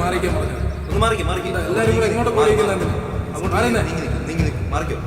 മാറിക്കാൻ പറഞ്ഞു. ഒന്ന് മാറിക്കും എല്ലാവരും കൂടെ എങ്ങോട്ട് പോയിരിക്കുന്നുണ്ട്. മാറിക്കോ.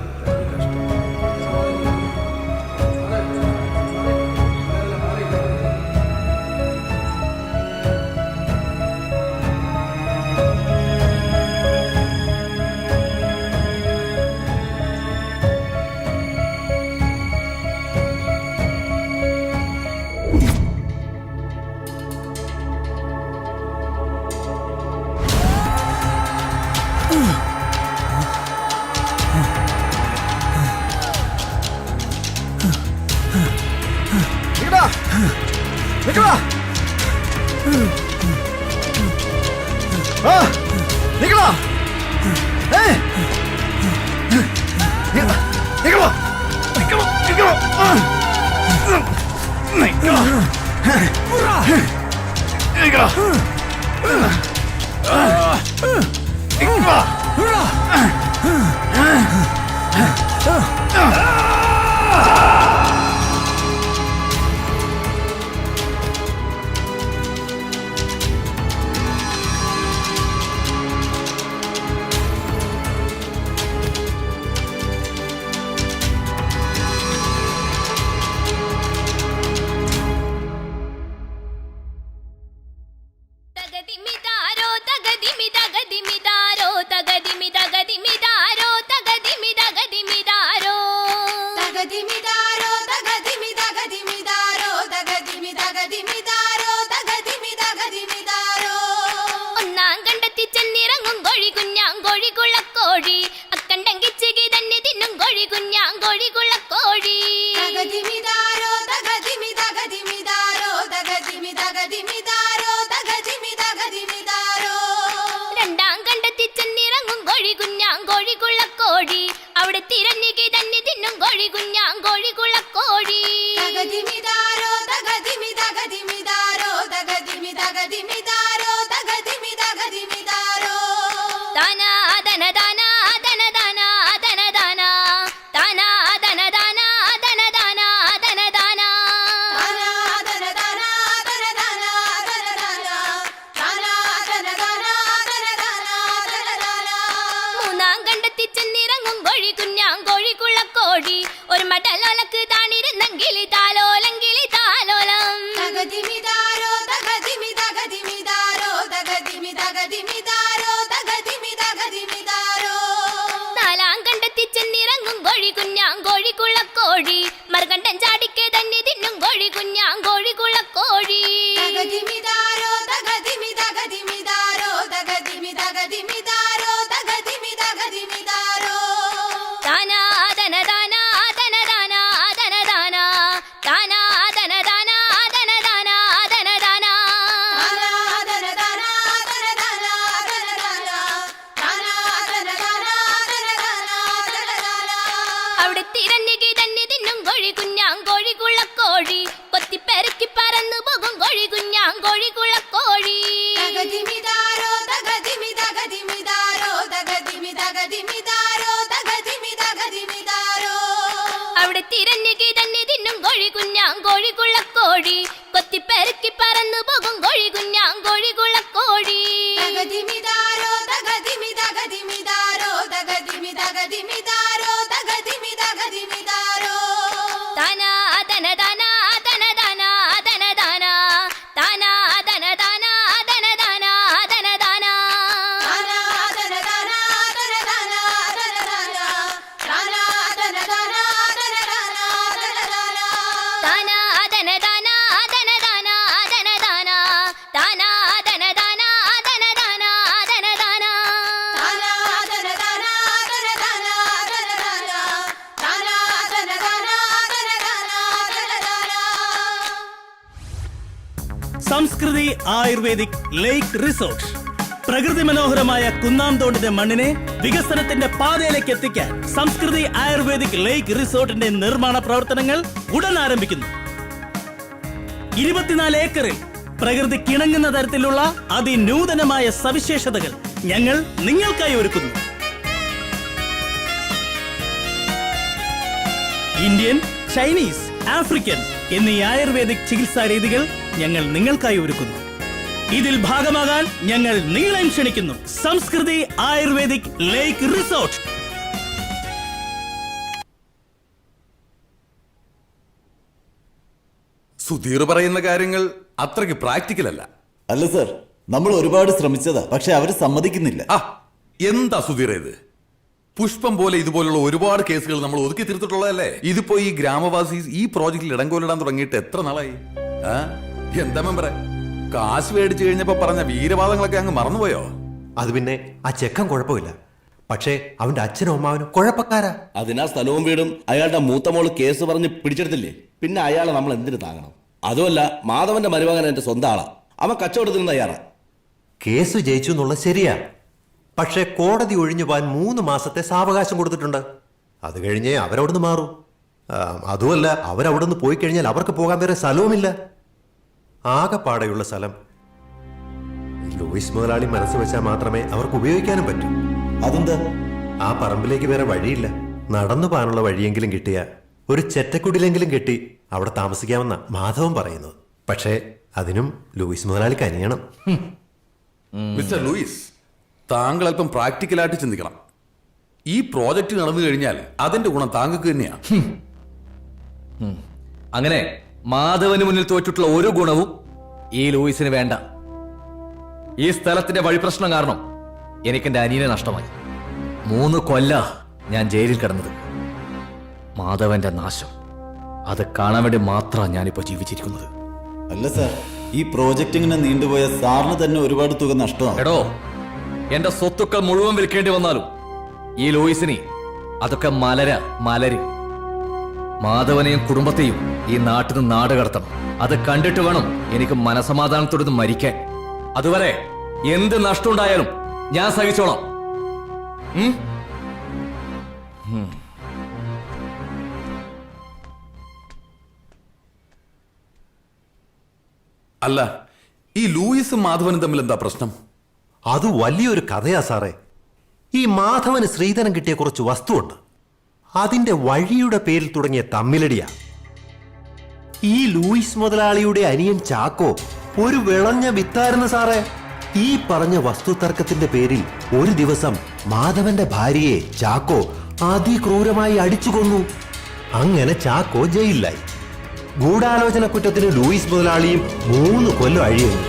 സംസ്കൃതി ആയുർവേദിക് ലേക്ക് റിസോർട്ട്. പ്രകൃതി മനോഹരമായ കുന്നാംതോടിന്റെ മണ്ണിനെ വികസനത്തിന്റെ പാതയിലേക്ക് എത്തിക്കാൻ സംസ്കൃതി ആയുർവേദിക് ലേക്ക് റിസോർട്ടിന്റെ നിർമ്മാണ പ്രവർത്തനങ്ങൾ ഉടൻ ആരംഭിക്കുന്നു. 24 ഏക്കറിൽ പ്രകൃതിക്കിണങ്ങുന്ന തരത്തിലുള്ള അതിനൂതനമായ സവിശേഷതകൾ ഞങ്ങൾ നിങ്ങൾക്കായി ഒരുക്കുന്നു. ഇന്ത്യൻ, ചൈനീസ്, ആഫ്രിക്കൻ എന്നീ ആയുർവേദിക് ചികിത്സാ രീതികൾ ഞങ്ങൾ നിങ്ങൾക്കായി ഒരുക്കുന്നു. ഇതിൽ ഭാഗമാകാൻ ഞങ്ങൾ നിങ്ങളെയും ക്ഷണിക്കുന്നു. സംസ്കൃതി ആയുർവേദിക് ലേക്ക് റിസോർട്ട്. സുധീർ പറയുന്ന കാര്യങ്ങൾ അത്രയ്ക്ക് പ്രാക്ടിക്കൽ അല്ല. അല്ല സർ, നമ്മൾ ഒരുപാട് ശ്രമിച്ചതാ, പക്ഷെ അവര് സമ്മതിക്കുന്നില്ല. എന്താ സുധീർ ഇത്? പുഷ്പം പോലെ ഇതുപോലുള്ള ഒരുപാട് കേസുകൾ നമ്മൾ ഒതുക്കി തീർത്തിട്ടുള്ളതല്ലേ. ഇതിപ്പോ ഈ ഗ്രാമവാസി ഈ പ്രോജക്റ്റിൽ ഇടങ്കോലിടാൻ തുടങ്ങിയിട്ട് എത്ര നാളായി? എന്താ മെമ്പറെ, കാശ് മേടിച്ചു കഴിഞ്ഞപ്പോ പറഞ്ഞ വീരവാദങ്ങളൊക്കെ അങ്ങ് മറന്നുപോയോ? അത് പിന്നെ ആ ചെക്കൻ കുഴപ്പമില്ല, പക്ഷേ അവന്റെ അച്ഛനും അമ്മാവനും കുഴപ്പക്കാരാ. അതിനാ സ്ഥലവും വീടും അയാളുടെ മൂത്ത മോള് കേസ് പറഞ്ഞ് പിടിച്ചെടുത്തില്ലേ, പിന്നെ അയാളെ നമ്മൾ എന്തിനു താങ്ങണം? അതുമല്ല, മാധവന്റെ മരുമകൻ എന്റെ സ്വന്തം ആളാ, അവൻ കച്ചവടത്തിന് തയ്യാറാ. കേസ് ജയിച്ചു എന്നുള്ളത് ശരിയാ, പക്ഷേ കോടതി ഒഴിഞ്ഞു പോകാൻ 3 മാസത്തെ സാവകാശം കൊടുത്തിട്ടുണ്ട്. അത് കഴിഞ്ഞേ അവരവിടുന്ന് മാറും. അതുമല്ല, അവരവിടുന്ന് പോയി കഴിഞ്ഞാൽ അവർക്ക് പോകാൻ വേറെ സ്ഥലവുമില്ല. ആകെപ്പാടെയുള്ള സ്ഥലം ലൂയിസ് മുതലാളി മനസ്സ് വെച്ചാൽ മാത്രമേ അവർക്ക് ഉപയോഗിക്കാനും പറ്റൂ. അതെന്താ? ആ പറമ്പിലേക്ക് വേറെ വഴിയില്ല. നടന്നു പോകാനുള്ള വഴിയെങ്കിലും കിട്ടിയ ഒരു ചെറ്റക്കുടിലെങ്കിലും കെട്ടി അവിടെ താമസിക്കാമെന്ന മാധവൻ പറയുന്നത്. പക്ഷേ അതിനും ലൂയിസ് മുതലാളിക്ക് അനിയണം. മിസ്റ്റർ ലൂയിസ്, താങ്കൾ അല്പം പ്രാക്ടിക്കലായിട്ട് ചിന്തിക്കണം. ഈ പ്രോജക്റ്റ് നടന്നു കഴിഞ്ഞാൽ അതിന്റെ ഗുണം താങ്കൾക്ക് തന്നെയാണ്. അങ്ങനെ മാധവന് മുന്നിൽ തോറ്റിട്ടുള്ള ഒരു ഗുണവും ഈ ലൂയിസിന് വേണ്ട. ഈ സ്ഥലത്തിന്റെ വഴിപ്രശ്നം കാരണം എനിക്ക് എന്റെ അനിയനെ നഷ്ടമായി. 3 കൊല്ലാ ഞാൻ ജയിലിൽ കിടന്നത്. മാധവന്റെ നാശം അത് കാണാൻ വേണ്ടി മാത്രമാണ് ഞാനിപ്പോ ജീവിച്ചിരിക്കുന്നത്. അല്ല സർ, ഈ പ്രോജക്റ്റ് ഇങ്ങനെ നീണ്ടുപോയ സാറിന് തന്നെ ഒരുപാട് തുക നഷ്ടമാണ്. എടോ, എന്റെ സ്വത്തുക്കൾ മുഴുവൻ വിൽക്കേണ്ടി വന്നാലും ഈ ലൂയിസിനെ അതൊക്കെ മലര്. മാധവനെയും കുടുംബത്തെയും ഈ നാട്ടിൽ നിന്ന് നാട് കടത്തണം. അത് കണ്ടിട്ട് വേണം എനിക്ക് മനസമാധാനത്തോടെ മരിക്കാൻ. അതുവരെ എന്ത് നഷ്ടമുണ്ടായാലും ഞാൻ സഹിച്ചോളാം. അല്ല, ഈ ലൂയിസും മാധവനും തമ്മിൽ എന്താ പ്രശ്നം? അത് വലിയൊരു കഥയാ സാറേ. ഈ മാധവന് ശ്രീധരൻ കിട്ടിയ കുറച്ച് വസ്തുവുണ്ട്, അതിന്റെ വഴിയുടെ പേരിൽ തുടങ്ങിയ തമ്മിലടിയാ. ഈ ലൂയിസ് മുതലാളിയുടെ അനിയൻ ചാക്കോ ഒരു വിളഞ്ഞ വിത്തായിരുന്നു സാറേ. ഈ പറഞ്ഞ വസ്തു തർക്കത്തിന്റെ പേരിൽ ഒരു ദിവസം മാധവന്റെ ഭാര്യയെ ചാക്കോ അതിക്രൂരമായി അടിച്ചു കൊന്നു. അങ്ങനെ ചാക്കോ ജയിലിലായി. ഗൂഢാലോചന കുറ്റത്തിന് ലൂയിസ് മുതലാളിയും 3 കൊല്ലം അഴിയുന്നു.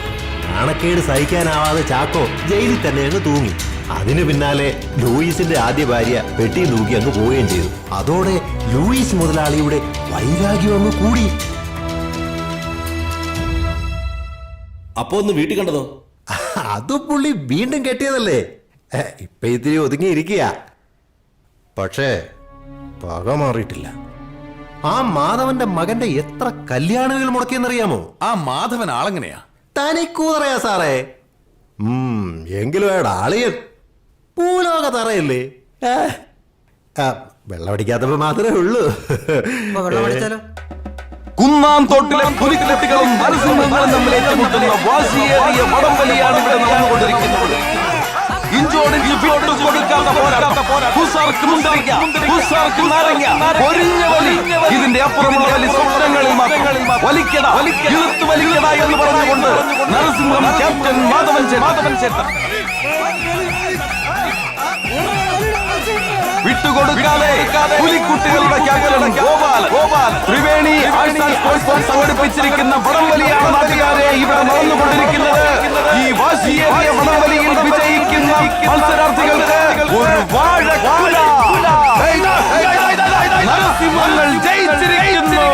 നാണക്കേട് സഹിക്കാനാവാതെ ചാക്കോ ജയിലിൽ തന്നെ അങ്ങ് തൂങ്ങി. അതിനു പിന്നാലെ ലൂയിസിന്റെ ആദ്യ ഭാര്യ പെട്ടി തൂക്കി അങ്ങ് പോവുകയും ചെയ്തു. അതോടെ ലൂയിസ് മുതലാളിയുടെ വൈരാഗ്യം അങ്ങ് കൂടി. അപ്പൊ ഒന്ന് വീട്ടിൽ കണ്ടതോ? അത് പുള്ളി വീണ്ടും കെട്ടിയതല്ലേ, ഇപ്പൊ ഇത്തിരി ഒതുങ്ങിയിരിക്കുക. പക്ഷേ പക മാറിയിട്ടില്ല. ആ മാധവന്റെ മകന്റെ എത്ര കല്യാണങ്ങൾ മുടക്കിയെന്നറിയാമോ? ആ മാധവൻ ആളെങ്ങനെയാ? തനിക്കൂതറയാ സാറേ. എങ്കിലും അയാളുടെ ആളിയൻ പൂലോക തറയല്ലേ. വെള്ളമടിക്കാത്തപ്പോ മാത്രമേ ഉള്ളൂ. കുന്നാം തോട്ടിലെ പുലിക്കുട്ടികളും മത്സ്യങ്ങളും തമ്മിൽ ഏറ്റുമുട്ടുന്ന വാശിയേറിയ വടംവലിയാണ് ഇവിടെ നടന്നുകൊണ്ടിരിക്കുന്നത്. ഇഞ്ചോടിഞ്ച് വിട്ടുകൊടുക്കാത്ത പോരാട്ടം. ഹുസാർക്ക് മുന്തിരിക്ക, ഹുസാർക്ക് നാരങ്ങ, പൊരിഞ്ഞ വലി. ഇതിന്റെ അപ്പുറമുള്ള വലി സ്വപ്നങ്ങളിൽ മാത്രം. വലിക്കട, ഇളുത്ത് വലിക്കട എന്ന് പറഞ്ഞുകൊണ്ട് നരസിംഹം ക്യാപ്റ്റൻ മാധവൻ ചേട്ടൻ വിട്ടുകൊടുക്കാതെ പുലിക്കുട്ടികളുടെ captain Gopal Triveni arts and sports സംഘടിപ്പിച്ചിരിക്കുന്ന വടംവലിയാണ് നാട്ടുകാരെ ഇവിടെ നടന്നുകൊണ്ടിരിക്കുന്നത്. ഈ വാശിയേറിയ വടംവലിയിൽ വിജയിക്കുന്ന മത്സരാർത്ഥികൾക്ക് ഒരു വാഴക്കുല. നരസിംഹങ്ങൾ ജയിച്ചിരിക്കുന്നു.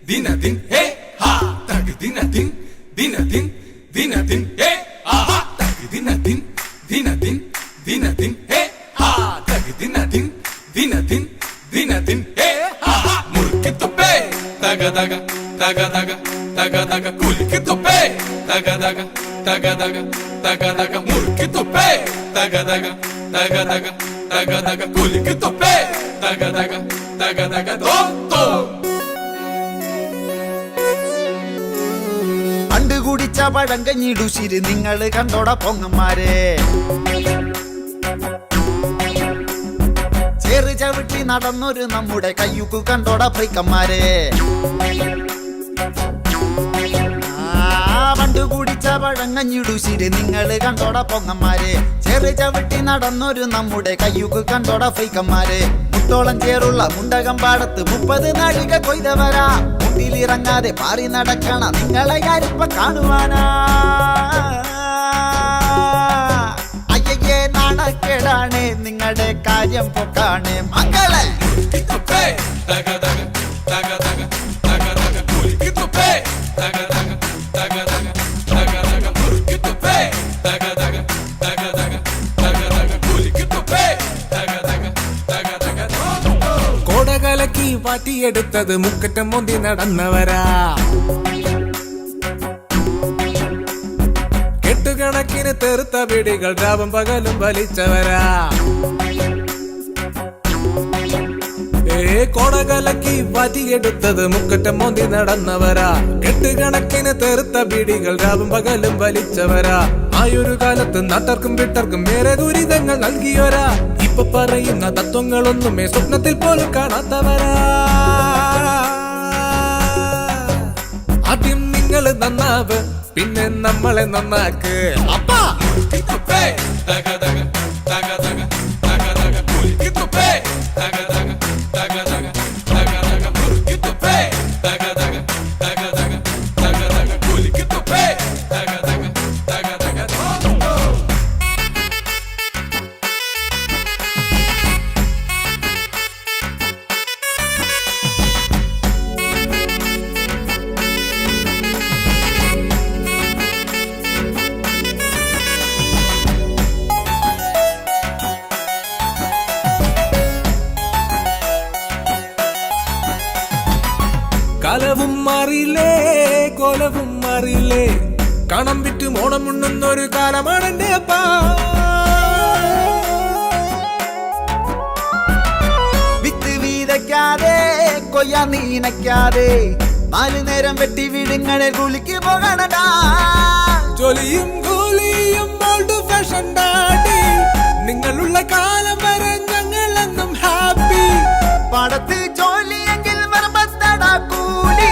Dinadin, hey ha, tag dinadin, hey aha, tag dinadin, hey ha, tag dinadin, hey aha, murki tope, taga, kulki tope, taga, murki tope, taga, kulki tope, taga, പണ്ട് കുടിച്ച പഴങ്കഞ്ഞിടുശിരി നിങ്ങള് കണ്ടോട പൊങ്ങന്മാരെ. ചേറ് ചവിട്ടി നടന്നൊരു നമ്മുടെ കയ്യുക്കു കണ്ടോട പൈക്കന്മാരെ. പണ്ട് കുടിച്ച പഴങ്കഞ്ഞിടുശിരി നിങ്ങള് കണ്ടോട പൊങ്ങന്മാരെ. ചേറ് ചവിട്ടി നടന്നൊരു നമ്മുടെ കയ്യുക്കു കണ്ടോട പൈക്കന്മാരെ. മുട്ടോളം ചേറുള്ള മുണ്ടകം പാടത്ത് 30 നാഴിക കൊയ്തവരാ. മുട്ടിലിറങ്ങാതെ പാറി നടക്കണ നിങ്ങളെ ഞാനിപ്പ കാണുവാനാ. അയ്യേ നാണക്കേടാണ് നിങ്ങളുടെ കാര്യം പൊക്കാണ് മക്കളെ. കോടകലക്കി പാറ്റിയെടുത്തത് മുക്കറ്റം മോന്തി നടന്നവരാ. കെട്ടുകണക്കിന് തെറുത്ത പിടികൾ രാവും പകലും വലിച്ചവരാ. കോടകലക്കി പാറ്റിയെടുത്തത് മുക്കറ്റം മോന്തി നടന്നവരാ. കെട്ടുകണക്കിന് തെറുത്ത പിടികൾ രാവും പകലും വലിച്ചവരാ. ആയൊരു കാലത്ത് നാട്ടർക്കും വിട്ടർക്കും വേറെ ദുരിതങ്ങൾ നൽകിയവരാ. ഇപ്പൊ പറയുന്ന തത്വങ്ങളൊന്നുമേ സ്വപ്നത്തിൽ പോലും കാണാത്തവരാ. ആദ്യം നിങ്ങൾ നന്നാവ്, പിന്നെ നമ്മളെ നന്നാക്ക്. അപ്പാ കാലവും മാറിയില്ലേ, കോലവും മാറിയില്ലേ. കണം വിറ്റ് മോണം ഉണ്ണുന്നൊരു കാലമാണ് എന്റെ അപ്പാ. വിത്ത് വീതയ്ക്കാതെ കൊയ്യാ നീനയ്ക്കാതെ 4 നേരം വെട്ടി വീടുങ്ങളിൽ കൂലിക്ക് പോകണടാ. ജോലിയും കൂലിയും ഓൾഡ് ഫാഷൻ ഡാഡി. നിങ്ങളുള്ള കാലം വരെ ഞങ്ങൾ എന്നും ഹാപ്പി. പാടത്ത് ജോലിയെങ്കിൽ വെറുമ്പത്തടാ കൂലി.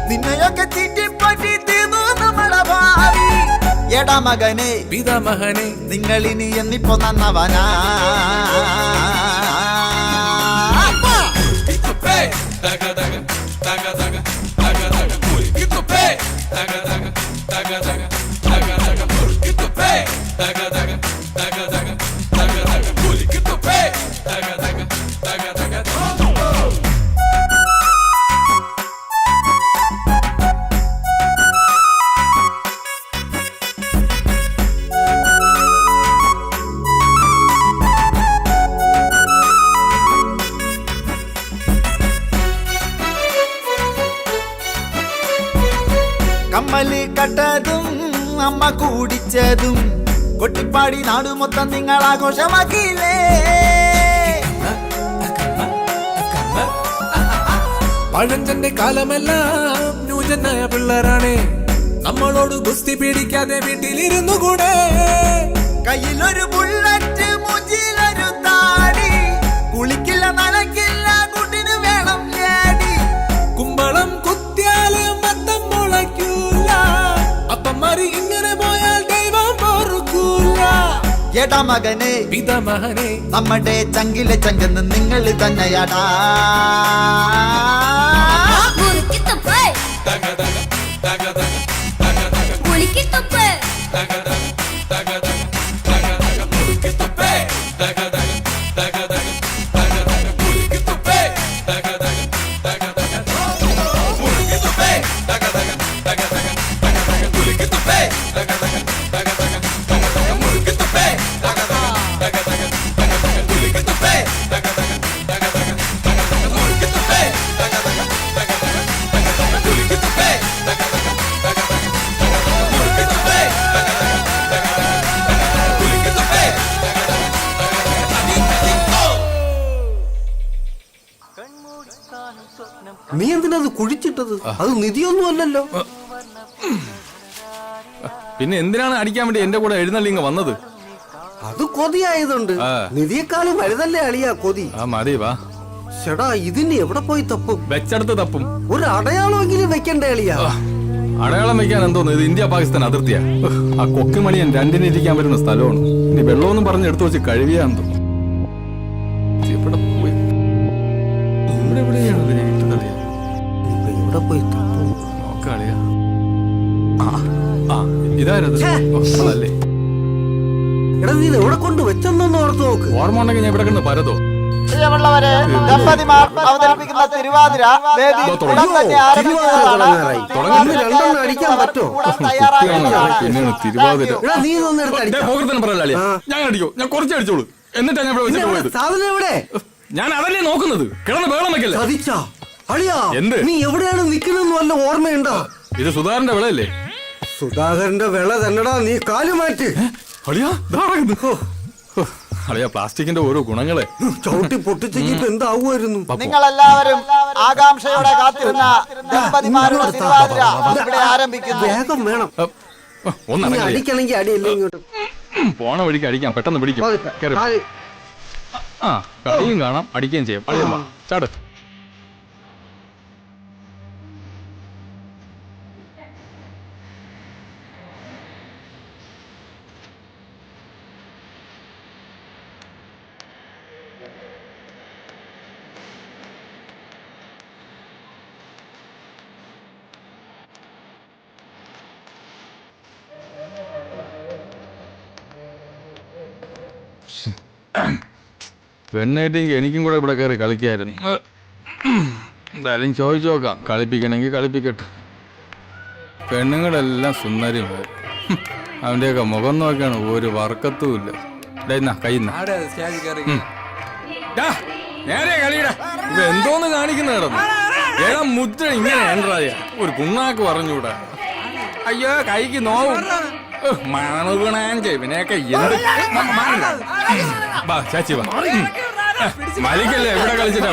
നിന്നെയൊക്കെ ചീറ്റിപ്പറ്റി തീർന്നു നമ്മുടെ ഭാവി. എടാ മകനെ പിതാമഹനെ നിങ്ങളിനി എന്നിപ്പോ നന്നവനാ. കമ്മല് കട്ടതും അമ്മ കൂടിച്ചതും കൊട്ടിപ്പാടി നാടു മൊത്തം നിങ്ങൾ ആഘോഷമാക്കിയില്ലേ. പഴഞ്ചന്റെ കാലമെല്ലാം ന്യൂജനായ പിള്ളേരാണ്. നമ്മളോട് ഗുസ്തി പിടിക്കാതെ വീട്ടിലിരുന്നു കൂടെ. കയ്യിലൊരു ബുള്ളറ്റ് മുജിലൊരു താടി. കുളിക്കില്ല നനക്കില്ല കൂട്ടിന് വേണം ലേഡി. കുമ്പളം കുത്തിയാല് മത്തം മുളയ്ക്കൂല. അപ്പന്മാര് ഇങ്ങനെ പോയാൽ ദൈവം പൊറുക്കൂല. എടാ മകനെ പിതാമഹനെ നമ്മുടെ ചങ്കിലെ ചങ്കെന്ന് നിങ്ങൾ തന്നെയാടാ. കുഴിച്ചിട്ടത്? അത് നിധിയൊന്നും അല്ലല്ലോ. പിന്നെ എന്തിനാണ് അടിക്കാൻ വേണ്ടി എന്റെ കൂടെ എഴുന്നള്ളിങ്ങ വന്നത്? അത് കൊതിയായതുണ്ട്. നിധിയെക്കാളും വലുതല്ലേ അളിയാ കൊതി. ആ മതി വാ. ചേടാ ഇതിന് എവിടെ പോയി തപ്പും? വെച്ചടുത്ത് തപ്പും. ഒരു അടയാളമെങ്കിലും വെക്കണ്ടേ അളിയാ? അടയാളം വെക്കാൻ എന്തോന്ന്, ഇത് ഇന്ത്യ പാകിസ്ഥാൻ അതിർത്തിയാ. ആ കൊക്കുമണിയൻ രണ്ടിന് ഇരിക്കാൻ വരുന്ന സ്ഥലമാണ്. ഇനി വെള്ളമൊന്നും പറഞ്ഞ് എടുത്തു വെച്ച് കഴിയാന്തോ. ഇവിടെ പോയി ഇവിടെ എവിടെയാണ് ഇതിനെ ഇട്ട് തള്ളിയത്? എവിടെ പോയി തപ്പും? നോക്കാളിയാ. ഇതാരത്? അതല്ലേ. എടാ നീ എവിടെ കൊണ്ട് വെച്ചെന്നൊന്ന് ഓർത്ത് നോക്ക്. ഓർമ്മ ഉണ്ടെങ്കിൽ ഞാൻ ഇവിടെ കണ്ട് പരതോ. പ്രിയമുള്ളവരെ, ദമ്പതിമാർ അവതരിപ്പിക്കുന്ന തിരുവാതിര വേദി ഉടൻ തന്നെ ആരംഭിക്കുന്നതാണ്. ഇന്ന് രണ്ടെണ്ണം അടിക്കാൻ പറ്റോ? പിന്നെയാണ് തിരുവാതിര. എടാ നീ ഒന്ന് എടുത്ത് അടിക്കാം. പോകൃതന്നെ പറയല്ലേ, ഞാൻ അടിക്കോ? ഞാൻ കുറച്ച് അടിച്ചോളൂ. എന്നിട്ടാ ഞാൻ ഇവിടെ വെച്ചിട്ട് പോയത്. സാധനം എവിടെ? ഞാൻ അതല്ലേ നോക്കുന്നത്. കിടന്ന് ബഹളം വെക്കല്ലേ. ചതിച്ചാ അളിയാ? എന്ത്? നീ എവിടെയാണ് നിൽക്കുന്നതെന്ന് വല്ല ഓർമ്മയുണ്ടോ? ഇത് സുധാകരന്റെ വിളയല്ലേ? സുധാകരന്റെ വിള തന്നെടാ. നീ കാല് മാറ്റ്. അളിയാ അളിയാ, പ്ലാസ്റ്റിക്കിന്റെ ഓരോ ഗുണങ്ങളെ ചവിട്ടി പൊട്ടിച്ചെങ്കിൽ എന്താവുമായിരുന്നു? നിങ്ങളെല്ലാവരും ആകാംക്ഷയോടെ കാത്തിരുന്ന ദമ്പതിമാരുടെ തിരുവാതിര ഇവിടെ ആരംഭിക്കുന്നു. വേഗം വേണം. നീ അടിക്കണമെങ്കിൽ അടിയല്ലേ ഇങ്ങോട്ട്. പോണ വഴിക്ക് അടിക്കാം, പെട്ടെന്ന് പിടിക്കും. കേറ്. ആ കളിയും കാണാം, അടിക്കുകയും ചെയ്യാം. അളിയമ്മ ചാട്. പെണ്ണായിട്ടെങ്കിൽ എനിക്കും കൂടെ ഇവിടെ കയറി കളിക്കായിരുന്നു. എന്തായാലും ചോദിച്ചു നോക്കാം. കളിപ്പിക്കണമെങ്കിൽ കളിപ്പിക്കട്ടെ. പെണ്ണുങ്ങളെല്ലാം സുന്ദരിമാർ. അവൻ്റെയൊക്കെ മുഖം നോക്കാണ്, ഒരു വർക്കത്തും ഇല്ല. നേരെ കളിയുടെ ഇത് എന്തോന്ന് കാണിക്കുന്ന കിടന്നു. ഏതാ മുദ്ര ഇങ്ങനെ ഏണ്ടായ ഒരു കുണ്ണാക്ക് പറഞ്ഞൂടാ. അയ്യോ കൈക്ക് നോവും. മണുകണാഞ്ചെവിനെയൊക്കെ എന്ത് ചാച്ചി വാ. മലിക്കല്ലേ ഇവിടെ കളിച്ചിട്ട്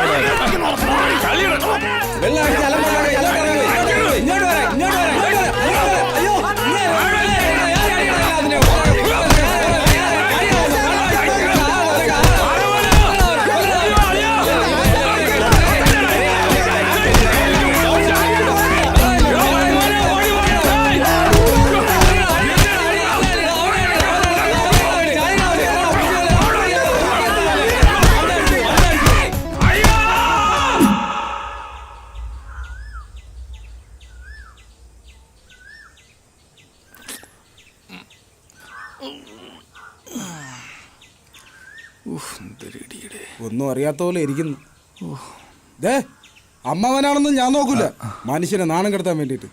ഒന്നും അറിയാത്ത പോലെ ഇരിക്കുന്നു. ദേ അമ്മവനാണെന്നും ഞാൻ നോക്കൂല, മനുഷ്യനെ നാണം കെടുത്താൻ വേണ്ടിട്ട്.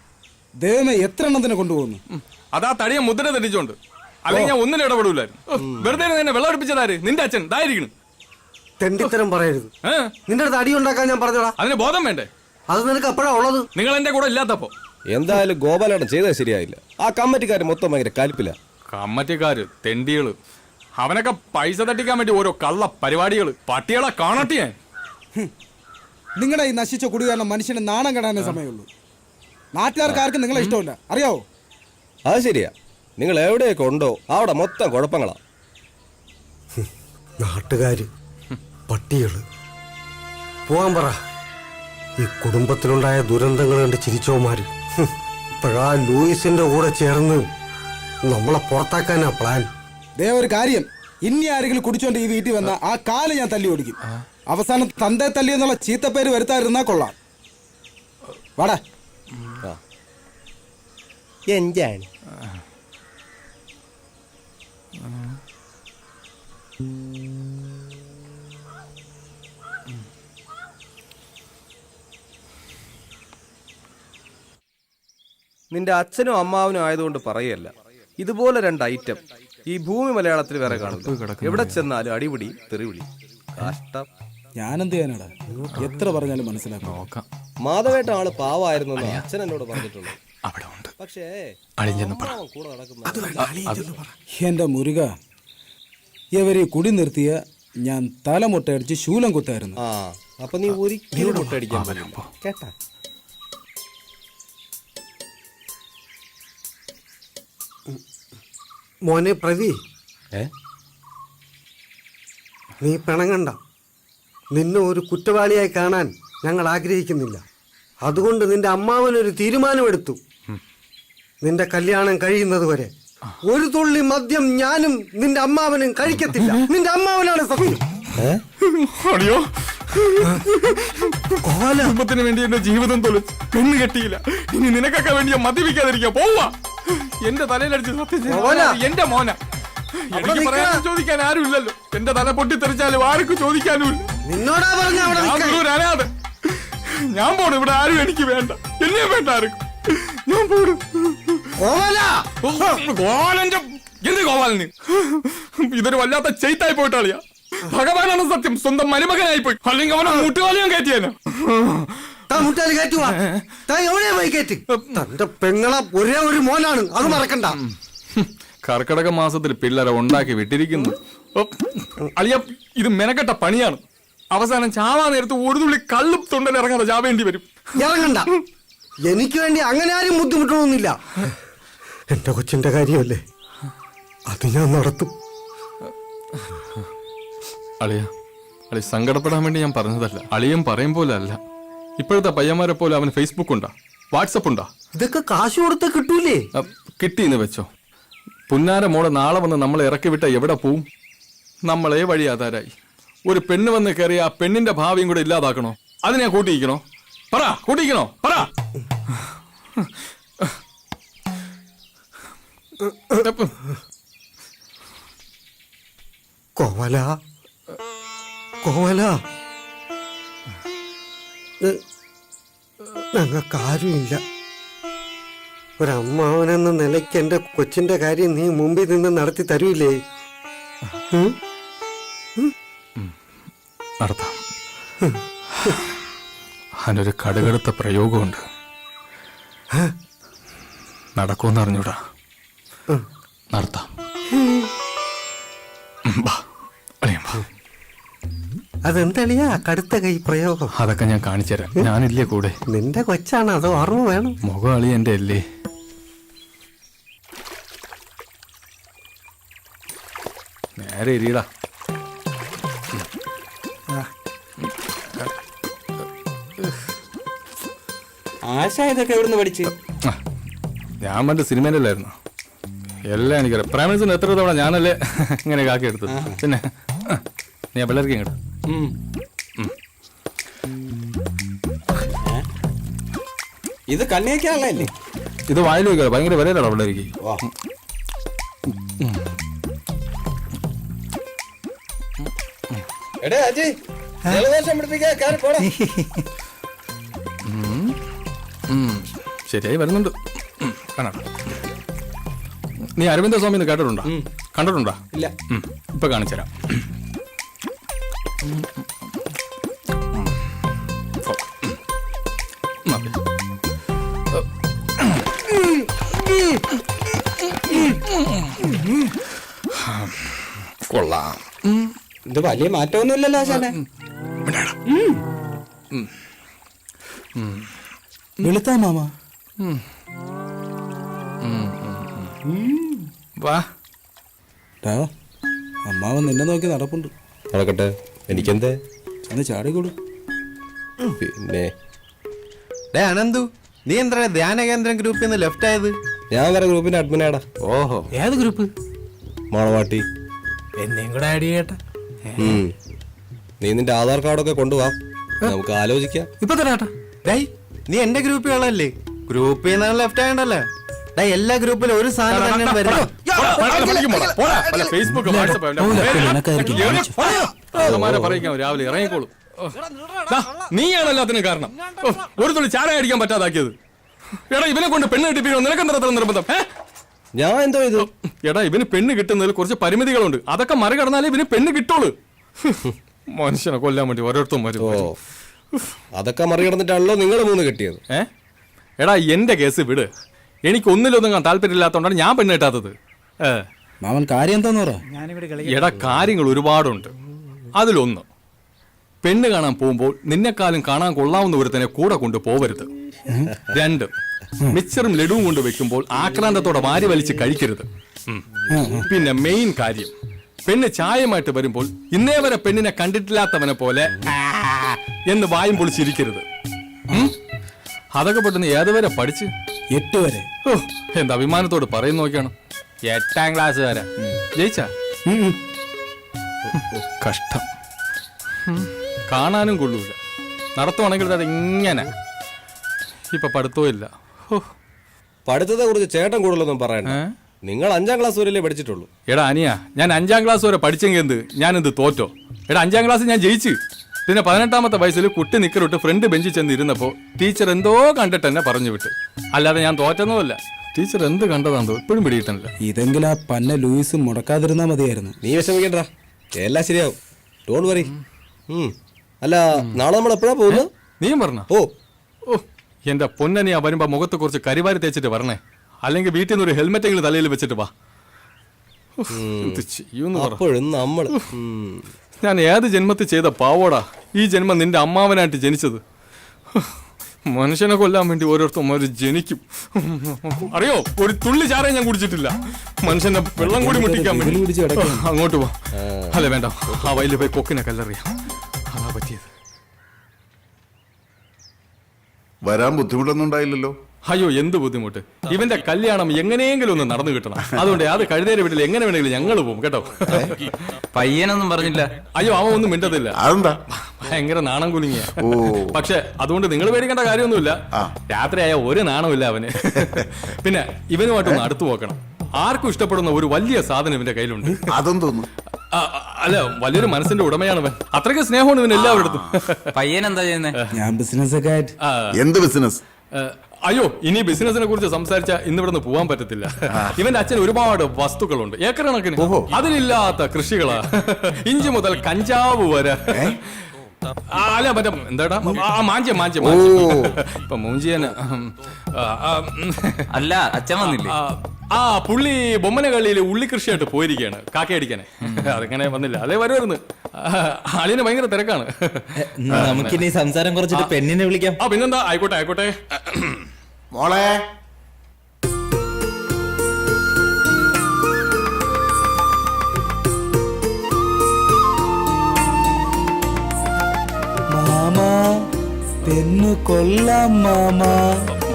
ദൈവമേ എത്ര എണ്ണത്തിനെ കൊണ്ടുപോകുന്നു. അതാ തടിയ മുദ്ര തെറ്റിച്ചോണ്ട്. അല്ലെങ്കിൽ ഞാൻ ഒന്നിനും ഇടപെടൂലായിരുന്നു. വെറുതെ നിന്നെ വെള്ളം അടുപ്പിച്ചതാര്? നിന്റെ അച്ഛൻ ഇതായിരിക്കണം. തെണ്ടിത്തരം പറയരുത്. നിന്റെ അടുത്ത് അടി ഉണ്ടാക്കാൻ ഞാൻ പറഞ്ഞോടാ. അതിന് ബോധം വേണ്ടേ? അത് നിനക്ക് എപ്പോഴാ ഉള്ളത്? നിങ്ങൾ എന്റെ കൂടെ ഇല്ലാത്തപ്പോ. എന്തായാലും ഗോപാലേട്ടൻ ചെയ്തത് ശരിയായില്ല. ആ കമ്മിറ്റിക്കാർ മൊത്തം ഭയങ്കര കലിപ്പില്ല. കമ്മറ്റിക്കാര് തെണ്ടികള്. അവനൊക്കെ പൈസ തട്ടിക്കാൻ വേണ്ടി ഓരോ കള്ള പരിപാടികള്. പട്ടികളെ കാണട്ടെ ഞാൻ. നിങ്ങളുടെ ഈ നശിച്ച കുടി കാരണം മനുഷ്യനെ നാണം കെടാനേ സമയമുള്ളൂ. നാട്ടുകാർക്കാർക്കും നിങ്ങളെ ഇഷ്ടമില്ല, അറിയാവോ? അത് ശരിയാ. നിങ്ങൾ എവിടെയൊക്കെ ഉണ്ടോ അവിടെ മൊത്തം കുഴപ്പങ്ങളാ. നാട്ടുകാര്, പട്ടികള്. പോവാൻ പറ. ഈ കുടുംബത്തിലുണ്ടായ ദുരന്തങ്ങൾ കണ്ട് ചിരിച്ചോമാര് ഇപ്പോഴാ ലൂയിസിന്റെ കൂടെ ചേർന്ന് നമ്മളെ പുറത്താക്കാനാ പ്ലാൻ. ദേ ഒരു കാര്യം, ഇനി ആരെങ്കിലും കുടിച്ചോണ്ട് ഈ വീട്ടിൽ വന്ന ആ കാല് ഞാൻ തല്ലി ഓടിക്കും. അവസാനം തന്തേ തല്ലി എന്നുള്ള ചീത്തപ്പേര് വരുത്താതിരുന്നാ കൊള്ളാം. വാടാ. എന്താണ് നിന്റെ അച്ഛനും അമ്മാവനും ആയതുകൊണ്ട് പറയല്ല, ഇതുപോലെ രണ്ട് ഐറ്റം ഈ ഭൂമി മലയാളത്തിൽ വേറെ കാണില്ല. എവിടെ ചെന്നാലും അടിപിടി തെറിവിളി. കഷ്ടം. ഞാനെന്ത് ചെയ്യാനാടാ? എത്ര പറഞ്ഞാലും മനസ്സിലാക്കാം. മാധവേട്ട ആള് പാവായിരുന്നു അച്ഛൻ എന്നോട് പറഞ്ഞിട്ടുണ്ട്. പക്ഷേ എന്റെ മുരുക, ഇവരെ കുടി നിർത്തിയ ഞാൻ തലമുട്ടയടിച്ച് ശൂലം കുത്തായിരുന്നു. അപ്പൊ നീ ഒരിക്കലും മുട്ടടിക്കാൻ പറ്റില്ല കേട്ടാ. മോനെ പ്രതി, നീ പിണങ്ങണ്ട. നിന്നെ ഒരു കുറ്റവാളിയായി കാണാൻ ഞങ്ങൾ ആഗ്രഹിക്കുന്നില്ല. അതുകൊണ്ട് നിന്റെ അമ്മാവനൊരു തീരുമാനമെടുത്തു. നിന്റെ കല്യാണം കഴിയുന്നത് വരെ ഒരു തുള്ളി മദ്യം ഞാനും നിന്റെ അമ്മാവനും കഴിക്കത്തില്ല. നിന്റെ അമ്മാവനാണ് സത്യം. അടിയോ, കുടുംബത്തിന് വേണ്ടി എന്റെ ജീവിതം തൊലിച്ച് പെണ്ണ് കെട്ടിയില്ല. ഇനി നിനക്കൊക്കെ വേണ്ടി ഞാൻ മദ്യപിക്കാതിരിക്കുക. പോവാ. എന്റെ തലയിലടിച്ച് സത്യം എന്റെ മോന. എനിക്ക് പറയാനും ചോദിക്കാൻ ആരും ഇല്ലല്ലോ. എന്റെ തല പൊട്ടിത്തെറിച്ചാലും ആർക്കും ചോദിക്കാനും ഇല്ല. നിന്നോടാ പറഞ്ഞ അനാഥ. ഞാൻ പോണു. ഇവിടെ ആരും എനിക്ക് വേണ്ട. എന്നെ വേണ്ട ആർക്കും. ഞാൻ പോണു. ഗോപാലന്റെ എന്ത് ഗോപാലന്? ഇതൊരു വല്ലാത്ത ചെയ്ത്തായി പോയിട്ടാളിയാ. ഭഗവാനാണ് സത്യം. സ്വന്തം മരുമകനായി പോയി. അല്ലെങ്കിൽ അവനെ മുട്ടുകാലിയും കയറ്റിയാനോ? തന്റെ പെങ്ങളെ ഒരേ ഒരു മോനാണ്, അത് മറക്കണ്ട. കർക്കിടക മാസത്തിൽ പിള്ളേരെ ഉണ്ടാക്കി വിട്ടിരിക്കുന്നു. അളിയ, ഇത് മെനക്കെട്ട പണിയാണ്. അവസാനം ചാവാ നേരത്ത് ഒരു തുള്ളി കള്ളും തൊണ്ടൽ ഇറങ്ങാതെ ചാവേണ്ടി വരും. ഇറങ്ങണ്ട. എനിക്ക് വേണ്ടി അങ്ങനെ ആരും ബുദ്ധിമുട്ടണമെന്നില്ല. എന്റെ കൊച്ചിന്റെ കാര്യമല്ലേ, അത് ഞാൻ നടത്തും. അളിയ, സങ്കടപ്പെടാൻ വേണ്ടി ഞാൻ പറഞ്ഞതല്ല. അളിയൻ പറയും പോലെ അല്ല. ഇപ്പോഴത്തെ പയ്യന്മാരെ പോലെ അവന് ഫേസ്ബുക്ക് ഉണ്ടാ, വാട്സപ്പ് ഉണ്ടാ. ഇതൊക്കെ കാശ് കൊടുത്ത കിട്ടൂലേ? കിട്ടിയെന്ന് വെച്ചോ. പുന്നാര മോളെ നാളെ വന്ന് നമ്മളെ ഇറക്കി വിട്ട എവിടെ പോവും? നമ്മളെ വഴി ആധാരായി. ഒരു പെണ്ണ് വന്ന് കയറി ആ പെണ്ണിന്റെ ഭാവിയും കൂടെ ഇല്ലാതാക്കണോ? അതിനെ കൂട്ടിയിക്കണോ? പറ, കൂട്ടിയിക്കണോ? പറ. കോവല, കോവല, ഞങ്ങൾക്കാരുമില്ല. ഒരമ്മാവനെന്ന നിലയ്ക്ക് എന്റെ കൊച്ചിന്റെ കാര്യം നീ മുമ്പിൽ നിന്ന് നടത്തി തരൂലേ? നടത്താം. അതിനൊരു കടുകടുത്ത പ്രയോഗമുണ്ട്. നടക്കുമെന്ന് അറിഞ്ഞൂടാ. നടത്താം. അതെന്തളിയാ കടുത്ത കൈ പ്രയോഗം? അതൊക്കെ ഞാൻ കാണിച്ചുതരാം. ഞാനില്ലേ കൂടെ? നിന്റെ കൊച്ചാണ്, അതോ അറിവ് വേണം? മുഖം അളി എന്റെ അല്ലേ. നേരെ ഇരിയടാ. ആശ ഇതൊക്കെ എവിടുന്ന് പഠിച്ച്? ഞാൻ പണ്ട് സിനിമയിലല്ലായിരുന്നു. എല്ലാം എനിക്കറിയാം. പ്രൈം മിനിസ്റ്റർ എത്ര തവണ ഞാനല്ലേ ഇങ്ങനെ കാക്കി എടുത്തത്. പിന്നെ നീ ആ പിള്ളേർക്ക് ഇങ്ങോട്ട്. ഇത് കണ്ണിയൊക്കെയാണല്ലേ? ഇത് വായിൽ വയ്ക്കുക. ഭയങ്കര വിലയിലാണ് പിള്ളേർക്ക്. ശരിയായി വരുന്നുണ്ട്. നീ അരവിന്ദ സ്വാമി കേട്ടിട്ടുണ്ടോ? കണ്ടിട്ടുണ്ടോ? ഇല്ല. ഇപ്പൊ കാണിച്ചുതരാം. കൊള്ളാം. ഇത് വലിയ മാറ്റമൊന്നുമില്ലല്ലോ ആശാനെ. വെളുത്താ മാമ. വാ. അമ്മാവൻ നിന്നെ നോക്കി നടപ്പുണ്ട്. നടക്കട്ടെ, എനിക്കെന്തേ? ഒന്ന് ചാടിക്കൊടു. പിന്നെ അനന്തു, നീ എന്താ ധ്യാന കേന്ദ്രം ഗ്രൂപ്പിൽ നിന്ന് ലെഫ്റ്റ് ആയത്? ഞാൻ വേറെ ഗ്രൂപ്പിന്റെ അഡ്മിനാടാ. ഓഹോ, ഏത് ഗ്രൂപ്പ്? മാളവാട്ടി. എന്നെയും കൂടെ ആഡ് ചെയ്യട്ടെ. നീ നിന്റെ ആധാർ കാർഡൊക്കെ കൊണ്ടുപോവാ, നമുക്ക് ആലോചിക്കാം. ഇപ്പൊ തരാട്ടാ. നീ എന്റെ ഗ്രൂപ്പിൽ ഉള്ളല്ലേ? ഗ്രൂപ്പിൽ നിന്നാണ് ലെഫ്റ്റ് ആയണ്ടല്ലേ? എല്ലാ ഗ്രൂപ്പിലും ഒരു സാധനം തന്നെ വരുന്നത്. ഫേസ്ബുക്ക്, വാട്സപ്പ് രാവിലെ ഇറങ്ങിക്കോളൂ. നീയാണ് എല്ലാത്തിനും കാരണം. ഒരു തുള്ളി ചാര അടിക്കാൻ പറ്റാതാക്കിയത്. എടാ, ഇവനെ കൊണ്ട് പെണ്ണ് കിട്ടിപ്പിക്കണോ? നിനക്കെന്താ നിർബന്ധം? ഞാൻ എന്തോ ഇത്? എടാ, ഇവന് പെണ്ണ് കിട്ടുന്നതിൽ കുറച്ച് പരിമിതികളുണ്ട്. അതൊക്കെ മറികടന്നാലേ ഇവന് പെണ്ണ് കിട്ടുള്ളൂ. മനുഷ്യനെ കൊല്ലാൻ വേണ്ടി ഓരോരുത്തരും വരും. അതൊക്കെ മറികടന്നിട്ടാണല്ലോ നിങ്ങൾ മൂന്ന് കെട്ടിയത്. എടാ, എന്റെ കേസ് വിട്. എനിക്ക് ഒന്നിലൊന്നും താല്പര്യമില്ലാത്തതുകൊണ്ടാണ് ഞാൻ പെണ്ണ് കിട്ടാത്തത്. മാമൻ കാര്യം എന്താന്ന് പറ. എടാ, കാര്യങ്ങൾ ഒരുപാടുണ്ട്. അതിലൊന്ന്, പെണ്ണ് കാണാൻ പോകുമ്പോൾ നിന്നെക്കാളും കാണാൻ കൊള്ളാവുന്ന ഒരുത്തനെ കൂടെ കൊണ്ട് പോവരുത്. 2, മിക്സറും ലഡുവും കൊണ്ട് വെക്കുമ്പോൾ ആക്രാന്തത്തോടെ വാരി വലിച്ച് കഴിക്കരുത്. പിന്നെ മെയിൻ കാര്യം, പെണ്ണ് ചായമായിട്ട് വരുമ്പോൾ ഇന്നേ വരെ പെണ്ണിനെ കണ്ടിട്ടില്ലാത്തവനെ പോലെ എന്ന് വായും പൊളിച്ചിരിക്കരുത്. അതൊക്കെ പെട്ടെന്ന് ഏതുവരെ പഠിച്ച്? 8 വരെ. എന്താ അഭിമാനത്തോട് പറയുന്ന നോക്കിയാണ്. 8ാം ക്ലാസ് വരെ ജയിച്ചാ? കഷ്ടം. കാണാനും കൊള്ളൂല. നടത്തുവാണെങ്കിൽ അത് ഇങ്ങനെ. ഇപ്പൊ പഠിത്തവും ഇല്ല. പഠിത്തത്തെ കുറിച്ച് ചേട്ടൻ കൂടുതലൊന്നും പറയണ്ട. നിങ്ങൾ 5ാം ക്ലാസ് വരെയല്ലേ പഠിച്ചിട്ടുള്ളൂ. എടാ അനിയ, ഞാൻ 5ാം ക്ലാസ് വരെ പഠിച്ചെങ്കിൽ എന്ത് ഞാനെന്ത് തോറ്റോ? എടാ 5ാം ക്ലാസ് ഞാൻ ജയിച്ച്. പിന്നെ 18ാമത്തെ വയസ്സിൽ കുട്ടി നിക്കറിട്ട് ഫ്രണ്ട് ബെഞ്ചിൽ ചെന്ന് ഇരുന്നപ്പോ ടീച്ചർ എന്തോ കണ്ടിട്ട് എന്നെ പറഞ്ഞു വിട്ട്. അല്ലാതെ ഞാൻ തോറ്റൊന്നുമല്ല. ടീച്ചർ എന്ത് കണ്ടതാണോ ഇപ്പോഴും പിടിയിട്ടില്ല. ഇതെങ്കിലും ആ പന്ന ലൂയിസ് മുടക്കാതിരുന്നാ മതിയായിരുന്നു. നീ വിഷമിക്കണ്ട, എല്ലാം ശരിയാവും. Don't worry. അല്ല, നാളെ നമ്മൾ എപ്പോഴാ പോകുന്നത്? നീയും പറഞ്ഞ? ഓ എന്റെ പൊന്നനിയാ വരുമ്പോ മുഖത്ത് കുറച്ച് കരിവാരി തേച്ചിട്ട് വരണേ. അല്ലെങ്കിൽ വീട്ടിൽ നിന്ന് ഒരു ഹെൽമെറ്റ് എങ്കിലും തലയിൽ വെച്ചിട്ട് വാ. അപ്പോഴും നമ്മൾ ഞാൻ ഏത് ജന്മത്തിൽ ചെയ്ത പാവോടാ ഈ ജന്മം നിന്റെ അമ്മാവനായിട്ട് ജനിച്ചത്. മനുഷ്യനെ കൊല്ലാൻ വേണ്ടി ഓരോരുത്തർ ജനിക്കും. അറിയോ, ഒരു തുള്ളി ചാറേ ഞാൻ കുടിച്ചിട്ടില്ല. മനുഷ്യന്റെ വെള്ളം കൂടി മുട്ടിക്കാൻ വേണ്ടി. അങ്ങോട്ട് പോ. അല്ല വേണ്ട, ആ വയലിൽ പോയി കൊക്കിനെ കല്ലെറിയാം. അതാ പറ്റിയത്. വരാൻ ബുദ്ധിമുട്ടൊന്നും ഉണ്ടായില്ലല്ലോ? അയ്യോ, എന്ത് ബുദ്ധിമുട്ട്. ഇവന്റെ കല്യാണം എങ്ങനെയെങ്കിലും ഒന്ന് നടന്നു കിട്ടണം. അതുകൊണ്ട് അത് കഴുതേരെ വീട്ടിൽ എങ്ങനെ വേണമെങ്കിലും ഞങ്ങൾ പോകും കേട്ടോ. പയ്യനൊന്നും പറഞ്ഞില്ല? അയ്യോ, അവൻ ഒന്നും മിണ്ടത്തില്ല. അതെന്താ? ഭയങ്കര നാണം കുലുങ്ങിയ. പക്ഷെ അതുകൊണ്ട് നിങ്ങൾ പേടിക്കേണ്ട കാര്യമൊന്നുമില്ല. രാത്രിയായ ഒരു നാണമില്ല അവന്. പിന്നെ ഇവനുമായിട്ടൊന്ന് അടുത്തു നോക്കണം. ആർക്കും ഇഷ്ടപ്പെടുന്ന ഒരു വലിയ സാധനം ഇവന്റെ കയ്യിലുണ്ട്. അതെന്തോന്നു? അല്ല, വലിയൊരു മനസ്സിന്റെ ഉടമയാണ് അവൻ. അത്രയ്ക്ക് സ്നേഹമാണ് ഇവൻ എല്ലാവരുടെ. പയ്യൻ എന്താ ചെയ്യുന്നത്? ഞാൻ ബിസിനസ് ഒക്കെ ആയിട്ട്. എന്ത് ബിസിനസ്? അയ്യോ, ഇനി ബിസിനസിനെ കുറിച്ച് സംസാരിച്ച ഇന്നിവിടെ നിന്ന് പോവാൻ പറ്റത്തില്ല. ഇവന്റെ അച്ഛൻ ഒരുപാട് വസ്തുക്കളുണ്ട്, ഏക്കർ കണക്കിന്. അതിലില്ലാത്ത കൃഷികളാ. ഇഞ്ചി മുതൽ കഞ്ചാവ് വരെ. അല്ല മറ്റേ എന്താടാ, മാഞ്ച ഇപ്പൊ മൂഞ്ചിയന്. അല്ല, അച്ഛൻ വന്നില്ലേ? പുള്ളി ബൊമ്മന കള്ളിയില് ഉള്ളി കൃഷിയായിട്ട് പോയിരിക്കുകയാണ്, കാക്കയടിക്കാനെ. അതിങ്ങനെ വന്നില്ല. അതേ വരുമായിരുന്നു. ആളിന് ഭയങ്കര തിരക്കാണ്. നമുക്കിനി സംസാരം കുറച്ചിട്ട് പെണ്ണിനെ വിളിക്കാം. പിന്നെന്താ, ആയിക്കോട്ടെ ആയിക്കോട്ടെ. മോളെ, മാമാ പെണ്ണു കൊല്ലാം മാമാ.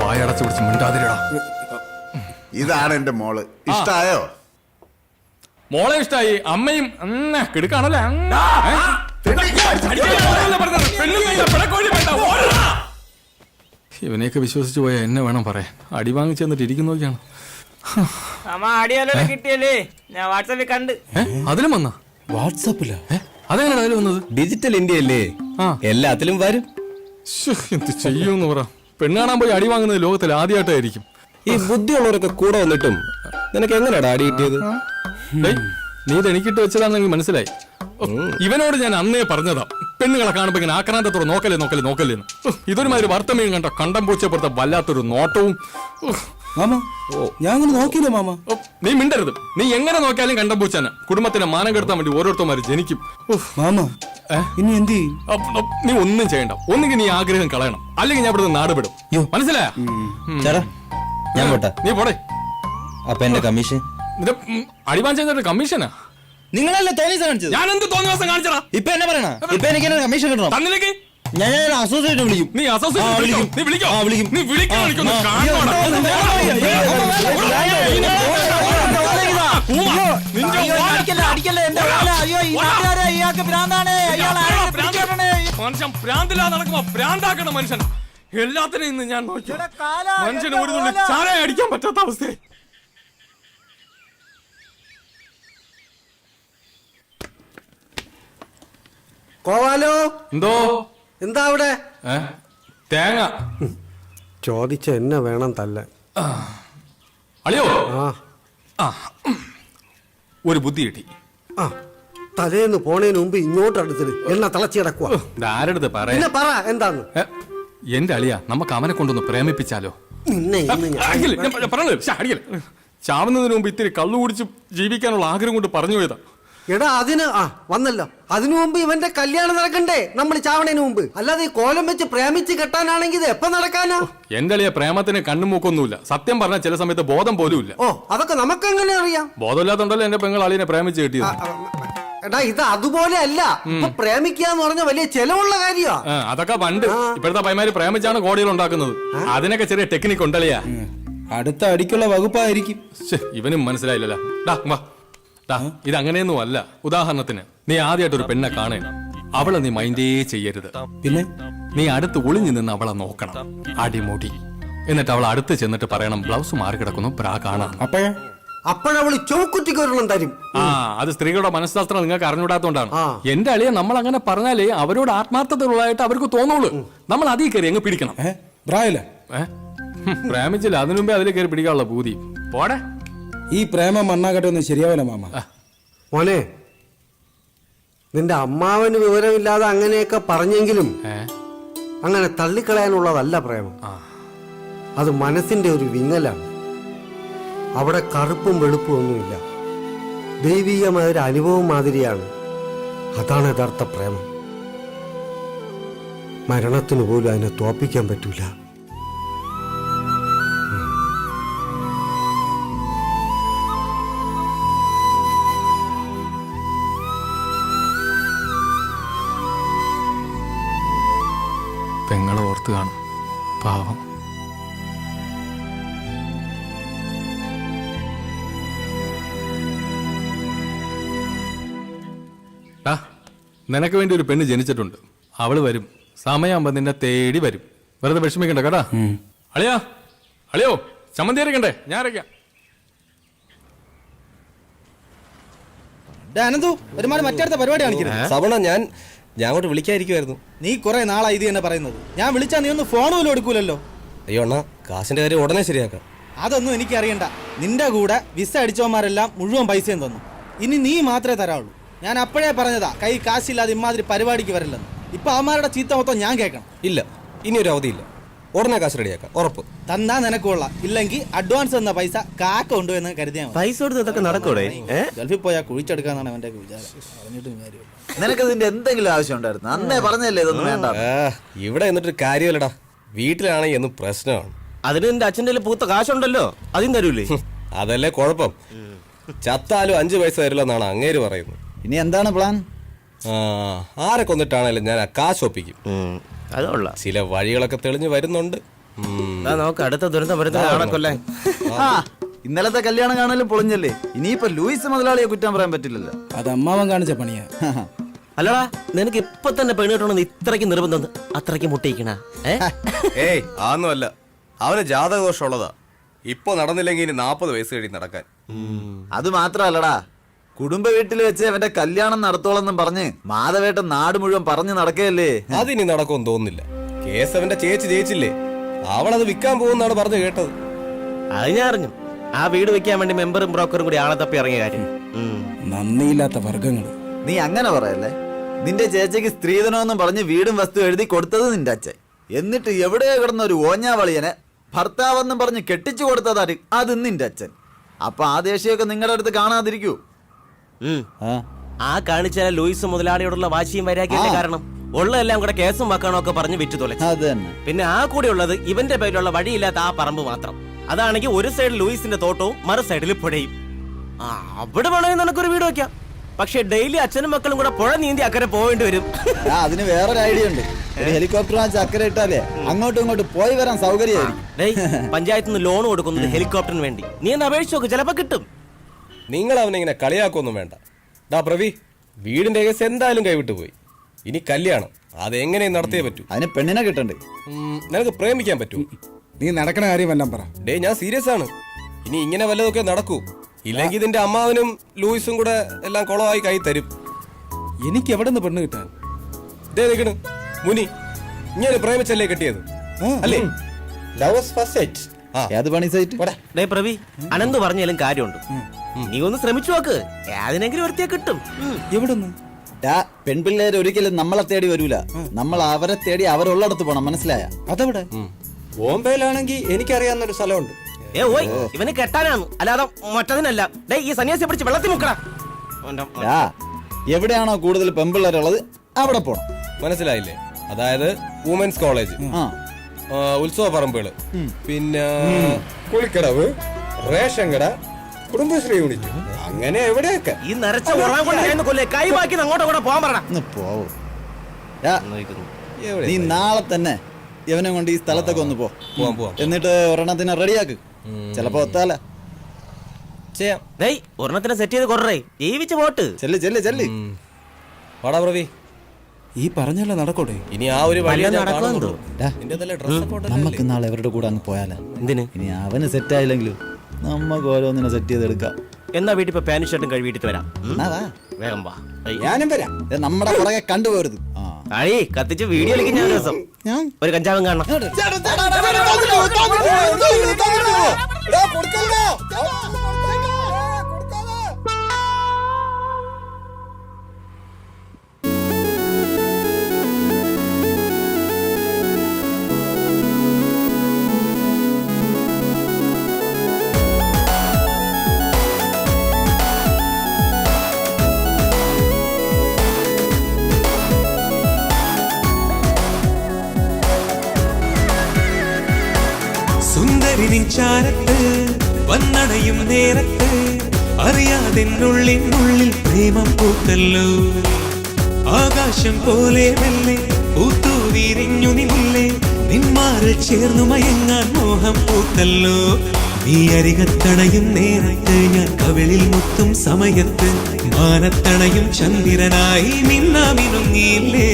വായടച്ചു പിടിച്ച് മിണ്ടാതിരടാ. ഇതാണ് എന്റെ മോള്. ഇഷ്ടായോ? മോളെ ഇഷ്ടായി. അമ്മയും കിടക്കാണല്ലേ. ഇവനെയൊക്കെ വിശ്വസിച്ചു പോയാ എന്നെ വേണം പറയാൻ. അടി വാങ്ങിച്ചു തന്നിട്ട് ഇരിക്കുന്നു നോക്കിയാണ്. കിട്ടിയല്ലേ, ഞാൻ വാട്സാപ്പിൽ കണ്ട്. അതിലും വന്ന വാട്സാപ്പിലാ? അതെങ്ങനെ അതിൽ വന്നത്? ഡിജിറ്റൽ ഇന്ത്യ അല്ലേ, എല്ലാത്തിലും വരും. എന്ത് ചെയ്യൂന്ന് പറ. പെണ്ണാണാൻ പോയി അടി വാങ്ങുന്നത് ലോകത്തിൽ ആദ്യമായിട്ടായിരിക്കും. ഈ ബുദ്ധിയുള്ളവരൊക്കെ കൂടെ വന്നിട്ടും നിനക്ക് എങ്ങനെയാടാ അടി കിട്ടിയത്? നീ ഇത് എനിക്കിട്ട് വെച്ചതാണെങ്കിൽ മനസ്സിലായി. ഇവനോട് ഞാൻ അന്നേ പറഞ്ഞതാ, പെണ്ണുങ്ങളെ കാണുമ്പോ ഇങ്ങനെ ആക്രാന്തത്തോടെ നോക്കല്ലേന്ന്. ഇതൊരുമാതിരി വർത്തമയും കണ്ട കണ്ടം പൂച്ചപ്പുറത്തെ വല്ലാത്തൊരു നോട്ടവും. മാമ, ഞാൻ അങ്ങനെ നോക്കിയില്ല മാമ. നീ മിണ്ടരുത്. നീ എങ്ങനെ നോക്കിയാലും കണ്ടം പൂച്ചാന. കുടുംബത്തിന് മാനം കെടുത്താൻ വേണ്ടി ഓരോരുത്തന്മാര് ജനിക്കും. മാമ, ഇനി എന്ത് ചെയ്യും? നീ ഒന്നും ചെയ്യണ്ട. ഒന്നുകിൽ നീ ആഗ്രഹം കളയണം, അല്ലെങ്കിൽ ഞാൻ ഇവിടുന്ന് നാട് വിടും. മനസ്സിലായ? ഞാൻ പോട്ടെ. നീ പോടെ. അപ്പൊ എന്റെ കമ്മീഷൻ? അടിവാൻ ചെയ്തിട്ട് കമ്മീഷനാ? നിങ്ങളല്ലേ തോന്നിയ കാണിച്ചത്? ഞാൻ എന്ത് തോന്നിയ ദിവസം കാണിച്ചടാ? ഇപ്പൊ എന്നെ പറയണ? ഇപ്പൊ എനിക്ക് കമ്മീഷൻ കിട്ടണം. തന്നിലേക്ക് ഞാൻ അസോസിയേറ്റ് വിളിക്കും. നീ അസോസിയേറ്റ് വിളിക്കും. നീ വിളിക്കും. മനുഷ്യൻ ഭ്രാന്തിലാ നടക്കുമ്പോ ഭ്രാന്താക്കണം മനുഷ്യൻ. എല്ലാത്തിനും ഇന്ന് ഞാൻ നോക്കി. മനുഷ്യന് ഒരു തുള്ളി ചായ അടിക്കാൻ പറ്റാത്ത അവസ്ഥയായി. കോവാലോ, എന്തോ? എന്താ അവിടെ? തേങ്ങ ചോദിച്ച എന്നെ വേണം തല്ലാൻ. അളിയോ, ആ ഒരു ബുദ്ധി കിട്ടി. തലേന്ന് പോണേന് മുമ്പ് ഇങ്ങോട്ട് അടുത്തിട്ട് എന്നെ തിളച്ചു കിടക്കുക. ആരടുത്ത് പിന്നെ പറ എന്താന്ന്. എന്റെ അളിയ, നമുക്ക് അവനെ കൊണ്ടൊന്ന് പ്രേമിപ്പിച്ചാലോ? നിന്നെ ചാവുന്നതിന് മുമ്പ് ഇത്തിരി കള്ളു കുടിച്ച് ജീവിക്കാനുള്ള ആഗ്രഹം കൊണ്ട് പറഞ്ഞു പോയതാ. എടാ അതിന് വന്നല്ലോ. അതിനു മുമ്പ് ഇവന്റെ കല്യാണം നടക്കണ്ടേ, നമ്മൾ ചാവണേന് മുമ്പ്. അല്ലാതെ ഈ കോലം വെച്ച് പ്രേമിച്ച് കെട്ടാനാണെങ്കിൽ ഇത് എപ്പോ നടക്കാനാ? എന്റെ അളിയ പ്രേമത്തിന് കണ്ണുമൂക്കൊന്നുമില്ല. സത്യം പറഞ്ഞാൽ ചില സമയത്ത് ബോധം പോലും ഇല്ല. ഓ, അതൊക്കെ നമുക്ക് എങ്ങനെ അറിയാം? ബോധമില്ലാത്തോണ്ടല്ലോ എന്റെ പെങ്ങൾ അളിയനെ പ്രേമിച്ച് കിട്ടിയത്. എടാ ഇത് അതുപോലെ അല്ല. ഇപ്പൊ പ്രേമിക്കുക എന്ന് പറഞ്ഞ വലിയ ചെലവുള്ള കാര്യമാ. അതൊക്കെ പണ്ട്. ഇപ്പോഴത്തെ പൈമാര് പ്രേമിച്ചാണ് കോടികൾ ഉണ്ടാക്കുന്നത്. അതിനൊക്കെ ചെറിയ ടെക്നിക്ക് ഉണ്ടല്ലയാ. അടുത്ത അടിക്കുള്ള വകുപ്പായിരിക്കും. ഇവനും മനസ്സിലായില്ലല്ലോ. ഇത് അങ്ങനെയൊന്നും അല്ല. ഉദാഹരണത്തിന് നീ ആദ്യമായിട്ട് ഒരു പെണ്ണെ കാണണം, അവളെ നീ മൈൻഡേ ചെയ്യരുത്. പിന്നെ നീ അടുത്ത് ഒളിഞ്ഞു നിന്ന് അവളെ നോക്കണം, അടിമുടി. എന്നിട്ട് അവൾ അടുത്ത് ചെന്നിട്ട് പറയണം ബ്ലൗസ് മാറി കിടക്കുന്നു, ബ്രാ കാണാം. അപ്പോഴവള് ചൗക്കുറ്റിക്കൊരെണ്ണം തരും. അത് സ്ത്രീകളുടെ മനഃശാസ്ത്രം നിങ്ങൾക്ക് അറിഞ്ഞുകൂടാത്തോണ്ടാണ്. എന്റെ അളിയെ നമ്മൾ അങ്ങനെ പറഞ്ഞാലേ അവരോട് ആത്മാർത്ഥതയുള്ളതായിട്ട് അവർക്ക് തോന്നുള്ളൂ. നമ്മൾ അതിൽ കയറി അങ്ങ് പിടിക്കണം. പ്രേമിച്ചില്ല, അതിനു മുമ്പേ അതിൽ കയറി പിടിക്കാനുള്ള പൂതി പോടെ. ഈ പ്രേമ മണ്ണാകട്ടൊന്നും ശരിയാവില്ല മാമ. മോനെ, നിന്റെ അമ്മാവന് വിവരമില്ലാതെ അങ്ങനെയൊക്കെ പറഞ്ഞെങ്കിലും അങ്ങനെ തള്ളിക്കളയാനുള്ളതല്ല പ്രേമം. അത് മനസ്സിന്റെ ഒരു വിങ്ങലാണ്. അവിടെ കറുപ്പും വെളുപ്പും ഒന്നുമില്ല. ദൈവികമായ ഒരു അനുഭവം മാതിരിയാണ്. അതാണ് യഥാർത്ഥ പ്രേമം. മരണത്തിന് പോലും അതിനെ തോപ്പിക്കാൻ പറ്റൂല. പെങ്ങളെ ഓർത്ത് കാണും, പാവം. നിനക്ക് വേണ്ടി ഒരു പെണ്ണ് ജനിച്ചിട്ടുണ്ട്. അവള് വരും, സമയമാകുമ്പോ നിന്നെ തേടി വരും. വെറുതെ വിഷമിക്കണ്ട കേട്ടാ. അളിയാ, അളിയോ ചമ്മന്തി അരക്കണ്ടേ? ഞാൻ അരക്കാം. അനന്തു ഒരുമാതിരി മറ്റടുത്ത പരിപാടി കാണിക്കുന്നത്. സവണ ഞാൻ അങ്ങോട്ട് വിളിക്കാതിരിക്കുമായിരുന്നു. നീ കുറെ നാളായി ഇത് തന്നെ പറയുന്നത്. ഞാൻ വിളിച്ചാ നീ ഒന്ന് ഫോൺ പോലും എടുക്കൂലല്ലോ. അയ്യോ അണ്ണാ, കാശിന്റെ കാര്യം ഉടനെ ശരിയാക്കാം. അതൊന്നും എനിക്ക് അറിയണ്ട. നിന്റെ കൂടെ വിസ അടിച്ചവന്മാരെല്ലാം മുഴുവൻ പൈസയും തന്നു. ഇനി നീ മാത്രമേ തരാവുള്ളൂ. ഞാൻ അപ്പോഴേ പറഞ്ഞതാ കൈ കാശില്ലാതെ ഇമാതിരി പരിപാടിക്ക് വരില്ലെന്ന്. ഇപ്പൊ അവന്മാരുടെ ചീത്ത മൊത്തം ഞാൻ കേൾക്കണം. ഇല്ല, ഇനി ഒരു അവധിയില്ല. ഉടനെ കാശ് റെഡിയാക്കാം, ഉറപ്പ്. തന്നാ നിനക്ക് കൊള്ളാം. ഇല്ലെങ്കിൽ അഡ്വാൻസ് തന്ന പൈസ കാക്ക ഉണ്ടോ എന്ന് കരുതിയാ മതി. പൈസ കൊടുത്ത് ഇതൊക്കെ നടക്കൂടെ? ഗൾഫിൽ പോയാൽ കുഴിച്ചെടുക്കാന്നാണ് അവന്റെ വിചാരം. പറഞ്ഞിട്ടും കാര്യമില്ല. നിനക്ക് ഇതിന്റെ എന്തെങ്കിലും ആവശ്യം ഉണ്ടായിരുന്നു? അന്നേ പറഞ്ഞല്ലേ ഇതൊന്നും വേണ്ട. ഇവിടെ എന്നിട്ട് കാര്യമില്ലടാ. വീട്ടിലാണെങ്കിൽ എന്നും പ്രശ്നമാണ്. അതിന് നിന്റെ അച്ഛൻ്റെ പൂത്ത കാശുണ്ടല്ലോ, അതും തരൂലേ? അതല്ലേ കുഴപ്പം. ചത്താലും 5 പൈസ തരില്ലെന്നാണ് അങ്ങേര് പറയുന്നത്. ഇനി എന്താണ് പ്ലാൻ? ആരെ കൊന്നിട്ടാണേലും ഞാൻ ആ കാശ് ഒപ്പിക്കും. അതുള്ള ചില വഴികളൊക്കെ തെളിഞ്ഞു വരുന്നുണ്ട്. നമുക്ക് അടുത്ത ദുരന്തം വരുന്നല്ലേ. ഇന്നലത്തെ കല്യാണം കാണലും പൊളിഞ്ഞല്ലേ. ഇനിയിപ്പോ ലൂയിസ് മുതലാളിയെ കുറ്റാൻ പറയാൻ പറ്റില്ലല്ലോ. അത് അമ്മാവൻ കാണിച്ച പണിയാ. അല്ലടാ, നിനക്ക് ഇപ്പൊ തന്നെ പെണ്ണ് കിട്ടണമെന്ന് ഇത്രയ്ക്ക് നിർബന്ധം, അത്രയ്ക്ക് മുട്ടിക്കണ? ഏയ് ആന്നുമല്ല, അവന് ജാതകദോഷമുള്ളതാ. ഇപ്പൊ നടന്നില്ലെങ്കിൽ ഇനി 40 വയസ്സ് കഴിഞ്ഞ് നടക്കാൻ. അത് മാത്രല്ലടാ, കുടുംബ വീട്ടിൽ വെച്ച് അവന്റെ കല്യാണം നടത്തോളെന്നും പറഞ്ഞ് മാധവേട്ടൻ നാട് മുഴുവൻ പറഞ്ഞു നടക്കുകയല്ലേ. അതിനി നടക്കുമെന്ന് തോന്നുന്നില്ല. കേസ് അവന്റെ ചേച്ചി ജയിച്ചില്ലേ, അവളത് വിൽക്കാൻ പോകുന്നാണ് പറഞ്ഞു കേട്ടത്. അത് ഞാൻ അറിഞ്ഞു. ആ വീട് വെക്കാൻ വേണ്ടി മെമ്പറും ബ്രോക്കറും കൂടി ആളെ തപ്പി ഇറങ്ങിയ കാര്യം. നന്ദിയില്ലാത്ത വർഗങ്ങള്. നീ അങ്ങനെ പറയല്ലേ. നിന്റെ ചേച്ചിക്ക് സ്ത്രീധനമെന്നും പറഞ്ഞ് വീടും വസ്തു എഴുതി കൊടുത്തത് നിന്റെ അച്ഛൻ. എന്നിട്ട് എവിടെയോ കിടന്ന ഒരു ഓഞ്ഞാവളിയനെ ഭർത്താവെന്നും പറഞ്ഞ് കെട്ടിച്ചു കൊടുത്തതാര്? അത് നിന്റെ അച്ഛൻ. അപ്പൊ ആ ദേഷ്യമൊക്കെ നിങ്ങളുടെ അടുത്ത് കാണാതിരിക്കൂ. ആ കാണിച്ചാൽ ലൂയിസ് മുതലാളിയോടുള്ള വാശിയും വൈരാഗ്യത്തിന്റെ കാരണം ഉള്ളതെല്ലാം കൂടെ കേസും വക്കാണോ ഒക്കെ പറഞ്ഞ് വിറ്റു തുലച്ചു. അത് തന്നെ. പിന്നെ ആ കൂടെ ഉള്ളത് ഇവന്റെ പേരിലുള്ള വഴിയില്ലാത്ത ആ പറമ്പ് മാത്രം. അതാണെങ്കിൽ ഒരു സൈഡിൽ ലൂയിസിന്റെ തോട്ടവും മറു സൈഡിൽ പുഴയും. അവിടെ വേണമെങ്കിൽ നിനക്കൊരു വീട് വെക്കാം. പക്ഷെ ഡെയിലി അച്ഛനും മക്കളും കൂടെ പുഴ നീന്തി അക്കരെ പോവേണ്ടി വരും. അതിന് വേറൊരു ഐഡിയ ഉണ്ട്. ഹെലികോപ്റ്റർ വാങ്ങിച്ച് അക്കരെ ഇട്ടാലേ അങ്ങോട്ടും ഇങ്ങോട്ടും പോയി വരാൻ സൗകര്യമായിരിക്കും. പഞ്ചായത്തിൽ നിന്ന് ലോൺ കൊടുക്കുന്നത് ഹെലികോപ്റ്ററിന് വേണ്ടി. നീ ഒന്ന് അപേക്ഷിച്ച് നോക്ക്, ചിലപ്പോ കിട്ടും. നിങ്ങൾ അവനെ ഇങ്ങനെ കളിയാക്കൊന്നും വേണ്ട. പ്രവി, വീടിന്റെ കേസ് എന്തായാലും കൈവിട്ടു പോയി. ഇനി കല്യാണം അതെങ്ങനെയും നടത്തിയേ പറ്റൂ. അതിന് പെണ്ണിനെ കിട്ടണ്ടേ? നിനക്ക് പ്രേമിക്കാൻ പറ്റൂ? നീ നടക്കണ കാര്യം എല്ലാം പറ. ഞാൻ സീരിയസ് ആണ്. ഇനി ഇങ്ങനെ വല്ലതൊക്കെ നടക്കൂ. ഇല്ലെങ്കിൽ ഇതിന്റെ അമ്മാവനും ലൂയിസും കൂടെ എല്ലാം കുളമായി കൈ തരും. എനിക്ക് എവിടെ നിന്ന് പെണ്ണ് കിട്ടാൻ? നിൽക്കണ് മുനി, ഇങ്ങനെ പ്രേമിച്ചല്ലേ കെട്ടിയത് അല്ലേ? പ്രവി, അനന്ത് പറഞ്ഞാലും കാര്യമുണ്ട്. നീ ഒന്ന് ശ്രമിച്ചു നോക്ക്, ഏതിനെങ്കിലും ഒരുത്തിയെ കിട്ടും. എവിടുന്ന്? പെൺപിള്ളേര് ഒരിക്കലും നമ്മളെ തേടി വരൂല. നമ്മൾ അവരെ തേടി അവരുള്ളിടത്ത് പോണം, മനസ്സിലായ? അതെവിടെ? ബോംബെയിലാണെങ്കിൽ എനിക്കറിയാവുന്നൊരു സ്ഥലമുണ്ട്. ഇവന് കെട്ടാനാണ്, അല്ലാതെ മറ്റതിനല്ല. ഈ സന്യാസിയെ പിടിച്ച് വെള്ളത്തിൽ മുക്കടാ. എവിടെയാണോ കൂടുതൽ പെമ്പിള്ളേരുള്ളത് അവിടെ പോണം. മനസ്സിലായില്ലേ? അതായത് വുമൻസ് കോളേജ്, ഉത്സവ പറമ്പുകള്, പിന്നെ കുളിക്കടവ്, റേഷൻ കട, കുടുംബശ്രീ യൂണിറ്റ്, അങ്ങനെ എവിടെയൊക്കെ. ഈ നരച്ച കൈ ബാക്കി അങ്ങോട്ടും കൂടെ പോകാൻ പറയണം. പോവോ? നീ നാളെ തന്നെ ഇവനെ കൊണ്ട് ഈ സ്ഥലത്തൊക്കെ ഒന്ന് പോവാം. എന്നിട്ട് ഒരെണ്ണത്തിനെ റെഡിയാക്ക്. ചിലപ്പോ ഒത്താല ചെയ്യാം. ഒരെണ്ണത്തിനെ സെറ്റ് ചെയ്ത് കൊറേ ജീവിച്ച് പോട്ട്. ചെല്ല് ചെല്ല് ചെല്ല്. വാടാ പ്രവി, ഈ പറഞ്ഞല്ല നടക്കോട്ടെ. ഇനി ആ ഒരു വഴി നമുക്ക് നാളെ അവരുടെ കൂടെ അങ്ങ് പോയാലോ? എന്തിന്? ഇനി അവന് സെറ്റ് ആയില്ലെങ്കിലും നമുക്ക് ഓരോന്നിനെ സെറ്റ് ചെയ്തെടുക്കാം. എന്നാ വീട്ടിൽ ഇപ്പൊ പാന്റ് ഷർട്ടും കഴുകിയിട്ട് വരാം. വേഗം വാ. ഞാനും വരാം. നമ്മുടെ പുറകെ കണ്ടുപോരുത്. അഴി കത്തിച്ച് വീഡിയോ കളിക്കും ഞാൻ ദിവസം. ഒരു കഞ്ചാവും കാണണം. ചാരത്ത് വന്നടയും നേരത്ത് അറിയാതെന്നുള്ളിനുള്ളിൽ പ്രേമം പൂത്തല്ലോ. ആകാശം പോലെ മെല്ലെ പൂത്തു വിരിഞ്ഞു നില്ലേ, നിന്മാറിൽ ചേർന്നു മയങ്ങാൻ മോഹം പൂത്തല്ലോ. നീ അരികത്തണയും നേരത്ത് ഞാൻ കവിളിൽ മുത്തും സമയത്ത് മാനത്തണയും ചന്ദ്രനായി മിന്നാമിനുങ്ങിയില്ലേ.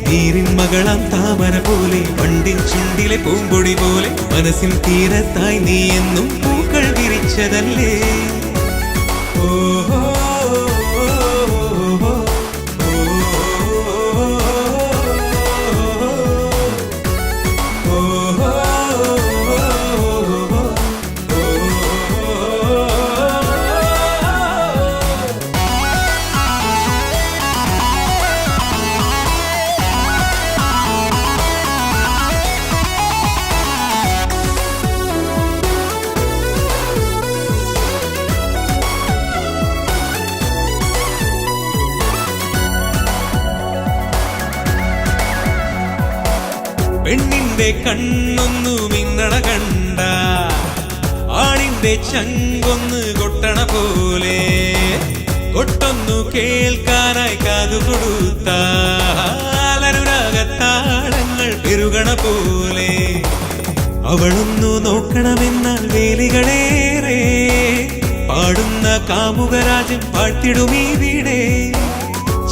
നീരിൻ മകളാം താമര പോലെ പണ്ടിൻ ചുണ്ടിലെ പൂമ്പൊടി പോലെ മനസ്സിൻ തീരത്തായി നീ എന്നും പൂക്കൾ വിരിച്ചതല്ലേ. ഓഹോ പെണ്ണിന്റെ കണ്ണൊന്നു മിന്നണ കണ്ട ആണിന്റെ ചങ്കൊന്ന് കൊട്ടണ പോലെ കൊട്ടൊന്നു കേൾക്കാനായി കാതുകൊടുത്താലനുരാഗത്താളങ്ങൾ പെരുകണ പോലെ അവളൊന്നു നോക്കണമെന്നാൽ വേലികളേറെ പാടുന്ന കാമുകരാജൻ പാട്ടിടുമീവിടെ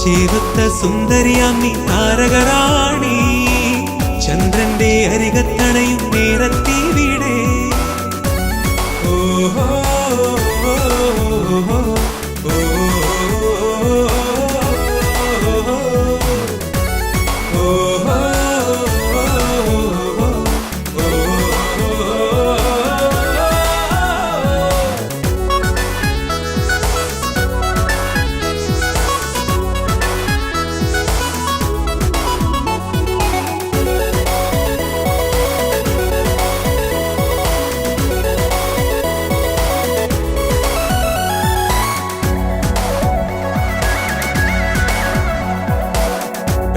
ചേരുത്ത സുന്ദരിയാം നീ താരകറാണി ചന്ദ്രന്റെ അരികത്തണയും നേരത്തിവിടെ. ഓഹോ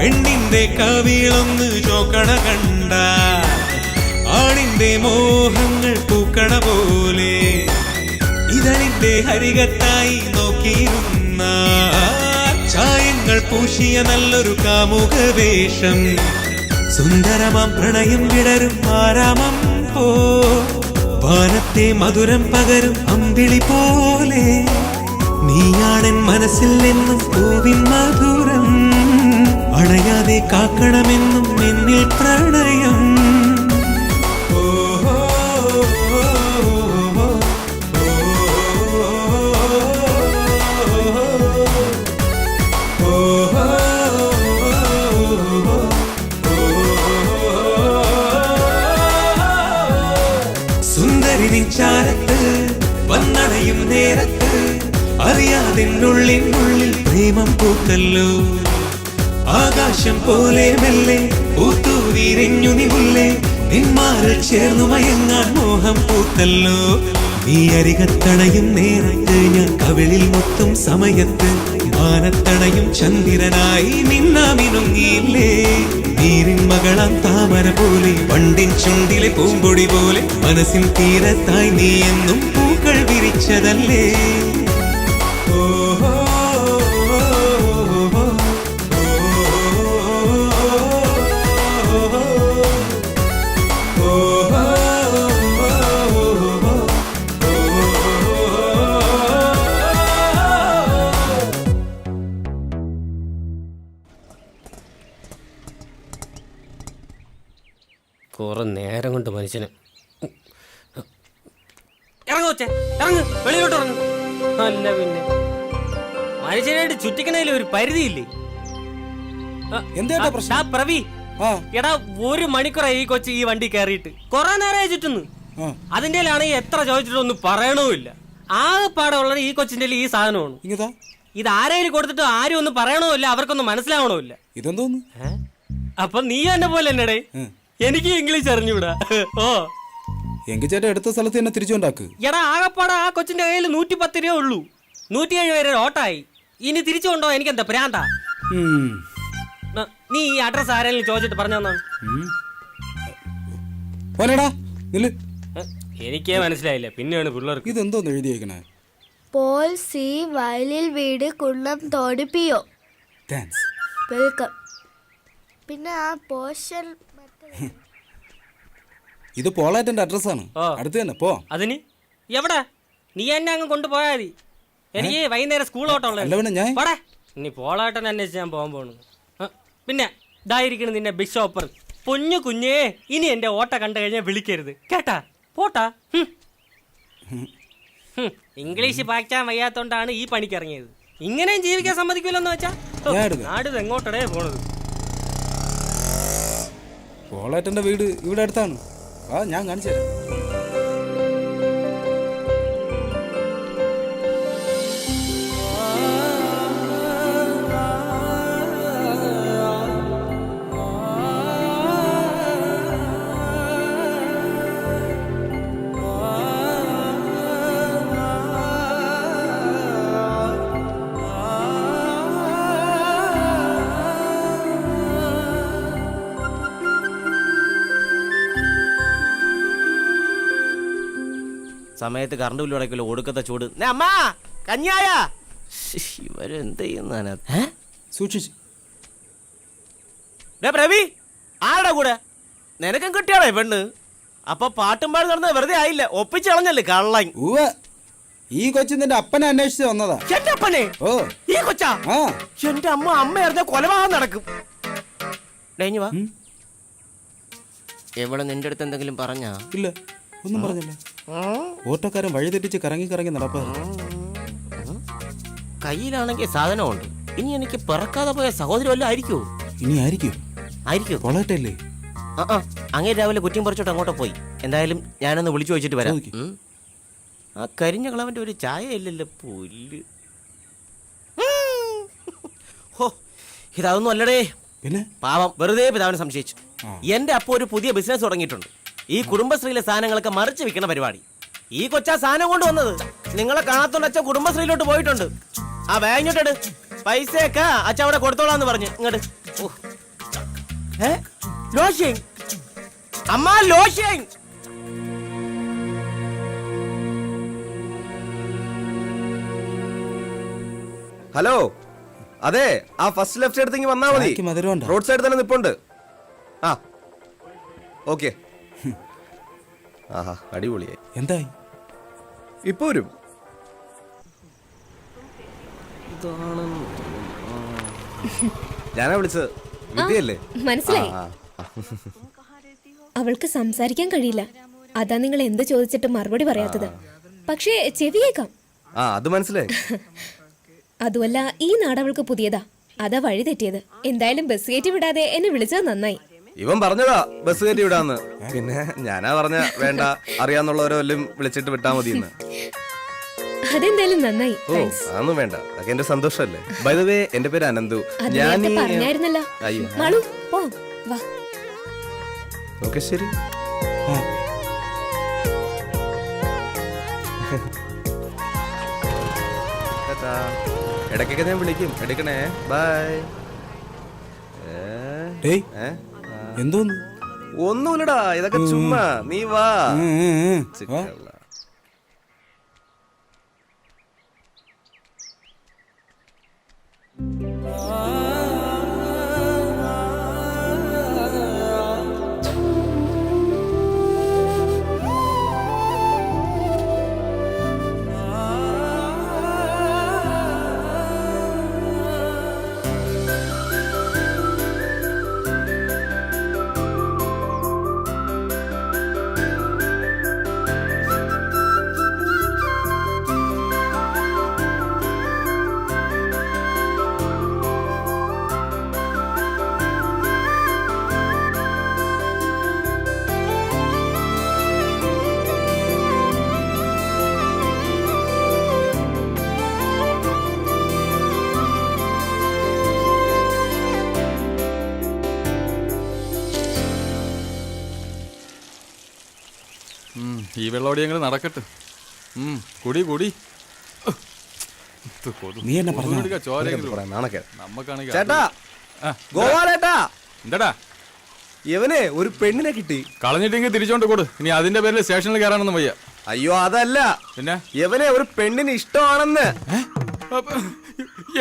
പെണ്ണിന്റെ കവിളൊന്ന് ചോക്കണ കണ്ട ആണിന്റെ മോഹങ്ങൾ പൂക്കണ പോലെ ഇതളിന്റെ ഹരികത്തായി നോക്കിയിരുന്ന ചായങ്ങൾ പൂശിയ നല്ലൊരു കാമുക വേഷം സുന്ദരമാം പ്രണയം വിടരും ആരാമം പോ വാനത്തെ മധുരം പകരും അമ്പിളി പോലെ നീയാണെൻ മനസ്സിൽ നിന്നും പൂവിൻ മധുരം അണയാതെ കാക്കണമെന്നും എന്നിൽ പ്രണയം. സുന്ദരി നിൻചാരത്ത് വന്നടയും നേരത്ത് അറിയാതെന്നുള്ളിനുള്ളിൽ പ്രേമം പൂത്തല്ലോ. ആകാശം പോലെ മെല്ലെ പൂത്തു വിരിഞ്ഞു നില്ലേ, നിന്മാറിൽ ചേർന്നു മയങ്ങാൻ മോഹം പൂത്തല്ലോ. നീ അരികത്തണയും നേരത്ത് ഞാൻ കവിളിൽ മൊത്തം സമയത്ത് മാനത്തണയും ചന്ദ്രനായി നിന്നാമിനുങ്ങിയില്ലേ നീരിൻ മകളാം താമര പോലെ പണ്ടിൻ ചുണ്ടിലെ പൂമ്പൊടി പോലെ മനസ്സിൻ തീരത്തായി നീ എന്നും പൂക്കൾ വിരിച്ചതല്ലേ ഓഹോ കുറെ നേരം കൊണ്ട് മനുഷ്യന് ഇറങ്ങുവച്ചേ ഇറങ്ങ് വെളിയിലോട്ട് ഇറങ്ങ് അല്ല പിന്നെ മനുഷ്യനായിട്ട് ചുറ്റിക്കണതിൽ ഒരു പരിധിയില്ലേ എന്താ പ്രശ്നം? പ്രവി എടാ 1 മണിക്കൂറായി ഈ കൊച്ചു ഈ വണ്ടി കയറിയിട്ട് കൊറേ നേരമായി ചുറ്റുന്നു അതിന്റെ എത്ര ചോദിച്ചിട്ടൊന്നും പറയണമില്ല ആകെപ്പാടെ ഉള്ളത് ഈ കൊച്ചിന്റെ ഈ സാധനമാണ് ഇത് ആരെങ്കിലും കൊടുത്തിട്ട് ആരും ഒന്നും പറയണമില്ല അവർക്കൊന്നും മനസ്സിലാവണമില്ല ഇതെന്തോന്ന് അപ്പൊ നീ എന്നെ പോലെ എന്നടേ എനിക്ക് ഇംഗ്ലീഷ് അറിഞ്ഞൂടാ ഓ എങ്കിൽ ചേട്ടാ എടുത്ത സ്ഥലത്ത് തന്നെ തിരിച്ചുകൊണ്ടാക്ക് എടാ ആകെപ്പാടെ ആ കൊച്ചിന്റെ കയ്യിൽ 110 രൂപ ഉള്ളൂ 107 വരെ ഓട്ടായി ഇനി തിരിച്ചു കൊണ്ടോ എനിക്ക് എന്താ പ്രാന്താ നീ ഈ അഡ്രസ് ആരെങ്കിലും ചോദിച്ചിട്ട് പറഞ്ഞാ എനിക്കേ മനസ്സിലായില്ല പിന്നെയാണ് പിള്ളേർക്ക് ഇതെന്തോന്ന് എഴുതിയേക്കണേ പോൾ സി വയലിൽ വീട് കുന്നം തോടിപ്പിയോ വെൽക്കം പിന്നെ ആ പോഷൻ ഇത് പോളായിട്ടെന്റെ അഡ്രസ്സാണ് അടുത്ത് തന്നെ പോ അതിന് എവിടെ നീ എന്നെ അങ്ങ് കൊണ്ടുപോയാ മതി എനിക്ക് വൈകുന്നേരം സ്കൂൾ ഓട്ടമുള്ള ഇനി പോളായിട്ടെന്നെ അന്വേഷിച്ച് ഞാൻ പോകാൻ പോണു പിന്നെ ഇതായിരിക്കണം നിന്നെ ബിഷോപ്പർ പൊന്നു കുഞ്ഞേ ഇനി എന്റെ ഓട്ട കണ്ടു കഴിഞ്ഞാൽ വിളിക്കരുത് കേട്ടാ പോട്ടാ ഇംഗ്ലീഷ് പാക്കാൻ വയ്യാത്തോണ്ടാണ് ഈ പണിക്ക് ഇറങ്ങിയത് ഇങ്ങനെയും ജീവിക്കാൻ സമ്മതിക്കില്ലെന്ന് വെച്ചാ നാട് എങ്ങോട്ടടേ പോണത് പോളായിട്ടെന്റെ വീട് ഇവിടെ അടുത്താണ് ഞാൻ കാണിച്ചു തരാം സമയത്ത് കറണ്ട് ബില്ല് അടയ്ക്കല്ലോ ഒടുക്കത്തെ ചൂട് അമ്മാ കഞ്ഞായ ഇവരെന്ത് ചെയ്യുന്ന സൂക്ഷിച്ച് പ്രവി ആരുടെ കൂടെ നിനക്കും കിട്ടിയാടേ പെണ്ണ് അപ്പൊ പാട്ടും പാടി നടന്നത് വെറുതെ ആയില്ല ഒപ്പിച്ച് കളഞ്ഞല്ലേ കള്ളൻ ഈ കൊച്ചു നിന്റെ അപ്പനെ അന്വേഷിച്ച് വന്നതാ എന്റെ അപ്പനെ ഈ കൊച്ചാ എന്റെ അമ്മ അറിഞ്ഞ കൊലപാതകം നടക്കും വാ എവിടെ നിന്റെ അടുത്ത് എന്തെങ്കിലും പറഞ്ഞാ ഇല്ല ഒന്നും പറഞ്ഞില്ല ഓട്ടോക്കാരൻ വഴി തെറ്റിച്ച് കറങ്ങി കറങ്ങി നടപ്പാ കയ്യിലാണെങ്കിൽ സാധനമുണ്ട് ഇനി എനിക്ക് പിറക്കാതെ പോയ സഹോദരി വല്ലതും ആയിരിക്കുമോ ഇനി ആയിരിക്കും കൊളട്ടല്ലേ അങ്ങനെ രാവിലെ കുറ്റിയും പറിച്ചോട്ട് അങ്ങോട്ട് പോയി എന്തായാലും ഞാനൊന്ന് വിളിച്ചു ചോദിച്ചിട്ട് വരാം ആ കരിഞ്ഞ കളവന്റെ ഒരു ചായ ഇല്ലല്ലോ പുല്ല് ഹോ ഇതൊന്നും അല്ലടേ പിന്നെ പാവം വെറുതെ പിതാവിനെ സംശയിച്ചു എന്റെ അപ്പ ഒരു പുതിയ ബിസിനസ് തുടങ്ങിയിട്ടുണ്ട് ഈ കുടുംബശ്രീയിലെ സാധനങ്ങളൊക്കെ മറിച്ച് വിൽക്കുന്ന പരിപാടി ഈ കൊച്ചാ സാധനം കൊണ്ടുവന്നത് നിങ്ങളെ കാണാത്തോണ്ട് അച്ഛൻ കുടുംബശ്രീയിലോട്ട് പോയിട്ടുണ്ട് ആ ബാങ്കിട്ട് പൈസയൊക്കെ അച്ഛൻ അവിടെ കൊടുത്തോളാന്ന് പറഞ്ഞു ഇങ്ങോട്ട് അമ്മ ലോഷ്യൻ ഹലോ അതെ ആ ഫസ്റ്റ് ലെഫ്റ്റ് എടുത്തെങ്കിൽ വന്നാ മതി റോഡ് സൈഡ് തന്നെ നിപ്പുണ്ട് ആ ഓക്കെ ആഹാ അടിപൊളിയായി എന്തായി ഇപ്പൊ വരും ഞാനാ വിളിച്ചത് വിദ്യയല്ലേ മനസ്സിലായി അവൾക്ക് സംസാരിക്കാൻ കഴിയില്ല അതാ നിങ്ങൾ എന്ത് ചോദിച്ചിട്ട് മറുപടി പറയാത്തത് പക്ഷേ ചെവി കേൾക്കാം അത് മനസ്സിലായി അതുമല്ല ഈ നാട് അവൾക്ക് പുതിയതാ അതാ വഴി തെറ്റിയത് എന്തായാലും ബസ് കയറ്റി വിടാതെ എന്നെ വിളിച്ചത് നന്നായി ഇവൻ പറഞ്ഞതാ ബസ് കയറ്റി വിടാന്ന് പിന്നെ ഞാനാ പറഞ്ഞ വേണ്ട അറിയാന്നുള്ളവരോ എല്ലാം വിളിച്ചിട്ട് വിട്ടാ മതിയെന്ന് അതെന്തായാലും നന്നായി ഓ അതൊന്നും വേണ്ട അതൊക്കെ എന്റെ സന്തോഷല്ലേ ബൈ ദ വേ എന്റെ പേര് അനന്തു ഞാൻ പറഞ്ഞായിരുന്നല്ലോ വാ ഓക്കെ ശരി ഇടയ്ക്കൊക്കെ ഞാൻ വിളിക്കും, എടുക്കണേ. ബൈ. ഡേയ് എന്തോന്ന്? ഒന്നുമില്ലടാ, ഇതൊക്കെ ചുമ്മാ. നീ വാ. ഈ വെള്ളോടി ഞങ്ങൾ നടക്കട്ടെ. കുടി കുടി. നീ എന്നെ പറഞ്ഞു നമ്മക്കാണെങ്കിൽ ചേട്ടാ, ഗോപാലേട്ടാ, എന്താടാ ഇവനെ ഒരു പെണ്ണിനെ കിട്ടി. കളഞ്ഞിട്ടെങ്കിൽ തിരിച്ചോണ്ട് കൊടു. ഇനി അതിന്റെ പേരിൽ സ്റ്റേഷനിൽ കയറാനൊന്നും വയ്യ. അയ്യോ അതല്ല, പിന്നെ ഇവനെ ഒരു പെണ്ണിന് ഇഷ്ടമാണെന്ന്.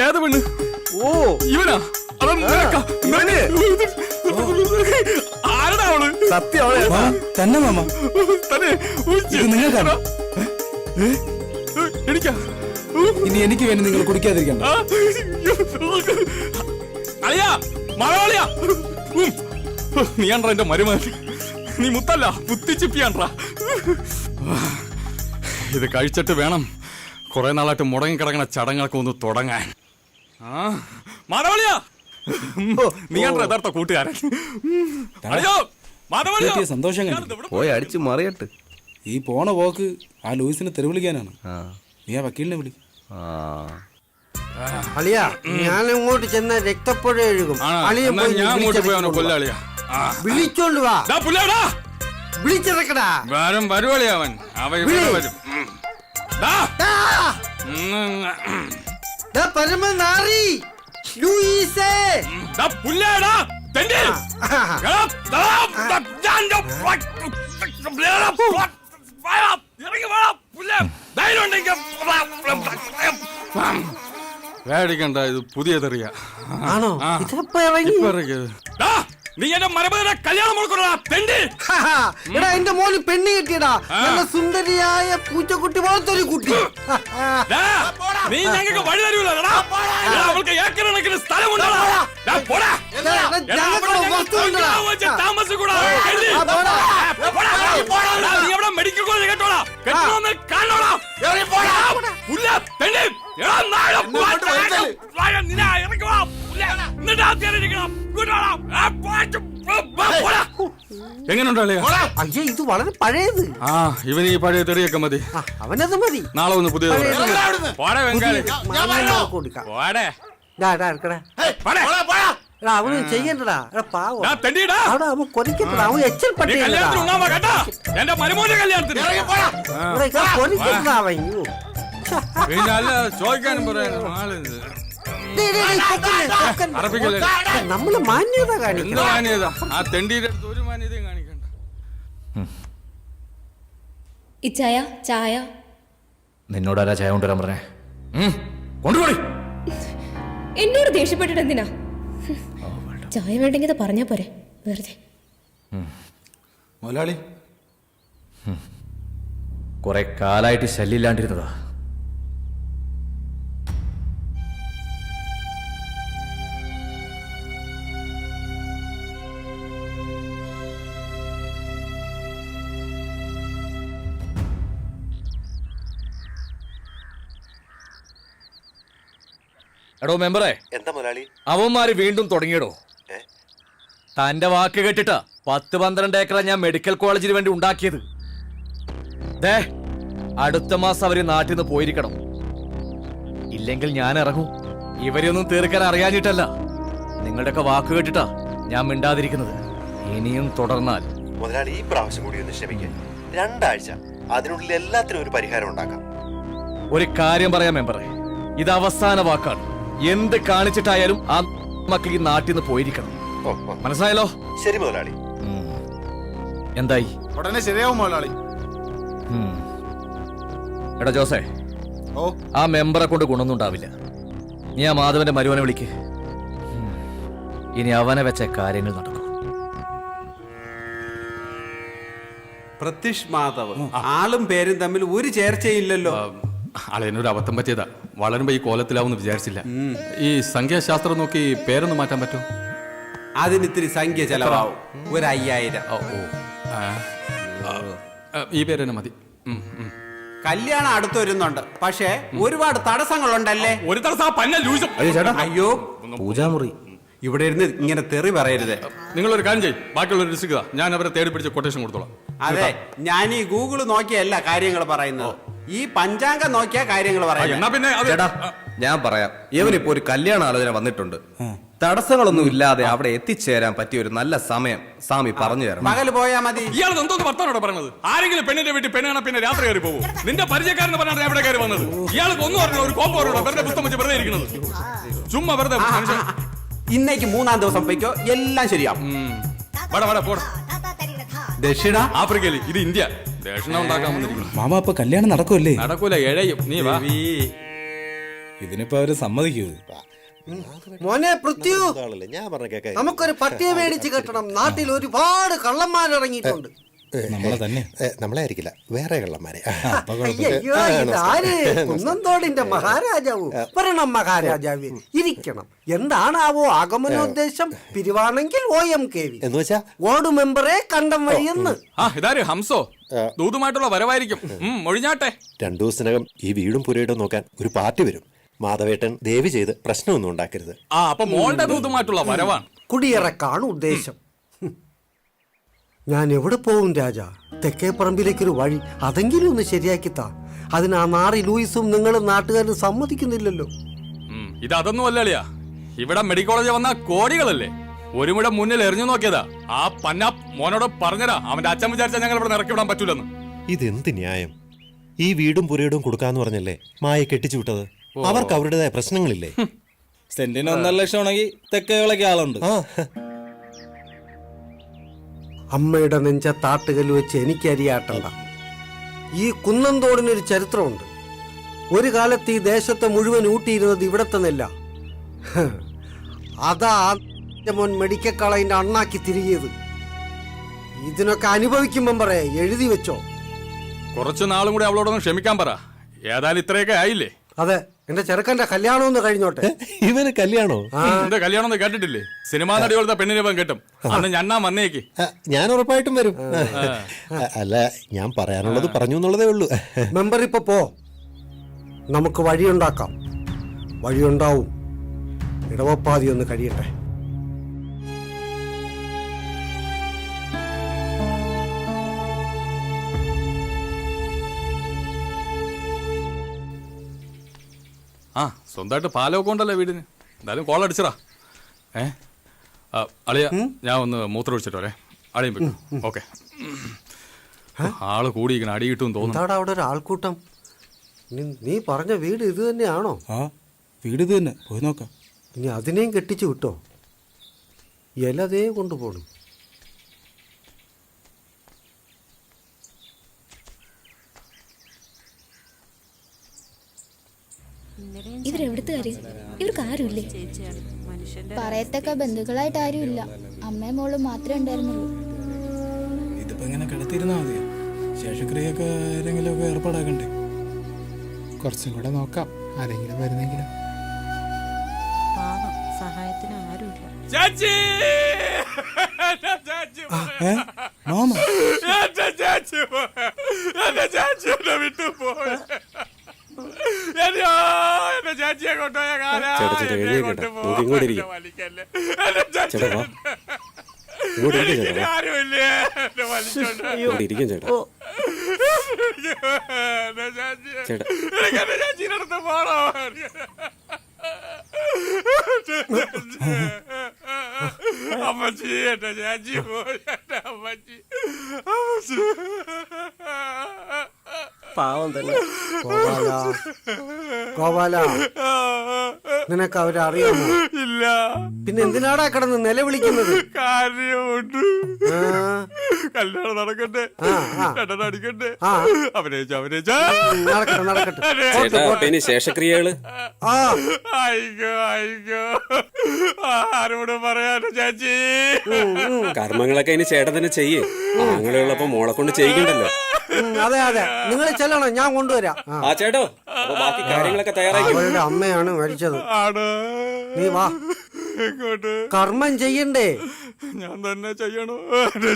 ഏത് പെണ്ണ്? ഓ ഇവനാ? ആരടാ അവള്? സത്യം തന്നെ മാമ. തന്നെ നിങ്ങൾക്കാണ്. എനിക്കാ? ഇനി എനിക്ക് വേണ്ടി നിങ്ങൾ കുടിക്കാതിരിക്കണ്ട. അളിയാ, മലയാളിയാ. നീയാണ്ട്രാ എന്റെ മരുമകൻ. നീ മുത്തല്ല, പുത്തിച്ചിപ്പിയാണ്ട്രാ. ഇത് കഴിച്ചിട്ട് വേണം കുറെ നാളായിട്ട് മുടങ്ങിക്കിടക്കണ ചടങ്ങൊക്കെ ഒന്ന് തുടങ്ങാൻ. മാധവളിയാ, നീയാണ്ട്രാ യഥാർത്ഥ കൂട്ടുകാരൻ. അയ്യോ മാധവളിയാ, സന്തോഷം കണ്ടു. പോയി അടിച്ച് മറിയട്ട്. ഈ പോണ പോക്ക് ആ ലൂയിസിനെ തെരുവിളിക്കാനാണ്. നീ ആ വക്കീലിനെ വിളി. അളിയാ, ഞാൻ അങ്ങോട്ട് ചെന്ന രക്തപ്പുഴ ഒഴുകും. അളിയെ പോയി ഞാൻ അങ്ങോട്ട് പോയി അവനെ കൊല്ലാളിയാ. വിളിച്ചോണ്ട് വാ. വിളിച്ചിറക്കടാ. വരും വരുവളിയാ അവൻ. അവൻ ഇവിടെ വരും. പരമനാറി ലൂയിസേ. പുല്ലേടാ തെണ്ടി. പേടിക്കണ്ട, ഇത് പുതിയ തെറിയ. ആണോ? നീ എന്റെ മരമകനെ കല്യാണം കൊടുക്കണ തെണ്ടി. എടാ, എന്റെ മോന് പെണ്ണ് കിട്ടിയടാ. നല്ല സുന്ദരിയായ പൂച്ചക്കുട്ടി പോലത്തൊരു കുട്ടി. നീ ഞങ്ങൾക്ക് വഴി തരൂലടാ. അവൾക്ക് ഏക്കറണക്കിന് സ്ഥലമുണ്ടോ? നീ എവിടെ മെഡിക്കൽ കോളേജ് കേട്ടോളാം. കാണോളാം. എങ്ങനെയുണ്ടോ? അയ്യേ, ഇത് വളരെ പഴയത്. ഇവന് ഈ പഴയ തെറിയൊക്കെ മതി. അവനത് മതി. നാളെ ഒന്ന് പുതിയ അവന് ചെയ്യണ്ടടാ. പാവം അവൻ കൊതിക്കട്ടടാ. അവൻ എച്ചൽപ്പെട്ട എന്റെ മരുമോന്റെ കല്യാണത്തിന് കൊതിക്കട്ടടാ അവൻ. പിന്നെ അല്ല ചോദിക്കാനും പറയാനും ആളുണ്ട്. നമ്മള് മാന്യത എന്ത് കാണിക്കണം. മാന്യത? ആ തെണ്ടിയുടെ അടുത്ത് ഒരു മാന്യതയും കാണിക്കണ്ട. ഇച്ചായ ചായ. നിന്നോടാരാ ചായ കൊണ്ടുവരാൻ പറഞ്ഞേ? കൊണ്ടുപോയി. എന്നോട് ദേഷ്യപ്പെട്ടിട്ട് എന്തിനാ? ചായ വേണ്ടെങ്കിൽ പറഞ്ഞാ പോരെ, വെറുതെ. മുതലാളി, കുറെ കാലായിട്ട് ശല്യമില്ലാണ്ടിരുന്നതാ. എടോ മെമ്പറേ, എന്താ മുതലാളി? അവന്മാര് വീണ്ടും തുടങ്ങിയടോ. തന്റെ വാക്ക് കേട്ടിട്ടാ 10-12 ഏക്കറ ഞാൻ മെഡിക്കൽ കോളേജിന് വേണ്ടി ഉണ്ടാക്കിയത്. ദേ, അടുത്ത മാസം അവര് നാട്ടിൽ നിന്ന് പോയിരിക്കണം. ഇല്ലെങ്കിൽ ഞാൻ ഇറങ്ങും. ഇവരെയൊന്നും തീർക്കാൻ അറിയാഞ്ഞിട്ടല്ല, നിങ്ങളുടെയൊക്കെ വാക്ക് കേട്ടിട്ടാ ഞാൻ മിണ്ടാതിരിക്കുന്നത്. ഇനിയും തുടർന്നാൽ മുതലാളി, ഈ പ്രാവശ്യം കൂടി ഒന്ന് ക്ഷമിക്കാൻ. 2 ആഴ്ച, അതിനുള്ളിൽ എല്ലാത്തിനും ഒരു പരിഹാരം ഉണ്ടാക്കാം. ഒരു കാര്യം പറയാം മെമ്പറേ, ഇത് അവസാന വാക്കാണ്. എന്ത് കാണിച്ചിട്ടായാലും ആ മക്കൾ ഈ നാട്ടിൽ നിന്ന് പോയിരിക്കണം. മനസ്സിലായല്ലോ? ശരി മുതലാളി. എന്തായി? ഉടനെ ശരിയാവും മുതലാളി. എടാ ജോസേ, ആ മെമ്പറെ കൊണ്ട് ഗുണമൊന്നും ഉണ്ടാവില്ല. നീ ആ മാധവന്റെ മരുവനെ വിളിക്ക്. ഇനി അവനെ വെച്ച കാര്യങ്ങൾ നടക്കും. പ്രത്യക്ഷ് മാധവ് ആളും പേരും തമ്മിൽ ഒരു ചേർച്ചയില്ലല്ലോ. അളയനൊരു അബദ്ധം പറ്റിയതാ. വളരുമ്പോ ഈ കോലത്തിലാവുമെന്ന് വിചാരിച്ചില്ല. ഈ സംഖ്യാശാസ്ത്രം നോക്കി പേരൊന്ന് മാറ്റാൻ പറ്റുമോ? അതിന് ഇത്തിരി സംഖ്യ ചെലവാവും. ഒരു 5000. ഈ പേര് തന്നെ മതി. കല്യാണം അടുത്ത് വരുന്നുണ്ട്. പക്ഷേ ഒരുപാട് തടസ്സങ്ങളുണ്ടല്ലേ. ഒരു തടസ്സം അയ്യോ പൂജാമുറി ഇവിടെ ഇരുന്ന് ഇങ്ങനെ തെറി പറയരുത്. നിങ്ങളൊരു കാര്യം ചെയ്യും, ബാക്കിയുള്ള ഡിസ്ട്രിക്ട് ഞാൻ അവരെ തേടി പിടിച്ച് കൊട്ടേഷൻ കൊടുത്തോളാം. അതെ, ഞാൻ ഈ ഗൂഗിൾ നോക്കിയല്ല കാര്യങ്ങൾ പറയുന്നത്, ഈ പഞ്ചാംഗം നോക്കിയ കാര്യങ്ങൾ പറയുന്നത്. പിന്നെ ഞാൻ പറയാം. ഇവനിപ്പോ ഒരു കല്യാണ ആലോചന വന്നിട്ടുണ്ട്. തടസ്സങ്ങളൊന്നും ഇല്ലാതെ അവിടെ എത്തിച്ചേരാൻ പറ്റിയ ഒരു നല്ല സമയം സ്വാമി പറഞ്ഞു തരണം. പകല് പോയാ മതി. ഇയാൾ എന്തോന്ന് വർത്താനോടെ പറഞ്ഞത്? ആരെങ്കിലും പെണ്ണിന്റെ വീട്ടിൽ പെണ്ണാണ് പിന്നെ രാത്രി കയറി പോകും. നിന്റെ പരിചയക്കാരന് പറഞ്ഞാണ് എവിടെ കയറി വന്നത്. ഇയാൾക്ക് ഒന്നും അറിഞ്ഞോ? ഒരു കോമ്പോറോടോ വെറുതെ പുസ്തകം വെച്ച് വെറുതെ ഇരിക്കുന്നത്. ചുമ്മാ വെറുതെ ഇന്നേക്ക് 3-ാം ദിവസം പോയിക്കോ, എല്ലാം ശരിയാവും. ദക്ഷിണ ആഫ്രിക്കയിൽ, ഇത് ഇന്ത്യ. ദക്ഷിണ ഉണ്ടാക്കാൻ വന്നിരിക്കുന്നു. മാമ ഇപ്പൊ കല്യാണം നടക്കുമല്ലേ? നടക്കൂല, എഴയും. നീ വാ. ഇതിനിപ്പോ അവര് സമ്മതിക്കൂ? മോനെ പൃഥ്വി, നമുക്കൊരു പട്ടിയെ മേടിച്ച് കെട്ടണം. നാട്ടിൽ ഒരുപാട് കള്ളന്മാരിറങ്ങിയിട്ടുണ്ട്. നമ്മളെ തന്നെ. നമ്മളെ ആയിരിക്കില്ല, വേറെ കള്ളന്മാരെ. അയ്യോ, ഇതാര്? കുന്നന്തോടിന്റെ മഹാരാജാവു. വരണം മഹാരാജാവ്, ഇരിക്കണം. എന്താണാവോ ആഗമനോദ്ദേശം? പിരിവാണെങ്കിൽ OMKV എന്ന് വെച്ചാ വാർഡ് മെമ്പറെ കണ്ടം വഴിയെന്ന്. ഇതാര് ഹംസോ? ദൂതുമായിട്ടുള്ള വരവായിരിക്കും. ഒഴിഞ്ഞാട്ടെ. 2 ദിവസത്തിനകം ഈ വീടും പുരയിടും നോക്കാൻ ഒരു പാർട്ടി വരും. മാധവേട്ടൻ ദയവ് ചെയ്ത് പ്രശ്നമൊന്നും ഉണ്ടാക്കരുത്. അപ്പൊ മോളുടെ ദൂതുമായിട്ടുള്ള വരവാണ്. കുടിയിറക്കാണ് ഉദ്ദേശം. ഞാൻ എവിടെ പോവും രാജാ? തെക്കേ പറമ്പിലേക്കൊരു വഴി അതെങ്കിലും ഒന്ന് ശരിയാക്കിത്താ. അതിന് ആ നാറി ലൂയിസും നിങ്ങളും നാട്ടുകാരും സമ്മതിക്കുന്നില്ലല്ലോ. ഇത് അതൊന്നും അല്ലളിയാ. ഇവിടെ മെഡിക്കൽ കോളേജ് വന്ന കോടികളല്ലേ. ഒരു മുഴ മുന്നിൽ എറിഞ്ഞു നോക്കിയതാ. ആ പന്ന മോനോട് പറഞ്ഞതാ, അവന്റെ അച്ഛൻ വിചാരിച്ചാൽ ഞങ്ങൾ ഇവിടെ ഇറക്കി വിടാൻ പറ്റൂലെന്ന്. ഇതെന്ത് ന്യായം? ഈ വീടും പുരയിടും കൊടുക്കാന്ന് പറഞ്ഞല്ലേ മായ കെട്ടിച്ചു വിട്ടത്. അവർക്ക് അവരുടേതായ പ്രശ്നങ്ങളില്ലേ? സെന്റിന് 1.5 ലക്ഷം ആണെങ്കിൽ തെക്കേവിളക്ക് ആളുണ്ട്. അമ്മയുടെ നെഞ്ച താട്ടുകല്ല് വെച്ച് എനിക്കരിയാട്ടണ്ട. ഈ കുന്നന്തോടിനൊരു ചരിത്രമുണ്ട്. ഒരു കാലത്ത് ഈ ദേശത്തെ മുഴുവൻ ഊട്ടിയിരുന്നത് ഇവിടത്തെ നെല്ല. അതാ മോൻ മെഡിക്കൽ കോളേജിന്റെ അണ്ണാക്കി തിരികിയത്. ഇതിനൊക്കെ അനുഭവിക്കുമ്പം പറയാ, എഴുതി വെച്ചോ. കുറച്ചു നാളും കൂടി അവളോടൊന്ന് ക്ഷമിക്കാൻ പറ. ഏതായാലും ഇത്രയൊക്കെ ആയില്ലേ? അതെ, എന്റെ ചെറുക്കന്റെ കല്യാണം ഒന്ന് കഴിഞ്ഞോട്ടെ. ഇവന് കല്യാണോ? എന്റെ കല്യാണം ഒന്ന് കേട്ടിട്ടില്ലേ? സിനിമാ നടികളുടെ പെണ്ണിനെ ഇവൻ കേട്ടും. അന്ന് ഞണ്ണാ വന്നേക്ക്. ഞാൻ ഉറപ്പായിട്ടും വരും. അല്ല, ഞാൻ പറയാനുള്ളത് പറഞ്ഞു എന്നുള്ളതേ ഉള്ളൂ. മെമ്പർ ഇപ്പൊ പോ, നമുക്ക് വഴിയുണ്ടാക്കാം. വഴിയുണ്ടാവും. ഇടവപ്പാതി ഒന്ന് കഴിയട്ടെ. സ്വന്തമായിട്ട് പാലമൊക്കെ ഉണ്ടല്ലോ വീടിന്. എന്തായാലും കോൾ അടിച്ചടാ. അളിയ, ഞാൻ ഒന്ന് മൂത്രം ഒഴിച്ചിട്ട് വരെ. അളിയും പറ്റും. ഓക്കെ. ആള് കൂടിയിരിക്കണം, അടി കിട്ടും തോന്നുന്നു. അവിടെ ഒരു ആൾക്കൂട്ടം. നീ പറഞ്ഞ വീട് ഇത് തന്നെയാണോ? വീട് ഇത് തന്നെ, പോയി നോക്കാം. ഇനി അതിനെയും കെട്ടിച്ചു വിട്ടോ? ഇലതേ കൊണ്ടുപോകണം. ഇവരെവിടുത്തുകാര്? ഇവർക്ക് ആരുമില്ലേ? പറയത്തക്ക ബന്ധുക്കളായിട്ട് ആരുമില്ല. അമ്മയും മോളും മാത്രമേ ഉണ്ടായിരുന്നുള്ളൂ. ഇതിപ്പോ ഇങ്ങനെ കിടത്തിരുന്നാ മതിയോ? ശേഷക്രിയൊക്കെ ആരെങ്കിലും ഒക്കെ ഏർപ്പാടാക്കണ്ടേ? കുറച്ചും കൂടെ നോക്കാം, ആരെങ്കിലും വരുന്നെങ്കിലും. സഹായത്തിന് ആരുമില്ല. എന്റെ ചാച്ചിയെ കൊണ്ടുപോയ ചാച്ചിനടുത്ത് പോണോ? അമ്മച്ചി, എന്റെ ചാച്ചി പോയി. അമ്മച്ചി, പാവം തന്നെ. ഗോപാല ഗോപാല നിനക്ക് അവരെ അറിയാമോ? ഇല്ല. പിന്നെ എന്തിനാടാ കിടന്ന് നിലവിളിക്കുന്നത്? കാര്യമുണ്ട്. കല്യാണം നടക്കട്ടെ, രണ്ടെണ്ണം അടിക്കട്ടെ. അഭിനയിച്ച നടക്കട്ടെ നടക്കട്ടെ. ശേഷക്രിയകള് അയ്യോ അയ്യോ, ആരോട് പറയാനോ ചേച്ചി? കർമ്മങ്ങളൊക്കെ ഇനി ചേട്ടൻ തന്നെ ചെയ്യേ. ആങ്ങളുള്ളപ്പോ മോളെ കൊണ്ട് ചെയ്യിക്കണ്ടല്ലോ. അതെ അതെ, നിങ്ങൾ ചെല്ലണം, ഞാൻ കൊണ്ടുവരാം. ആ ചേട്ടോ, അപ്പൊ ബാക്കി കാര്യങ്ങളൊക്കെ തയ്യാറാക്കി. അവരുടെ അമ്മയാണ് മരിച്ചത്. നീ വാ, കർമ്മം ചെയ്യണ്ടേ? ഞാൻ തന്നെ ചെയ്യണോ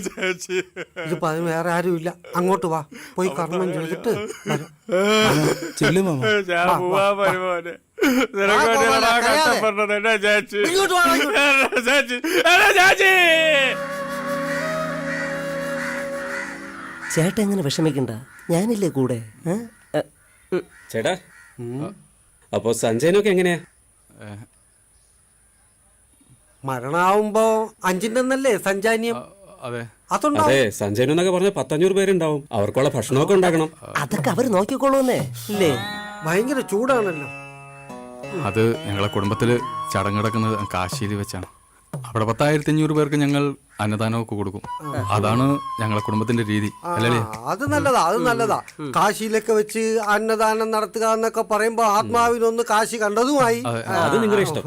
ചേച്ചി? ഇതിപ്പോ അതിന് വേറെ ആരും ഇല്ല. അങ്ങോട്ട് വാ, പോയി കർമ്മം ചെയ്തിട്ട് വരാം. ഞാൻ പോവാ വരുമോനെ. കഷ്ടപ്പെട്ടത് എന്നെ ചേച്ചി. ചേച്ചി ചേച്ചി. ചേട്ടൻ എങ്ങനെ വിഷമിക്കണ്ട, ഞാനില്ലേ കൂടെ. ചേട്ടാ, അപ്പൊ സഞ്ജയനൊക്കെ എങ്ങനെയാ? മരണാവുമ്പോ 5-ന്നല്ലേ സഞ്ചാന്യം? അതെ അതെ, സഞ്ജയനെന്നൊക്കെ പറഞ്ഞ 500 പേരുണ്ടാവും. അവർക്കുള്ള ഭക്ഷണമൊക്കെ ഉണ്ടാക്കണം. അതൊക്കെ അവര് നോക്കിക്കോളൂന്നേ ഇല്ലേ? ഭയങ്കര ചൂടാണല്ലോ. അത് ഞങ്ങളെ കുടുംബത്തില് ചടങ്ങ് നടക്കുന്നത് കാശിയിൽ വെച്ചാണ്. അവിടെ 10,500 പേർക്ക് ഞങ്ങൾ അന്നദാനമൊക്കെ കൊടുക്കും. അതാണ് ഞങ്ങളെ കുടുംബത്തിന്റെ രീതി, അല്ലേ? അത് നല്ലതാ, അത് നല്ലതാ. കാശിയിലൊക്കെ വെച്ച് അന്നദാനം നടത്തുക എന്നൊക്കെ പറയുമ്പോ ആത്മാവിനൊന്ന് കാശി കണ്ടതുമായി. അത് നിങ്ങളുടെ ഇഷ്ടം.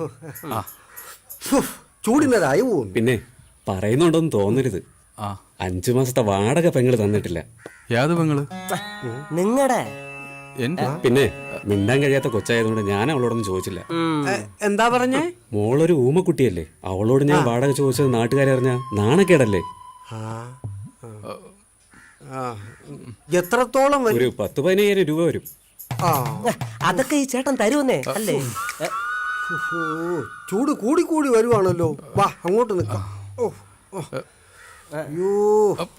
ചൂടിനതായി പോവും. പിന്നെ പറയുന്നുണ്ടോന്ന് തോന്നരുത്, 5 മാസത്തെ വാടക പെങ്ങള് തന്നിട്ടില്ല. യാത് പെങ്ങള്? നിങ്ങടെ. പിന്നെ മിണ്ടാൻ കഴിയാത്ത കൊച്ചായതുകൊണ്ട് ഞാൻ അവളോടൊന്നും ചോദിച്ചില്ല. എന്താ പറഞ്ഞേ? മോളൊരു ഊമക്കുട്ടിയല്ലേ, അവളോട് ഞാൻ വാടക ചോദിച്ചത് നാട്ടുകാരെ അറിഞ്ഞ നാണക്കേടല്ലേ? എത്രത്തോളം വരും? ഒരു 10-15,000 രൂപ വരും. അതൊക്കെ ഈ ചേട്ടൻ തരുമെന്നേ അല്ലേ? ചൂട് കൂടി കൂടി വരുവാണല്ലോ. വാ അങ്ങോട്ട് നിൽക്കാം. അയ്യോ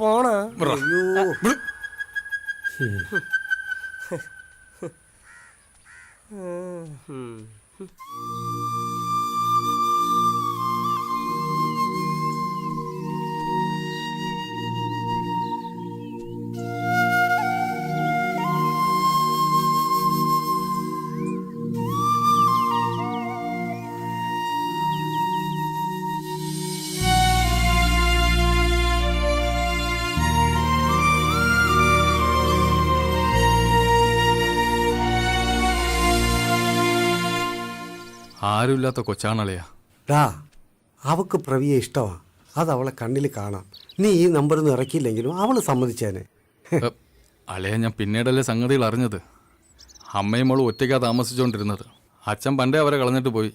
പോണ. അയ്യോ ആരുമില്ലാത്ത കൊച്ചാണളയാ. അവക്ക് പ്രവിയെ ഇഷ്ടമാ, അത് അവളെ കണ്ണിൽ കാണാം. നീ ഈ നമ്പറൊന്നും ഇറക്കിയില്ലെങ്കിലും അവള് സമ്മതിച്ചേനെ. അളയാ, ഞാൻ പിന്നീടല്ലേ സംഗതികൾ അറിഞ്ഞത്. അമ്മയും മോളും ഒറ്റയ്ക്കാ താമസിച്ചുകൊണ്ടിരുന്നത്. അച്ഛൻ പണ്ടേ അവരെ കളഞ്ഞിട്ട് പോയി.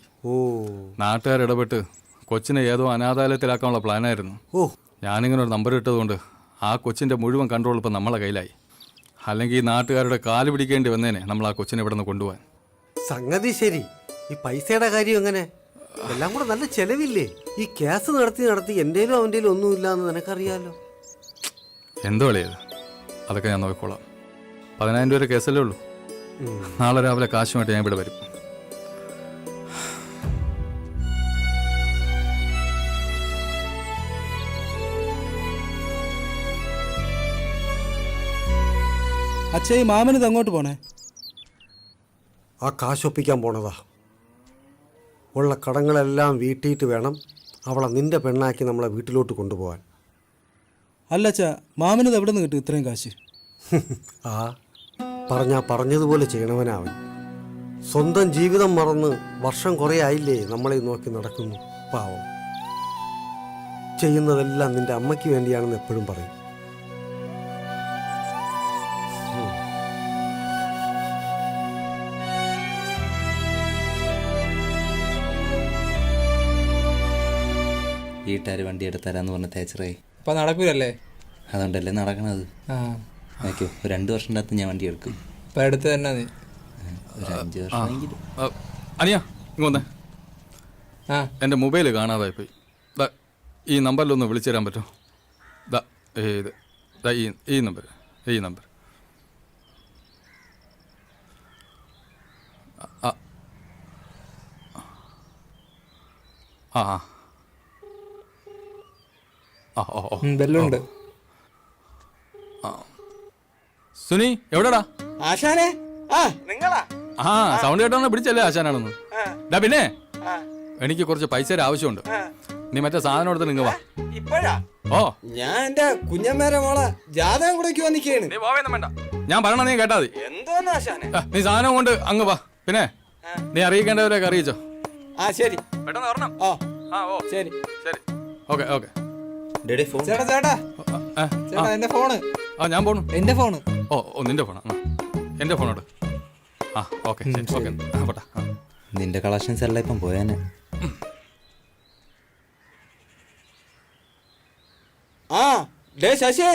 നാട്ടുകാരിടപെട്ട് കൊച്ചിനെ ഏതോ അനാഥാലയത്തിലാക്കാനുള്ള പ്ലാനായിരുന്നു. ഞാനിങ്ങനെ ഒരു നമ്പർ ഇട്ടതുകൊണ്ട് ആ കൊച്ചിൻ്റെ മുഴുവൻ കൺട്രോൾ ഇപ്പം നമ്മളെ കയ്യിലായി. അല്ലെങ്കിൽ ഈ നാട്ടുകാരുടെ കാല് പിടിക്കേണ്ടി വന്നേനെ നമ്മൾ ആ കൊച്ചിനെ ഇവിടെ നിന്ന് കൊണ്ടുപോകാൻ. സംഗതി ശരി. ഈ പൈസയുടെ കാര്യം എങ്ങനെ? എല്ലാം കൂടെ നല്ല ചെലവില്ലേ? ഈ കേസ് നടത്തി എന്തേലും അവൻ്റെലും ഒന്നുമില്ല എന്ന് നിനക്കറിയാലോ. എന്തോ അളിയത്, അതൊക്കെ ഞാൻ നോക്കിക്കോളാം. 10,000 രൂപ കേസല്ലേ ഉള്ളൂ. നാളെ രാവിലെ കാശുമായിട്ട് ഞാൻ ഇവിടെ വരും. അച്ഛാ, ഈ മാമനിത് അങ്ങോട്ട് പോണേ? ആ കാശൊപ്പിക്കാൻ പോണതാ. ഉള്ള കടങ്ങളെല്ലാം വീട്ടിയിട്ട് വേണം അവളെ നിന്റെ പെണ്ണാക്കി നമ്മളെ വീട്ടിലോട്ട് കൊണ്ടുപോകാൻ. അല്ല അച്ഛാ, മാമനിത് എവിടെ നിന്ന് കിട്ടും ഇത്രയും കാശ്? പറഞ്ഞതുപോലെ ചെയ്യണവനാവൻ. സ്വന്തം ജീവിതം മറന്ന് വർഷം കുറേ ആയില്ലേ നമ്മളെ നോക്കി നടക്കുന്നു. പാവം. ചെയ്യുന്നതെല്ലാം നിന്റെ അമ്മയ്ക്ക് വേണ്ടിയാണെന്ന് എപ്പോഴും പറയും. വീട്ടുകാർ വണ്ടി എടുത്തരാന്ന് പറഞ്ഞ തേച്ചറേ. ഇപ്പൊ നടക്കൂലല്ലേ? അതുകൊണ്ടല്ലേ നടക്കണത്. നോക്കൂ, ഒരു 2 വർഷത്തിൻ്റെ അകത്ത് ഞാൻ വണ്ടി എടുക്കും. ഇപ്പൊ എടുത്ത് തന്നെ നീ ഒരു 5 വർഷമെങ്കിലും. അനിയാ ഇങ്ങ് വന്നേ. എൻ്റെ മൊബൈൽ കാണാതായിപ്പോയി. ഈ നമ്പറിലൊന്ന് വിളിച്ചു തരാൻ പറ്റുമോ? ഈ നമ്പർ ബെല്ലുണ്ട്. സുനി എവിടെടാ? ആശാനെ ആ നിങ്ങളാ ആ സൗണ്ട് കേട്ടോന്ന് പിടിച്ചല്ലേ ആശാനാണെന്ന്. പിന്നെ എനിക്ക് കുറച്ച് പൈസയുടെ ആവശ്യമുണ്ട്. നീ മറ്റേ സാധനം എടുത്ത് നിങ്ങ വാ. ഇപ്പോഴാ? ഓ ഞാൻ എന്റെ കുഞ്ഞമ്മേരെ മോളെ ജാതകം കൂടെ വന്നിക്കാണ്. നീ പോവേന്നും വേണ്ട, ഞാൻ പറയണ നീ കേട്ടാ മതി. എന്തോന്ന് ആശാനെ? നീ സാധനം കൊണ്ട് അങ്ങ് വാ. പിന്നെ നീ അറിയിക്കേണ്ടവരൊക്കെ അറിയിച്ചോ. ആ ശരി, പെട്ടെന്ന് വരണം. ഓ ആ ഓ ശരി ശരി, ഓക്കെ ഓക്കെ. ചേട്ടാ ചേട്ടാ ചേട്ടാ എന്റെ ഫോണ്. ആ ഞാൻ പോണു. എന്റെ ഫോണ്. ഓ ഓ നിന്റെ ഫോണാ? എന്റെ ഫോണോട്. ആ ഓക്കെ ശരി, ഓക്കെ പോട്ടെ. നിന്റെ കളക്ഷൻസ് എല്ലാം ഇപ്പം പോയാനെ. ആ ഡേ ശശി,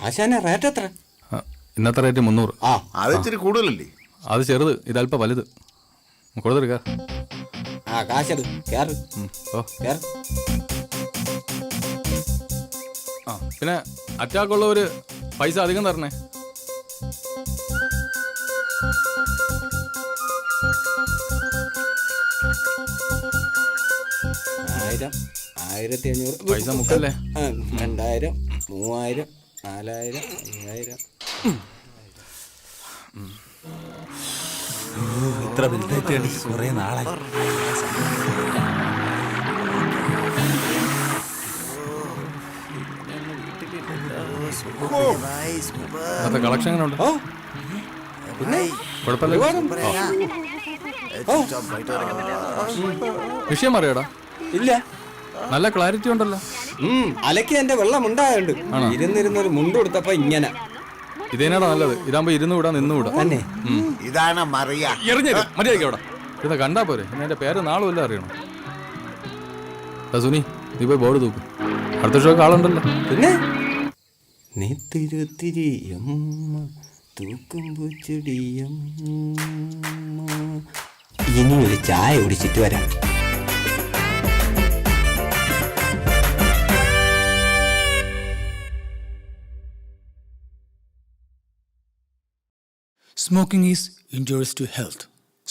ആശാനെ റേറ്റ് എത്ര? ഇന്നത്തെ റേറ്റ് 300. ആ അത് ഇച്ചിരി കൂടുതലല്ലേ? അത് ചെറുത്, ഇതല്പം വലുത്. കൊടുത്തെടുക്ക. ആ കാശത് കേറ് ഓ കേറ്. ആ പിന്നെ അറ്റാക്കുള്ളവര് പൈസ അധികം തരണേ. ആയിരം, 1500 പൈസ മുക്കല്ലേ. 2000, 3000, 4000, 5000. ഇത്ര വലുതായിട്ട് കണ്ടിട്ട് കുറെ നാളായി. അന്നത്തെ കളക്ഷൻ എങ്ങനെ ഉണ്ട്? കുഴപ്പമില്ല. വിഷയം അറിയാടാ? ഇല്ല, നല്ല ക്ലാരിറ്റി ഉണ്ടല്ലോ. അലക്കി എന്റെ വെള്ളം ഉണ്ടായുണ്ട്. ഇരുന്നിരുന്നൊരു മുണ്ട് കൊടുത്തപ്പോ ഇങ്ങനെ. ഇതേനാടാ നല്ലത്. ഇതാകുമ്പോ ഇരുന്ന് വിടാ, നിന്ന് വിടാ. തന്നെ ഇതാണ് മറിയ. എറിഞ്ഞത് മര്യാദയ്ക്ക് അവിടെ ഇത് കണ്ടാ പോരെ. ഇനി എന്റെ പേര് നാളും എല്ലാം അറിയണം. സുനി നീ പോയി ബോർഡ് തൂക്കും. അടുത്ത ഷോക്ക് ആളുണ്ടല്ലോ. പിന്നെ നീ തിരുത്തിരിയമ്മ തൂക്കുമ്പോ ചെടിയമ്മ. ഇനി ഒരു ചായ കുടിച്ചിട്ട് വരാം. Smoking is injurious to health.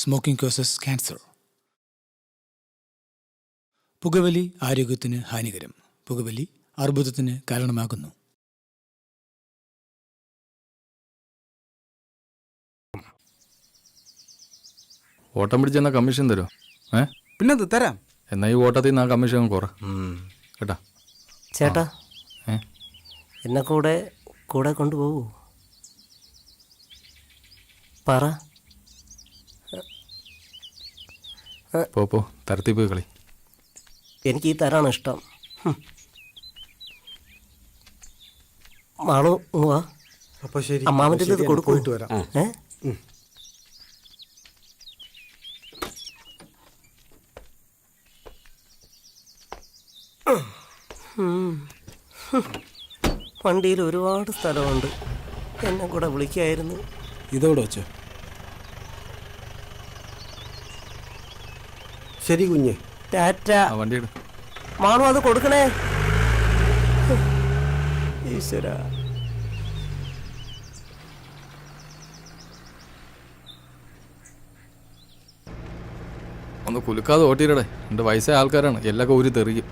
Smoking causes cancer. പുകവലി ആരോഗ്യത്തിന് ഹാനികരം. പുകവലി അർബുദത്തിന് കാരണമാകുന്നു. ഓട്ടം പിടിച്ചെന്നാ കമ്മീഷൻ തരുമോ? പിന്നെ തരാം. എന്നാ ഈ ഓട്ടത്തിൽ നിന്ന് ആ കമ്മീഷൻ കുറ കേട്ടാ. ചേട്ടാ എന്നെ കൂടെ കൊണ്ടുപോകൂ. പറ. പോ തരത്തി പോയി കളി. എനിക്ക് ഈ തരാണ് ഇഷ്ടം. മാളു വാ. അപ്പൊ ശരി, അമ്മാവൻ്റെ ഇത് കൊടുക്കും. പോയിട്ട് വരാം. വണ്ടിയിൽ ഒരുപാട് സ്ഥലമുണ്ട്. എന്നെ കൂടെ വിളിക്കായിരുന്നു. ഇതോടെ വെച്ചോ. ശരി കുഞ്ഞെ. ടാറ്റ. വണ്ടി എടു. മാണു അത് കൊടുക്കണേ. ഈശ്വര. ഒന്ന് കുലുക്കാതെ ഓട്ടിയിടേ. എൻ്റെ വയസ്സായ ആൾക്കാരാണ്, എല്ലാം ഊരി തെറിയും.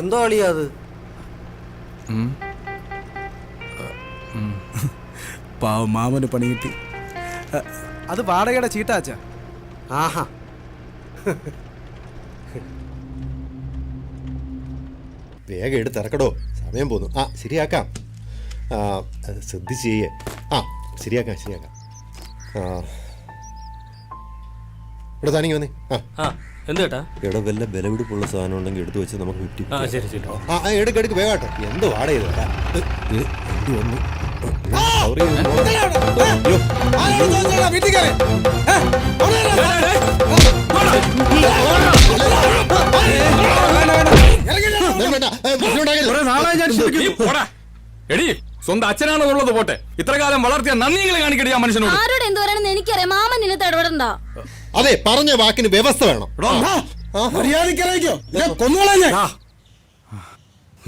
എന്തോ അളിയാ അത്? പാവ മാമന് പണി കിട്ടി. അത് വാടകയുടെ ചീട്ടാച്ച. ആഹാ, വേഗം എടുത്തിറക്കടോ, സമയം പോന്നു. ആ ശരിയാക്കാം. അത് ശ്രദ്ധിച്ച് ചെയ്യേ. ആ ശരിയാക്കാം. ഇവിടെ താനിങ്ങി വന്നേ. എന്താ ഇവിടെ വല്ല വിലപിടിപ്പുള്ള സാധനം ഉണ്ടെങ്കിൽ എടുത്തു വെച്ച് നമുക്ക് വിറ്റി. ശരി. എടുക്ക് വേഗാട്ടോ. എന്തോ വാടക വണ്ടി വന്നു. വീട്ടിൽ എടി സ്വന്തം അച്ഛനാണെന്നുള്ളത് പോട്ടെ, ഇത്ര കാലം വളർത്തിയ നന്ദിയെങ്കിലും കാണിക്കട്ടെ ആ മനുഷ്യനോട്. ആരോട് എന്ത് പറയണമെന്ന് എനിക്കറിയാം. മാമൻ നിന്നെ ഇടപെടണ്ട. അതെ, പറഞ്ഞ വാക്കിന് വ്യവസ്ഥ വേണം.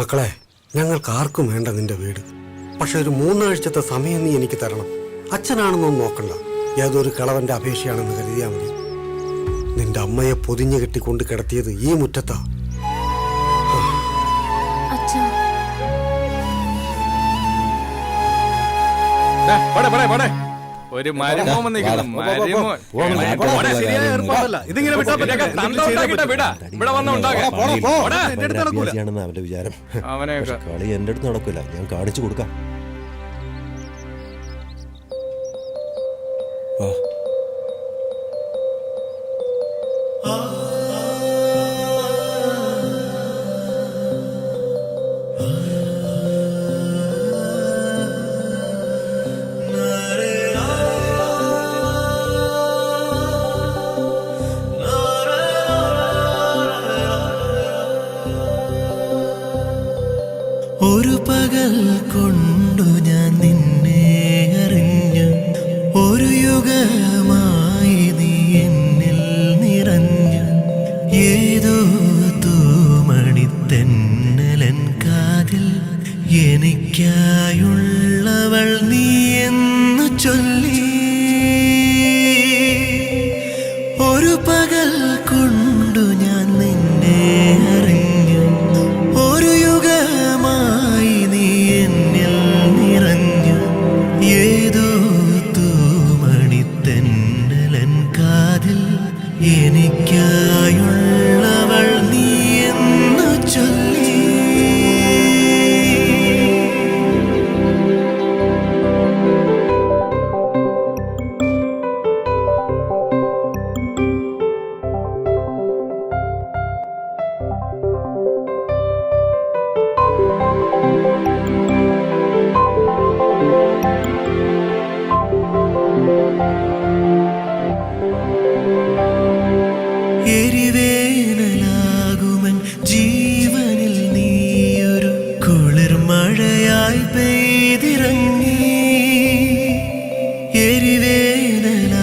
മക്കളെ, ഞങ്ങൾക്ക് ആർക്കും വേണ്ട നിന്റെ വീട്. പക്ഷെ ഒരു 3 ആഴ്ചത്തെ സമയം നീ എനിക്ക് തരണം. അച്ഛനാണെന്നൊന്നും നോക്കണ്ട, ഏതൊരു കളവന്റെ അപേക്ഷയാണെന്ന് കരുതിയാൽ മതി. നിന്റെ അമ്മയെ പൊതിഞ്ഞു കെട്ടിക്കൊണ്ട് കിടത്തിയത് ഈ മുറ്റത്താ. ഒരു മരുമോൻ വന്നിരിക്കുന്നു. ഇതിങ്ങനെ വിട്ടാ ഇവിടെ വന്ന ഉണ്ടാകാം. അവന്റെ വിചാരം. കളി എന്റെ അടുത്ത് നടക്കില്ല, ഞാൻ കാണിച്ചു കൊടുക്കാം. ഒരു പകൽ കൊണ്ടു ഞാൻ നിന്നെ അറിഞ്ഞു, ഒരു യുഗമായി നീ എന്നിൽ നിറഞ്ഞു. ഏതോ തൂമണിത്തെന്നലൻ കാതിൽ എനിക്കായുള്ളവൾ നീ എന്ന് ചൊല്ലി. ഒരു പകൽ കൊണ്ടു ഞാൻ നിന്നെ അറിഞ്ഞു, ഒരു യുഗമായി നീ എന്നിൽ നിറഞ്ഞു. ഏതോ തൂമണിത്തെന്നലൻ കാതിൽ എനിക്കായുള്ളവൾ നീ എന്ന് ചൊല്ലി. എരിവേനലാകുമൻ ജീവനിൽ നീയൊരു കുളിർമഴയായി പെയ്തിറങ്ങി. എരിവേനലാകുമൻ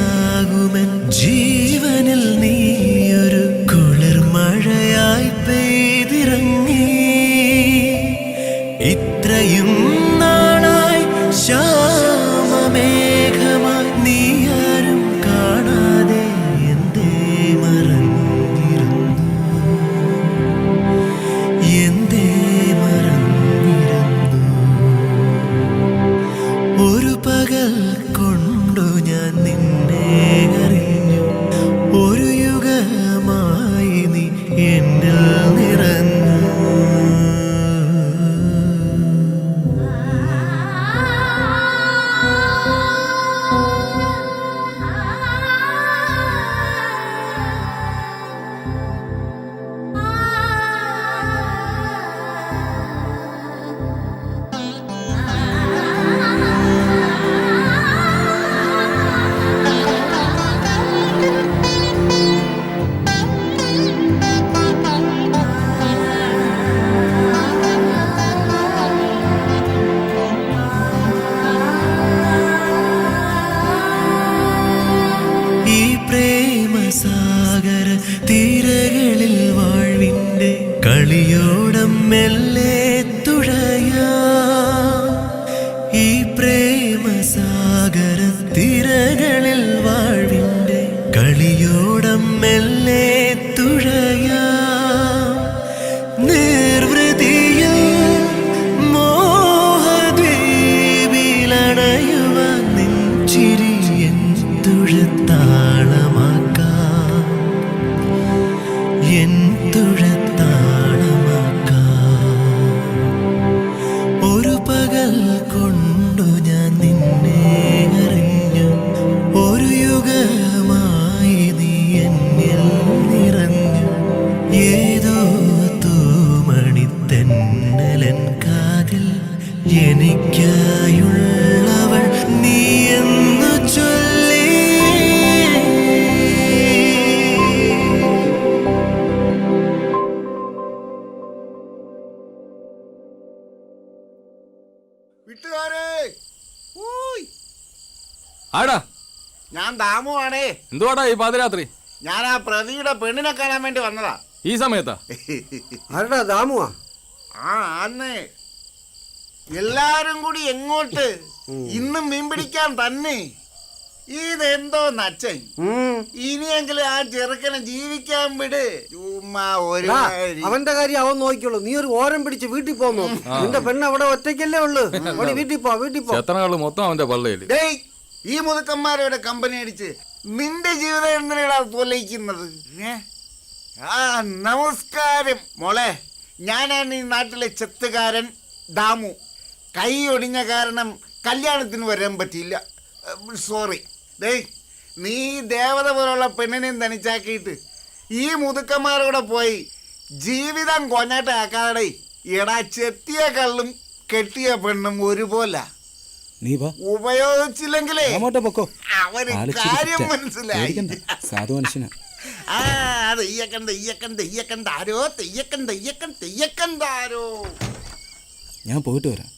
ജീവനിൽ നീയൊരു കുളിർമഴയായി പെയ്തിറങ്ങി. ഇത്രയും നാളായി ശ്യാമമേഘമായി നീ ആരും കാണാതെ എന്തേ മറന്നിരുന്നു, എന്തേ മറന്നിരുന്നു. ഒരു പകൽ കൊണ്ടു ഞാൻ നിന്നെ അറിഞ്ഞു, ഒരു യുഗമായി നീ എന്നിൽ നിറഞ്ഞു. ഈ പ്രേമസാഗര തീരകളിൽ വാഴ്വിൻ്റെ കളിയോടം മെല്ലെ തുഴയാ. ഈ പ്രേമസാഗര തീരകളിൽ വാഴ്വിൻ്റെ കളിയോടം മെല്ലെ തുഴയാ. നിർവൃതിയിൽ മോഹദ്വീപിലണയുവാൻ നിൻ ചിരി എൻ തുഴത്താളമാക്കാം, എൻ തുഴത്താളമാക്കാം. ഒരു പകൽ കൊണ്ടു ഞാൻ നിന്നെ അറിഞ്ഞു, ഒരു യുഗമായി നീ എന്നിൽ നിറഞ്ഞു. ഏതോ തൂമണിത്തെന്നലൻ കാതിൽ എനിക്കായുള്ളവൾ നീ എന്ന് ചൊല്ലി. ആടാ ഞാൻ ദാമു ആണേ. എന്തുവാടാ ഈ പാതിരാത്രി? ഞാൻ ആ പ്രതിയുടെ പെണ്ണിനെ കാണാൻ വേണ്ടി വന്നതാ. ഈ സമയത്താ? ആരടാ ദാമുവാ? ആ അന്നേ എല്ലാരും കൂടി എങ്ങോട്ട്? ഇന്നും മീൻ പിടിക്കാൻ തന്നെ. ഇതെന്തോ നച്ചൻ. ഇനിയെങ്കിലും ആ ചെറുക്കനെ ജീവിക്കാൻ വിട്. ചുമ്മാ ഒരു അവന്റെ കാര്യം അവൻ നോക്കിക്കോളൂ. നീ ഒരു ഓരം പിടിച്ച് വീട്ടിൽ പോന്നു. നിന്റെ പെണ്ണ് അവിടെ ഒറ്റയ്ക്കല്ലേ ഉള്ളു. വീട്ടിൽ പോ, വീട്ടിൽ പോ. എത്രനാള് മൊത്തം അവന്റെ പള്ളയില്. ഈ മുതുക്കന്മാരോട് കമ്പനി അടിച്ച് നിന്റെ ജീവിതം എന്തിനാ തൊലയിക്കുന്നത്? ആ നമസ്കാരം മോളെ. ഞാനാണ് ഈ നാട്ടിലെ ചെത്തുകാരൻ ദാമു. കൈ ഒടിഞ്ഞ കാരണം കല്യാണത്തിന് വരാൻ പറ്റിയില്ല. സോറി. നീ ദേവത പോലുള്ള പെണ്ണിനെയും തനിച്ചാക്കിയിട്ട് ഈ മുതുക്കന്മാരോടെ പോയി ജീവിതം കൊഞ്ഞാട്ടാക്കാതെ. എടാ, ചെത്തിയ കള്ളും കെട്ടിയ പെണ്ണും ഒരുപോലെ. ഉപയോഗിച്ചില്ലെങ്കിലേ അവര് കാര്യം മനസ്സിലായി. സാധു മനുഷ്യനാ. ഞാൻ പോയിട്ട് വരാം.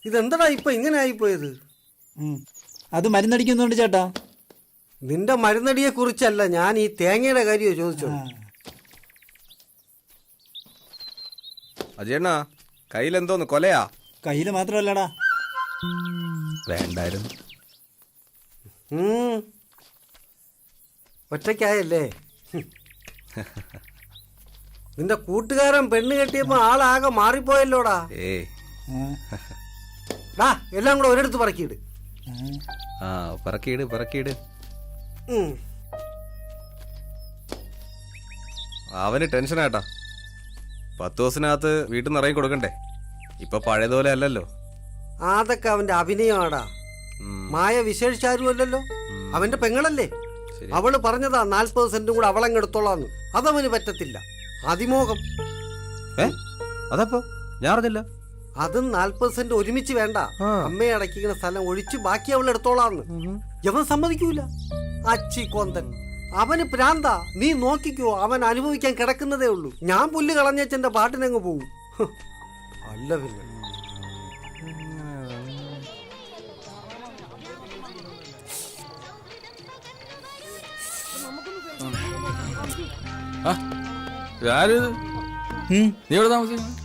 ഇതെന്താടാ ഇപ്പൊ ഇങ്ങനെ ആയിപ്പോയത്? അത് മരുന്നടിക്കുന്നുണ്ട് ചേട്ടാ. നിന്റെ മരുന്നടിയെ കുറിച്ചല്ല, ഞാൻ ഈ തേങ്ങയുടെ കാര്യമോ ചോദിച്ചോളൂ. അജയണ്ണ കയ്യിലെന്തോന്ന് കൊലയാ? കയ്യില് മാത്രമല്ലടാ. വേണ്ടായിരുന്നു. ഒറ്റയ്ക്കായല്ലേ? നിന്റെ കൂട്ടുകാരൻ പെണ്ണ് കെട്ടിയപ്പോ ആളാകെ മാറിപ്പോയല്ലോടാ. എല്ലാം കൂടെ ഒരിടത്ത് പറക്കിയിട്. പറക്കിയിട്. അവന് ടെൻഷനാട്ടാ. 10 ദിവസത്തിനകത്ത് വീട്ടിൽ നിന്ന് ഇറങ്ങി കൊടുക്കണ്ടേ? ഇപ്പൊ പഴയതുപോലെ അല്ലല്ലോ. അതൊക്കെ അവന്റെ അഭിനയമാടാ. മായ വിശേഷിച്ചാരും അല്ലല്ലോ. അവന്റെ പെങ്ങളല്ലേ. അവള് പറഞ്ഞതാ 40 സെന്റും കൂടെ അവളങ്ങെടുത്തോളാന്ന്. അതവന് പറ്റത്തില്ല. അതിമോഹം. അതപ്പോ ഞാൻ അറിഞ്ഞില്ല. അതും 40 സെന്റ് ഒരുമിച്ച് വേണ്ട. അമ്മയെ അടക്കിക്കുന്ന സ്ഥലം ഒഴിച്ച് ബാക്കി അവൾ എടുത്തോളാന്ന്. അവൻ സമ്മതിക്കൂല. അച്ചി കൊന്തൻ. അവന് പ്രാന്ത. നീ നോക്കിക്കോ, അവൻ അനുഭവിക്കാൻ കിടക്കുന്നതേ ഉള്ളൂ. ഞാൻ പുല്ല് കളഞ്ഞെന്റെ പാട്ടിനങ്ങ് പോവും. അല്ല പിന്നെ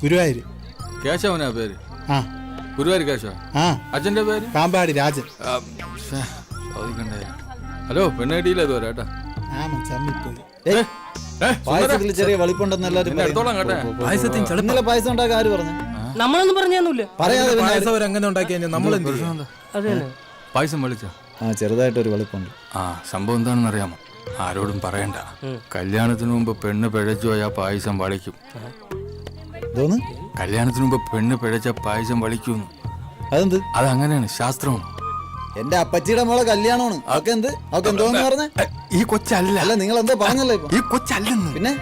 ഗുരുവായൂര്. കേശവനാ പേര്? ഗുരുവായൂർ കേശവ. അച്ഛന്റെ പേര്? പാമ്പാടി രാജൻ. ഹലോ, പെണ്ണ് കിട്ടിയില്ല ഇതുവരെ കേട്ടാ. പായസത്തിൽ ചെറിയ വളിപ്പുണ്ടെന്ന് എല്ലാരും ഇന്നലെ പായസം ഉണ്ടാക്കാൻ ആര് പറഞ്ഞു? നമ്മളൊന്നും പറഞ്ഞൊന്നുമില്ല. പറയാതെ പായസം അവരങ്ങനെ ഉണ്ടാക്കി നമ്മൾ പായസം വിളിച്ചോ? ചെറുതായിട്ടൊരു വളിപ്പുണ്ട്. സംഭവം എന്താണെന്ന് അറിയാമോ? ആരോടും പറയണ്ട. കല്യാണത്തിന് മുമ്പ് പെണ്ണ് പിഴച്ചു പോയാൽ പായസം വളിക്കും. കല്യാണത്തിന് മുമ്പ് പെണ്ണ് പിഴച്ച പായസം വളിക്കും. അതെന്ത്? അതങ്ങനെയാണ്, ശാസ്ത്രമാണ്. എന്റെ അപ്പച്ചിയുടെ മോളെ കല്യാണമാണ്. അവക്ക് എന്ത്? അവക്ക് എന്തോന്ന് പറഞ്ഞേ? ഈ കൊച്ചല്ല. അല്ല, നിങ്ങൾ എന്താ പറഞ്ഞല്ലോ ഇപ്പൊ? ഈ കൊച്ചല്ലെന്ന്. പിന്നെ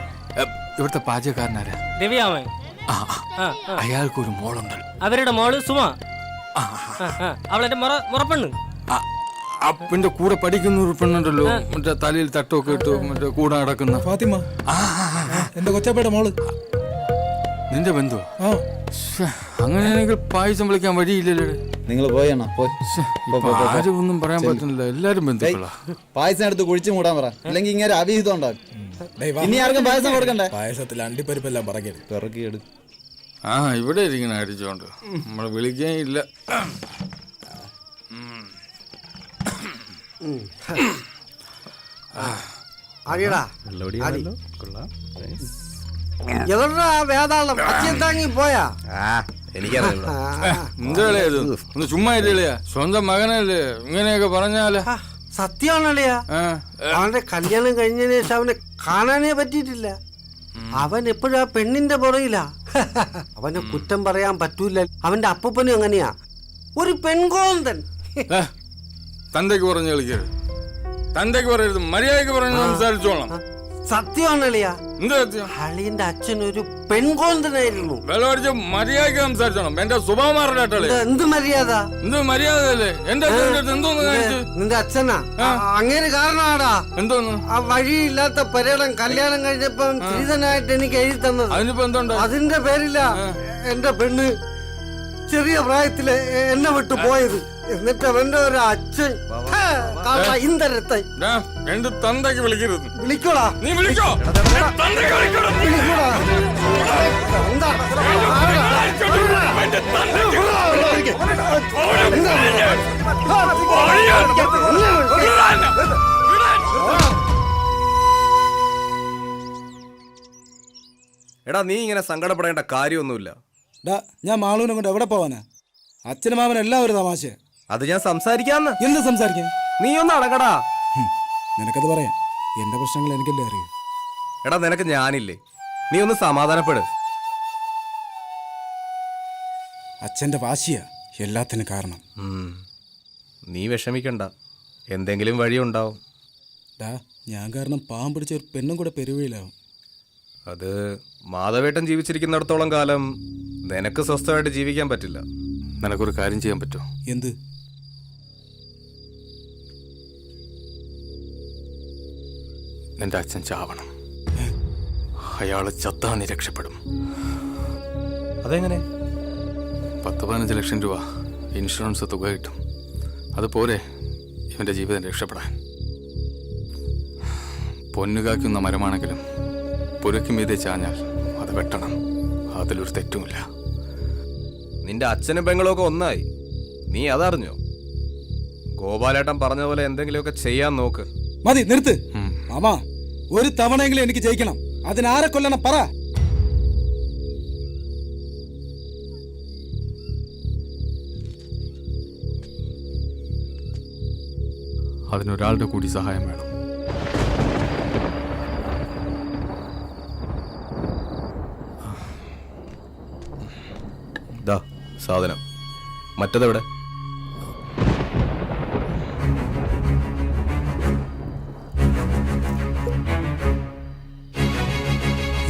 ഇവിടുത്തെ പാചകക്കാരനാരാ? രവിയാമൻ. അയാൾക്ക് ഒരു മോളുണ്ടല്ലോ. അവരുടെ മോള് സുമ. അവളെന്റെ മുറപ്പെണ്ണ്. അപ്പന്റെ കൂടെ പഠിക്കുന്ന ഒരു പെണ്ണുണ്ടല്ലോ, മറ്റേ തലയിൽ തട്ടൊക്കെ ഇട്ട് മറ്റേ കൂടെ നടക്കുന്ന ഫാത്തിമ. എന്റെ കൊച്ചപ്പയുടെ മോള്. നിന്റെ ബന്ധു? അങ്ങനെയാണെങ്കിൽ പായസം വിളിക്കാൻ വഴിയില്ലല്ലേ? നിങ്ങൾ പോയണ ആരും ഒന്നും പറയാൻ പറ്റുന്നില്ല. എല്ലാരും ബന്ധുക്കളാ. പായസം എടുത്ത് കുഴിച്ചു മൂടാൻ പറ, അല്ലെങ്കിൽ ഇങ്ങനെ അവിഹിതം ഉണ്ടാകും. ഇനി ആർക്കും പായസം കൊടുക്കണ്ടേ? പായസത്തിൽ അണ്ടിപ്പരിപ്പെല്ലാം പിറക്കിയെടു. ഇവിടെ ഇരിക്കണ അടിച്ചോണ്ട് നമ്മള് വിളിക്കാൻ ഇല്ല. വേതാളം താങ്ങി പോയാ? എന്താളിയത്? ഒന്ന് ചുമ്മാ ഇല്ലയാ. സ്വന്തം മകനല്ലേ ഇങ്ങനെയൊക്കെ പറഞ്ഞാല്? സത്യമാണല്ലയാ. അവന്റെ കല്യാണം കഴിഞ്ഞതിന് ശേഷം അവനെ കാണാനേ പറ്റിയിട്ടില്ല. അവൻ എപ്പോഴും ആ പെണ്ണിന്റെ പുറയിലാ. അവനെ കുറ്റം പറയാൻ പറ്റൂല. അവന്റെ അപ്പനും അങ്ങനെയാ, ഒരു പെൺകോന്തൻ. തന്തയ്ക്ക് പറഞ്ഞു കളിക്കരുത്. തന്തയ്ക്ക് പറയരുത്, മര്യാദക്ക് പറഞ്ഞു സംസാരിച്ചോളാം. സത്യമാണല്ലയാ. എന്താ സത്യം? അളിയന്റെ അച്ഛൻ ഒരു പെൺകോന്തനായിരുന്നു. വെള്ളമടിച്ച് മര്യാദയ്ക്ക് സംസാരിച്ചോണം. എന്റെ സ്വഭാവം മാറില്ലാട്ടേ. എന്ത് മര്യാദ? എന്ത് മര്യാദയല്ലേ? എന്റെ അച്ഛൻ്റെ അടുത്ത് എന്തോന്ന് കാണിച്ചു? നിന്റെ അച്ഛനാ അങ്ങനെ കാരണമാടാ. എന്തോന്ന്? ആ വഴിയില്ലാത്ത പരേടം കല്യാണം കഴിഞ്ഞപ്പം ശ്രീധനായിട്ട് എനിക്ക് എഴുതി തന്നത്. അതിനിപ്പോ എന്തുണ്ടോ? അതിന്റെ പേരില്ല എന്റെ പെണ്ണ് ചെറിയ പ്രായത്തില് എന്നെ വിട്ടു പോയത്. എന്നിട്ട് അവന്റെ ഒരു അച്ഛൻ ഇന്തരത്തെ എന്റെ തന്തയ്ക്ക് വിളിക്കരുത്. വിളിക്കോടാ. നീ വിളിക്കോ? വിളിക്കോടാ. എടാ നീ ഇങ്ങനെ സങ്കടപ്പെടേണ്ട കാര്യമൊന്നുമില്ല. ഞാൻ മാളൂനെ കൊണ്ട് എവിടെ പോവാനാ? അച്ഛനും മാമനും എല്ലാം ഒരു തമാശ. അത് ഞാൻ സംസാരിക്കാന്ന്. എന്ത് സംസാരിക്കാൻ? നീ ഒന്ന് അടങ്ങടാ. നിനക്കത് പറയാം. എന്റെ പ്രശ്നങ്ങൾ എനിക്കല്ലേ അറിയൂ. എടാ നിനക്ക് ഞാനില്ലേ? നീ ഒന്ന് സമാധാനപ്പെട്. അച്ഛന്റെ വാശിയാ എല്ലാത്തിനും കാരണം. നീ വിഷമിക്കണ്ട, എന്തെങ്കിലും വഴിയുണ്ടാവും. ഞാൻ കാരണം പാവം പിടിച്ച ഒരു പെണ്ണും കൂടെ പെരുവഴിയിലാവും. അത് മാധവേട്ടൻ ജീവിച്ചിരിക്കുന്നിടത്തോളം കാലം നിനക്ക് സ്വസ്ഥമായിട്ട് ജീവിക്കാൻ പറ്റില്ല. നിനക്കൊരു കാര്യം ചെയ്യാൻ പറ്റുമോ? എന്ത്? നിന്റെ അച്ഛൻ ചാവണം. അയാള് ചത്താ നീ രക്ഷപ്പെടും. അതെങ്ങനെ? 10-15 ലക്ഷം രൂപ ഇൻഷുറൻസ് തുക കിട്ടും. അതുപോലെ ഇവന്റെ ജീവിതം രക്ഷപ്പെടാൻ. പൊന്നുകാക്കുന്ന മരമാണെങ്കിലും പുരയ്ക്ക് മീതെ ചാഞ്ഞാൽ അത് വെട്ടണം. അതിലൊരു തെറ്റുമില്ല. നിന്റെ അച്ഛനും പെങ്ങളും ഒക്കെ ഒന്നായി. നീ അതറിഞ്ഞോ? ഗോപാലേട്ടൻ പറഞ്ഞ പോലെ എന്തെങ്കിലുമൊക്കെ ചെയ്യാൻ നോക്ക്. മതി, നിർത്ത് മാമാ. ഒരു തവണയെങ്കിലും എനിക്ക് ജയിക്കണം. അതിനാരെ കൊല്ലണം പറ. അതിനൊരാളുടെ കൂടി സഹായം വേണം. ദാ സാധനം. മറ്റതെവിടെ?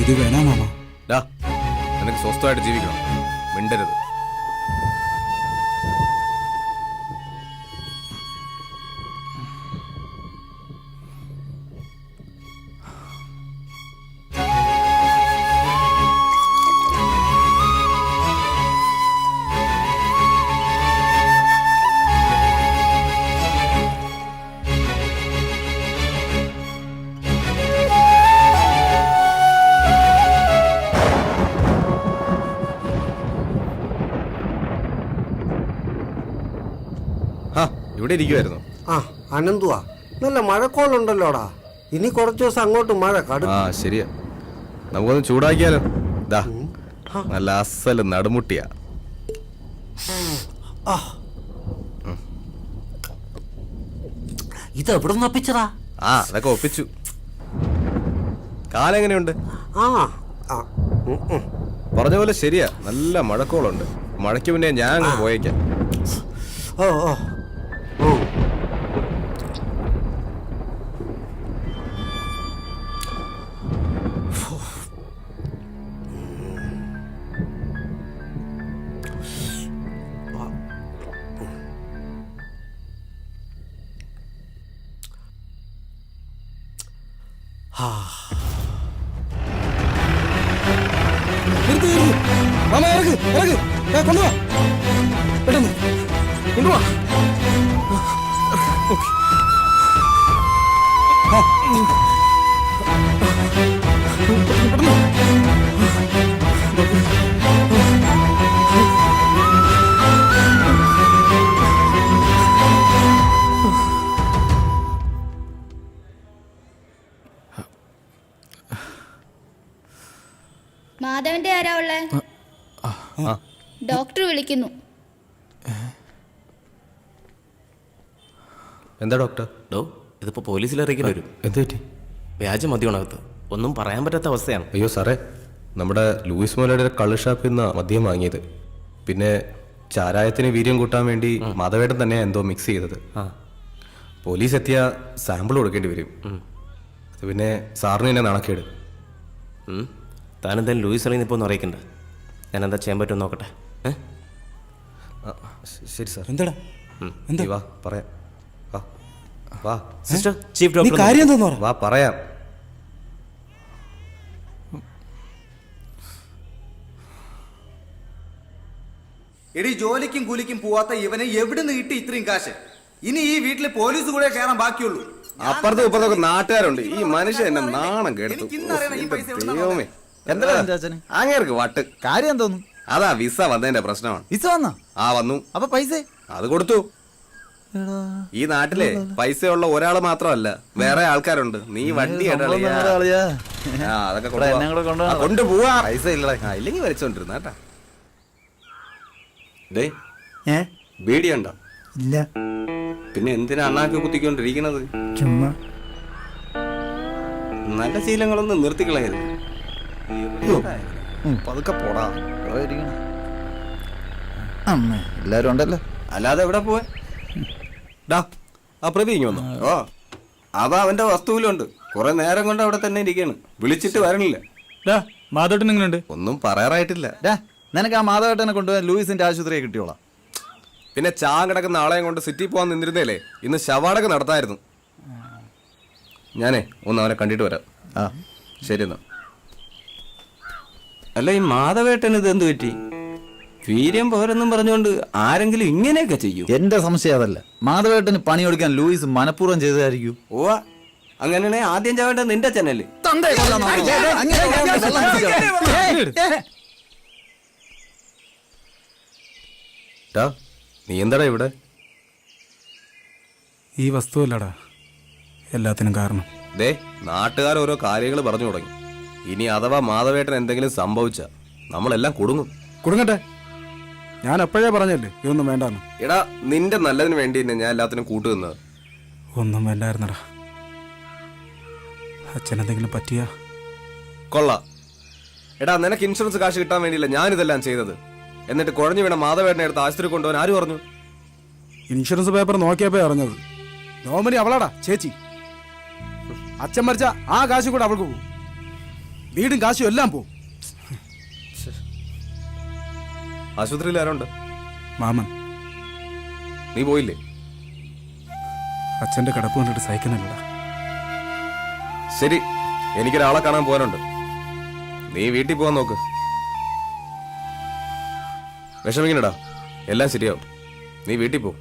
ഇത് വേണോ മാമ? ഡാ നിനക്ക് സ്വസ്ഥമായിട്ട് ജീവിക്കണം. മിണ്ടരുത്. ഇവിടെ ഇരിക്കുവായിരുന്നു. അനന്തുവാ, നല്ല മഴക്കോളുണ്ടല്ലോടാ. ഇനി കുറച്ചു ദിവസം അങ്ങോട്ട് മഴ കടും. ശരിയാ, നമുക്കൊന്ന് ചൂടാക്കിയാലോ? ദാ നല്ല അസല് നടുമുട്ടിയാ. ഇത് എവിടെ നിന്ന് ഒപ്പിച്ചതാ? അതൊക്കെ ഒപ്പിച്ചു. കാലെങ്ങനെയുണ്ട്? പറഞ്ഞ പോലെ ശരിയാ, നല്ല മഴക്കോളുണ്ട്. മഴയ്ക്ക് മുന്നേ ഞാൻ അങ്ങ് പോയേക്കാം. മാമ ഇറക്ക് ഇറക്ക്. കൊണ്ടുവാ, പെട്ടെന്ന് കൊണ്ടുവാ. മാധവന്റെ ആരാ ഉള്ളേ? ഡോക്ടർ വിളിക്കുന്നു. എന്താ ഡോക്ടർ? ഇതിപ്പോ പോലീസിൽ അറിയിക്കേണ്ടി വരും. എന്ത് പറ്റി? വ്യാജ മദ്യമാണകത്ത്. ഒന്നും പറയാൻ പറ്റാത്ത അവസ്ഥയാണ്. അയ്യോ സാറേ, നമ്മുടെ ലൂയിസ് മോലയുടെ കള്ള് ഷാപ്പിൽ നിന്ന് മദ്യം വാങ്ങിയത്. പിന്നെ ചാരായത്തിന് വീര്യം കൂട്ടാൻ വേണ്ടി മാധവേട്ടൻ തന്നെ എന്തോ മിക്സ് ചെയ്തത്. പോലീസ് എത്തിയ സാമ്പിൾ കൊടുക്കേണ്ടി വരും. അത് പിന്നെ സാറിന് തന്നെ നാണക്കേട്. താനെന്തായാലും ലൂയിസ് അറിയുന്ന ഇപ്പോൾ ഒന്ന് അറിയിക്കണ്ട. ഞാൻ എന്താ ചെയ്യാൻ പറ്റുമെന്ന് നോക്കട്ടെ. ശരി സാർ. എന്താടാ എന്താ വാ പറയാം. വാ വാ സിസ്റ്റർ, ചീഫ് നീ ഡോക്ടർ കാര്യം എന്താന്ന് പറ. വാ പറയാം. എടി ജോലിക്കും കൂലിക്കും പോവാത്ത ഇവനെ എവിടുന്ന് കിട്ടി ഇത്രയും കാശ്? ഇനി ഈ വീട്ടിൽ പോലീസ് കൂടെ കയറാൻ ബാക്കിയുള്ളൂ. അപ്പുറത്തും ഇപ്പുറത്തൊക്കെ നാട്ടുകാരുണ്ട്. ഈ മനുഷ്യൻ എന്നെ നാണം കേട്ടു. ദൈവമേ, എന്താ അങ്ങേർക്ക് വട്ട്. കാര്യം എന്തോന്നു? അതാ വിസ വന്നതിന്റെ പ്രശ്നമാണ്. വിസ വന്നാ? ആ വന്നു. അപ്പൊ പൈസ അത് കൊടുത്തു. ഈ നാട്ടിലെ പൈസയുള്ള ഒരാള് മാത്രമല്ല, വേറെ ആൾക്കാരുണ്ട്. നീ വണ്ടി അതൊക്കെ കൊണ്ടുപോവാ. പൈസ ഇല്ലെങ്കിൽ വലിച്ചോണ്ടിരുന്ന കേട്ടാ. ഡേ ബീഡിയുണ്ടോ? ഇല്ല. പിന്നെ എന്തിനാ അണ്ണാക്ക് കുത്തിക്കൊണ്ടിരിക്കണത്? ചുമ്മാ. നല്ല ശീലങ്ങളൊന്നും നിർത്തിക്കളയരുത്. പതുക്കെ പോടാ. അമ്മേ, എല്ലാരും ഉണ്ടല്ലോ. അല്ലാതെ എവിടെ പോവാ? ഡാ ആ പ്രതി ഇങ്ങ് വന്നു. ഓ അതാ അവന്റെ വസ്തുവിലുണ്ട്. കുറെ നേരം കൊണ്ട് അവിടെ തന്നെ ഇരിക്കാണ്. വിളിച്ചിട്ട് വരണില്ല. മാധവട്ടൻ എങ്ങനെയുണ്ട്? ഒന്നും പറയാറായിട്ടില്ല. നിനക്ക് ആ മാധവേട്ടനെ കൊണ്ടുപോകാൻ ലൂയിസിന്റെ ആശുപത്രിയെ കിട്ടിയോളാം. പിന്നെ കിടക്കുന്ന ആളെയും കൊണ്ട് സിറ്റി പോകാൻ നിന്നിരുന്നേലേ ഇന്ന് ശവാടക നടത്തായിരുന്നു. ഞാനേ ഒന്ന് അവനെ കണ്ടിട്ട് വരാം. ശരി എന്നാ. അല്ല ഈ മാധവേട്ടന് ഇത് എന്ത് പറ്റി? വീര്യം പോരെന്നും പറഞ്ഞുകൊണ്ട് ആരെങ്കിലും ഇങ്ങനെയൊക്കെ ചെയ്യും? എന്റെ സംശയം അതല്ല. മാധവേട്ടന് പണിയെടുക്കാൻ ലൂയിസ് മനഃപൂർവ്വം ചെയ്തതായിരിക്കും. ഓ അങ്ങനെയാണെ ആദ്യം ചാവേണ്ടത് നിന്റെ അച്ഛനല്ലേ? നീ എന്താടാ ഇവിടെ? ഈ വസ്തുവല്ലടാ എല്ലാത്തിനും കാരണം. ദേ നാട്ടുകാർ ഓരോ കാര്യങ്ങൾ പറഞ്ഞു തുടങ്ങി. ഇനി അഥവാ മാധവേട്ടൻ എന്തെങ്കിലും സംഭവിച്ച നമ്മളെല്ലാം കുടുങ്ങും. കുടുങ്ങട്ടെ, ഞാൻ എപ്പോഴേ പറഞ്ഞല്ലേ ഇതൊന്നും വേണ്ടാന്ന്. എടാ നിന്റെ നല്ലതിന് വേണ്ടി തന്നെ ഞാൻ എല്ലാത്തിനും കൂട്ടുന്നത്. ഒന്നും വേണ്ടായിരുന്നടാ. അച്ഛനെന്തെങ്കിലും പറ്റിയ കൊള്ളാം. എടാ നിനക്ക് ഇൻഷുറൻസ് കാശ് കിട്ടാൻ വേണ്ടിയില്ല ഞാനിതെല്ലാം ചെയ്തത്. എന്നിട്ട് കുഴഞ്ഞു വീണ മാധവേട്ടനെ എടുത്ത് ആശുപത്രി കൊണ്ടുപോകാൻ ആര് പറഞ്ഞു? ഇൻഷുറൻസ് പേപ്പർ നോക്കിയപ്പോ അറിഞ്ഞത്. നോമിനി അവളാടാ ചേച്ചി. അച്ഛൻ മരിച്ച ആ കാശ് കൂടെ അവൾക്ക് പോകും. വീടും കാശും എല്ലാം പോകും. ആശുപത്രിയിൽ ആരുണ്ട്? മാമൻ. നീ പോയില്ലേ? അച്ഛന്റെ കിടപ്പ് കണ്ടിട്ട് സഹിക്കുന്നില്ലടാ. ശരി, എനിക്കൊരാളെ കാണാൻ പോകാനുണ്ട്. നീ വീട്ടിൽ പോകാൻ നോക്ക്. വിഷമിക്കണടാ, എല്ലാം ശരിയാവും. നീ വീട്ടിൽ പോ.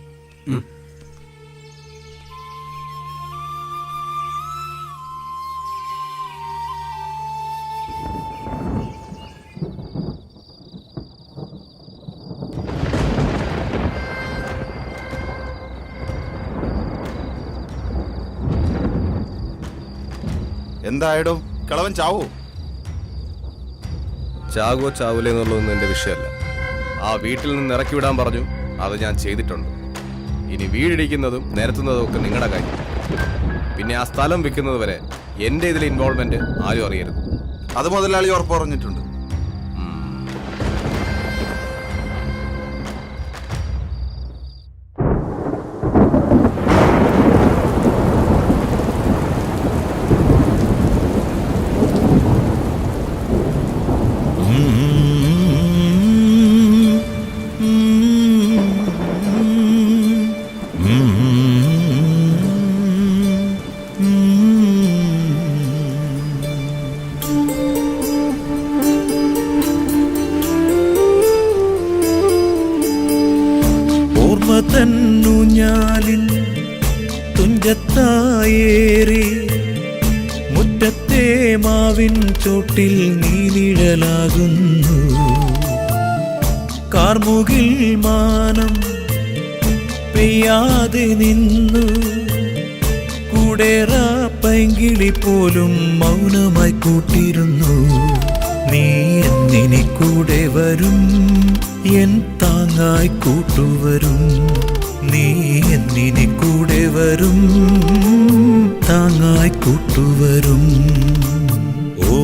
എന്തായടോ, കളവൻ ചാവോ? ചാകുവോ ചാവൂലേ എന്നുള്ളതൊന്നും എന്റെ വിഷയമല്ല. ആ വീട്ടിൽ നിന്ന് ഇറക്കി വിടാൻ പറഞ്ഞു, അത് ഞാൻ ചെയ്തിട്ടുണ്ട്. ഇനി വീടിടിക്കുന്നതും നിരത്തുന്നതും ഒക്കെ നിങ്ങളുടെ കാര്യം. പിന്നെ ആ സ്ഥലം വിൽക്കുന്നത് വരെ എന്റെ ഇതിൽ ഇൻവോൾവ്മെന്റ് ആരും അറിയരുത്. അത് മുതലാളി ഉറപ്പ് പറഞ്ഞിട്ടുണ്ട്. തന്നുഞ്ഞാലിൽ തുഞ്ചത്തായേറി മുറ്റത്തെ മാവിൻ ചോട്ടിൽ നീനിഴലാകുന്നു. കാർമുകിൽ മാനം പെയ്യാതെ നിന്നു. കൂടേറാ പൈങ്കിളി പോലും മൗനമായി കൂട്ടിരുന്നു. നീ എന്നിനി കൂടെ വരും, എൻ താങ്ങായി കൂട്ടുവരും. നീ എന്നിനി കൂടെ വരും, താങ്ങായി കൂട്ടുവരും. ഓ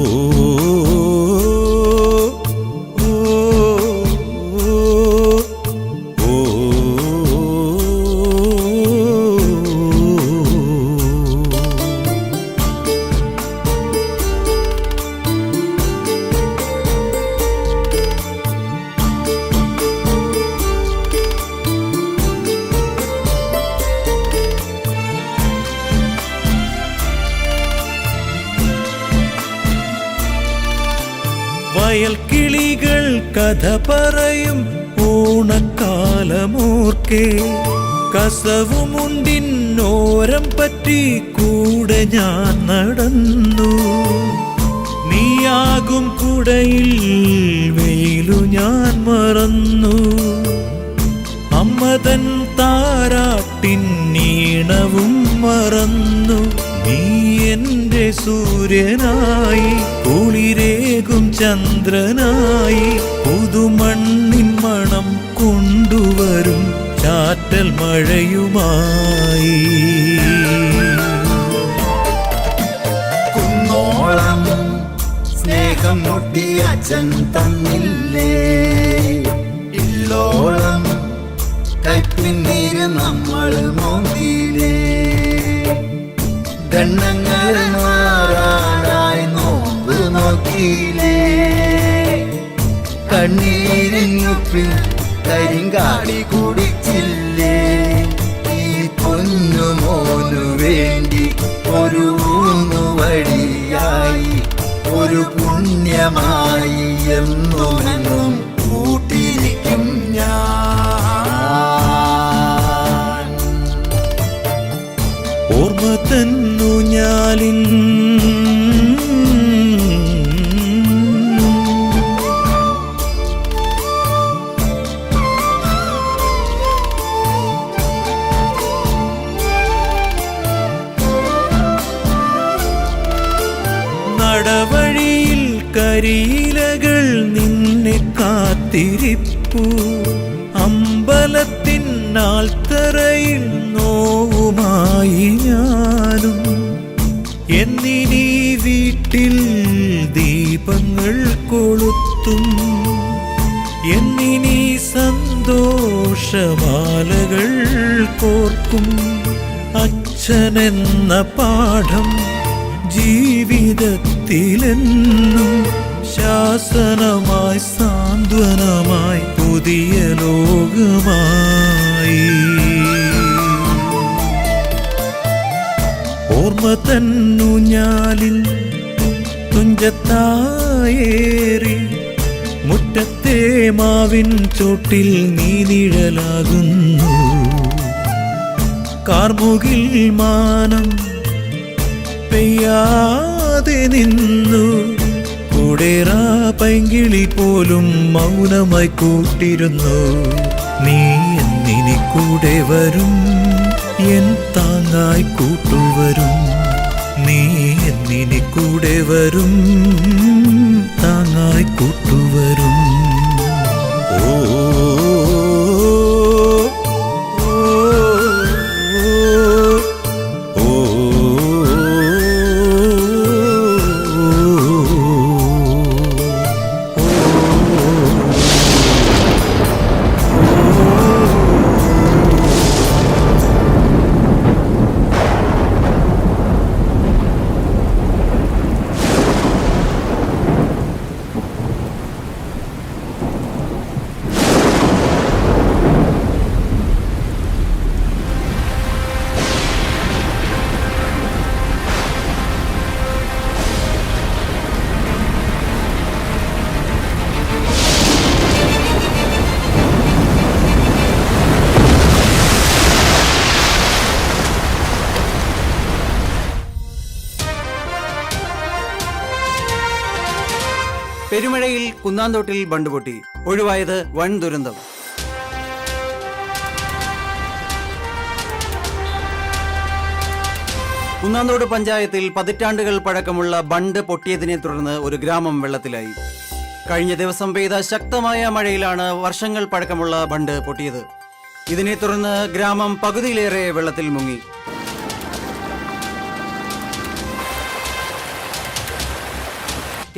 വയൽ കിളികൾ കഥ പറയും ഓണക്കാലമോർക്കെ കസവുമുണ്ടിന്നോരം പറ്റി കൂടെ ഞാൻ നടന്നു. നീയാകും കുടയിൽ വെയിലു ഞാൻ മറന്നു. അമ്മതൻ താരാട്ടിൻ നീണവും മറന്നു. നീ എന്റെ സൂര്യനായി കുളിരേകും ചന്ദ്രനായി പുതുമണ്ണിൻ മണം കൊണ്ടുവരും ചാറ്റൽ മഴയുമായി. കുന്നോളം സ്നേഹം മുട്ടി അച്ഛൻ തന്നില്ലേ, ഇല്ലോളം കൈപ്പിന്നീര് നമ്മൾ മോന്തിയിലേ. ഗണ്ണങ്ങൾ മാറാനായി നോമ്പ് നോക്കിയില്ലേ, കണ്ണീരിങ്ങുപ്പിൽ കരിങ്കാടി കുടിച്ചില്ലേ. ഈ പൊന്നുമോനു വേണ്ടി ഒരു ഊന്നുവടിയായി ഒരു പുണ്യമായി എന്നും കൂട്ടിരിക്കും ഞാൻ. ഓർമ്മ തന്നു ഞാലിൻ നടവഴിയിൽ കരിയിലകൾ നിന്നെ കാത്തിരിപ്പു. അമ്പലത്തിൻ നാൾത്തറയിൽ നോവുമായി ഞാനും. എന്നിനീ വീട്ടിൽ ദീപങ്ങൾ കൊളുത്തും. എന്നിനീ സന്തോഷമാലകൾ കോർക്കും. അച്ഛനെന്ന പാഠം ജീവിതത്തിലെന്നും ശാസനമായി സാന്ത്വനമായി പുതിയ ലോകമായി. ഓർമ്മ തന്നു ഞാലിൽ തുഞ്ചത്തായേറി മുറ്റത്തെ മാവിൻ ചോട്ടിൽ നീ നിഴലാകുന്നു. കാർമുകിൽ മാനം പെയ്യാതെ നിന്നു. കൂടേറാ പൈങ്കിളി പോലും മൗനമായി കൂട്ടിരുന്നു. നീ എന്നിനി കൂടെ വരും, എൻ താങ്ങായി കൂട്ടുവരും. നീ എന്നിനി കൂടെ വരും, താങ്ങായി കൂട്ടുവരും. ഓ പെരുമഴയിൽ കുന്നാന്തോട്ടിൽ ബണ്ട് പൊട്ടി, ഒഴിവായത് വൻ ദുരന്തം. കുന്നാന്തോട് പഞ്ചായത്തിൽ പതിറ്റാണ്ടുകൾ പഴക്കമുള്ള ബണ്ട് പൊട്ടിയതിനെ തുടർന്ന് ഒരു ഗ്രാമം വെള്ളത്തിലായി. കഴിഞ്ഞ ദിവസം പെയ്ത ശക്തമായ മഴയിലാണ് വർഷങ്ങൾ പഴക്കമുള്ള ബണ്ട് പൊട്ടിയത്. ഇതിനെ തുടർന്ന് ഗ്രാമം പകുതിയിലേറെ വെള്ളത്തിൽ മുങ്ങി.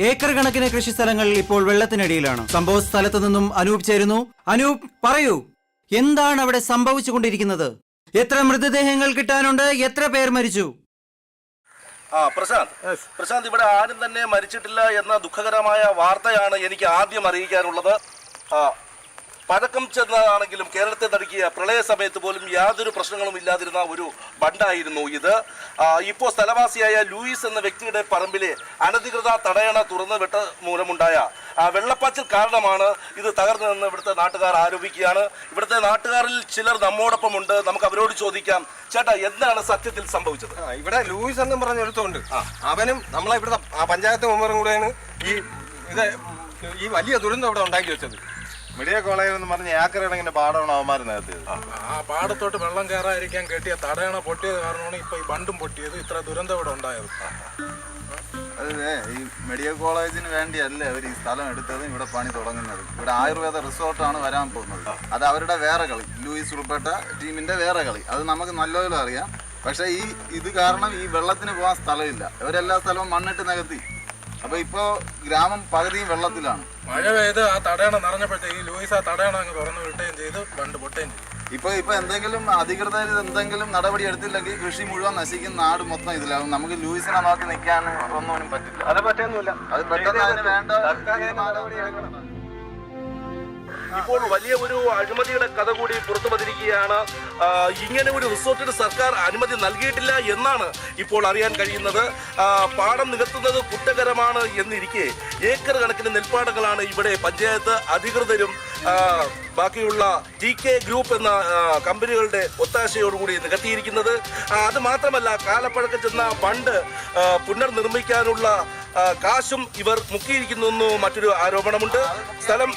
ഏക്കർ കണക്കിന് കൃഷിസ്ഥലങ്ങൾ ഇപ്പോൾ വെള്ളത്തിനടിയിലാണ്. സംഭവ സ്ഥലത്ത് നിന്നും അനൂപ് ചേരുന്നു. അനൂപ്, പറയൂ, എന്താണ് അവിടെ സംഭവിച്ചുകൊണ്ടിരിക്കുന്നത്? എത്ര മൃതദേഹങ്ങൾ കിട്ടാനുണ്ട്? എത്ര പേർ മരിച്ചു? പ്രശാന്ത്, ഇവിടെ ആരും തന്നെ മരിച്ചിട്ടില്ല എന്ന ദുഃഖകരമായ വാർത്തയാണ് എനിക്ക് ആദ്യം അറിയിക്കാനുള്ളത്. പഴക്കം ചെന്നതാണെങ്കിലും കേരളത്തെ നടുക്കിയ പ്രളയ സമയത്ത് പോലും യാതൊരു പ്രശ്നങ്ങളും ഇല്ലാതിരുന്ന ഒരു ബണ്ടായിരുന്നു ഇത്. ഇപ്പോൾ സ്ഥലവാസിയായ ലൂയിസ് എന്ന വ്യക്തിയുടെ പറമ്പിലെ അനധികൃത തടയണ തുറന്നു വിട്ട മൂലമുണ്ടായ വെള്ളപ്പാച്ചിൽ കാരണമാണ് ഇത് തകർന്നതെന്ന് ഇവിടുത്തെ നാട്ടുകാർ ആരോപിക്കുകയാണ്. ഇവിടുത്തെ നാട്ടുകാരിൽ ചിലർ നമ്മോടൊപ്പമുണ്ട്. നമുക്ക് അവരോട് ചോദിക്കാം. ചേട്ടാ, എന്താണ് സത്യത്തിൽ സംഭവിച്ചത്? ഇവിടെ ലൂയിസ് എന്നും പറഞ്ഞ ഒരുത്തുണ്ട്. അവനും നമ്മളെ ഇവിടുത്തെ പഞ്ചായത്ത് മെമ്പറും കൂടെയാണ് ഈ വലിയ ദുരന്തം ഇവിടെ ഉണ്ടാക്കി വെച്ചത്. മെഡിക്കൽ കോളേജ് എന്ന് പറഞ്ഞ ഏക്കർ കണക്കിന് പാടമാണ് അവന്മാർ നേരത്തെ. ആ പാടത്തോട്ട് വെള്ളം കയറാതിരിക്കാൻ കെട്ടിയ തടയണ പൊട്ടിയത് കാരണമാണ് ഇപ്പൊ ഈ ബണ്ടും പൊട്ടിയത്, ഇത്ര ദുരന്തം ഇവിടെ ഉണ്ടായത്. അതെ, ഈ മെഡിക്കൽ കോളേജിന് വേണ്ടിയല്ല അവർ ഈ സ്ഥലം എടുത്തതും ഇവിടെ പണി തുടങ്ങുന്നത്. ഇവിടെ ആയുർവേദ റിസോർട്ടാണ് വരാൻ പോകുന്നത്. അത് അവരുടെ വേറെ കളി, ലൂയിസ് ഉൾപ്പെട്ട ടീമിന്റെ വേറെ കളി. അത് നമുക്ക് നല്ലപോലെ അറിയാം. പക്ഷെ ഇത് കാരണം ഈ വെള്ളത്തിന് പോകാൻ സ്ഥലമില്ല. ഇവരെല്ലാ സ്ഥലവും മണ്ണിട്ട് നികത്തി. അപ്പൊ ഇപ്പോ ഗ്രാമം പകുതിയും വെള്ളത്തിലാണ്. മഴ പെയ്ത് ആ തടയണ നിറഞ്ഞപ്പോഴത്തേക്ക് ഈ ലൂയിസ് ആ തടയണ അങ്ങ് തുറന്നു വിട്ടുകയും ചെയ്ത് ബണ്ട് പൊട്ടുകയും ചെയ്തു. ഇപ്പൊ എന്തെങ്കിലും അധികൃതർ എന്തെങ്കിലും നടപടി എടുത്തില്ലെങ്കിൽ കൃഷി മുഴുവൻ നശിക്കും, നാട് മൊത്തം ഇതിലാവും. നമുക്ക് ലൂയിസിനെ നോക്കി നിൽക്കാൻ ഒന്നും പറ്റില്ല. അത് പറ്റുന്നില്ല. അത് പെട്ടെന്ന് അതിന് വേണ്ട. ഇപ്പോൾ വലിയ ഒരു അഴിമതിയുടെ കഥ കൂടി പുറത്തു വന്നിരിക്കുകയാണ്. ഇങ്ങനെ ഒരു റിസോർട്ടിന് സർക്കാർ അനുമതി നൽകിയിട്ടില്ല എന്നാണ് ഇപ്പോൾ അറിയാൻ കഴിയുന്നത്. പാടം നികത്തുന്നത് കുറ്റകരമാണ് എന്നിരിക്കെ ഏക്കർ കണക്കിന് നെൽപ്പാടങ്ങളാണ് ഇവിടെ പഞ്ചായത്ത് അധികൃതരും ബാക്കിയുള്ള TK ഗ്രൂപ്പ് എന്ന കമ്പനികളുടെ ഒത്താശയോടുകൂടി നികത്തിയിരിക്കുന്നത്. അത് മാത്രമല്ല, കാലപ്പഴക്കം ചെന്ന ബണ്ട് പുനർനിർമ്മിക്കാനുള്ള കാശും ഇവർ മുക്കിയിരിക്കുന്നു മറ്റൊരു ആരോപണമുണ്ട്. സ്ഥലം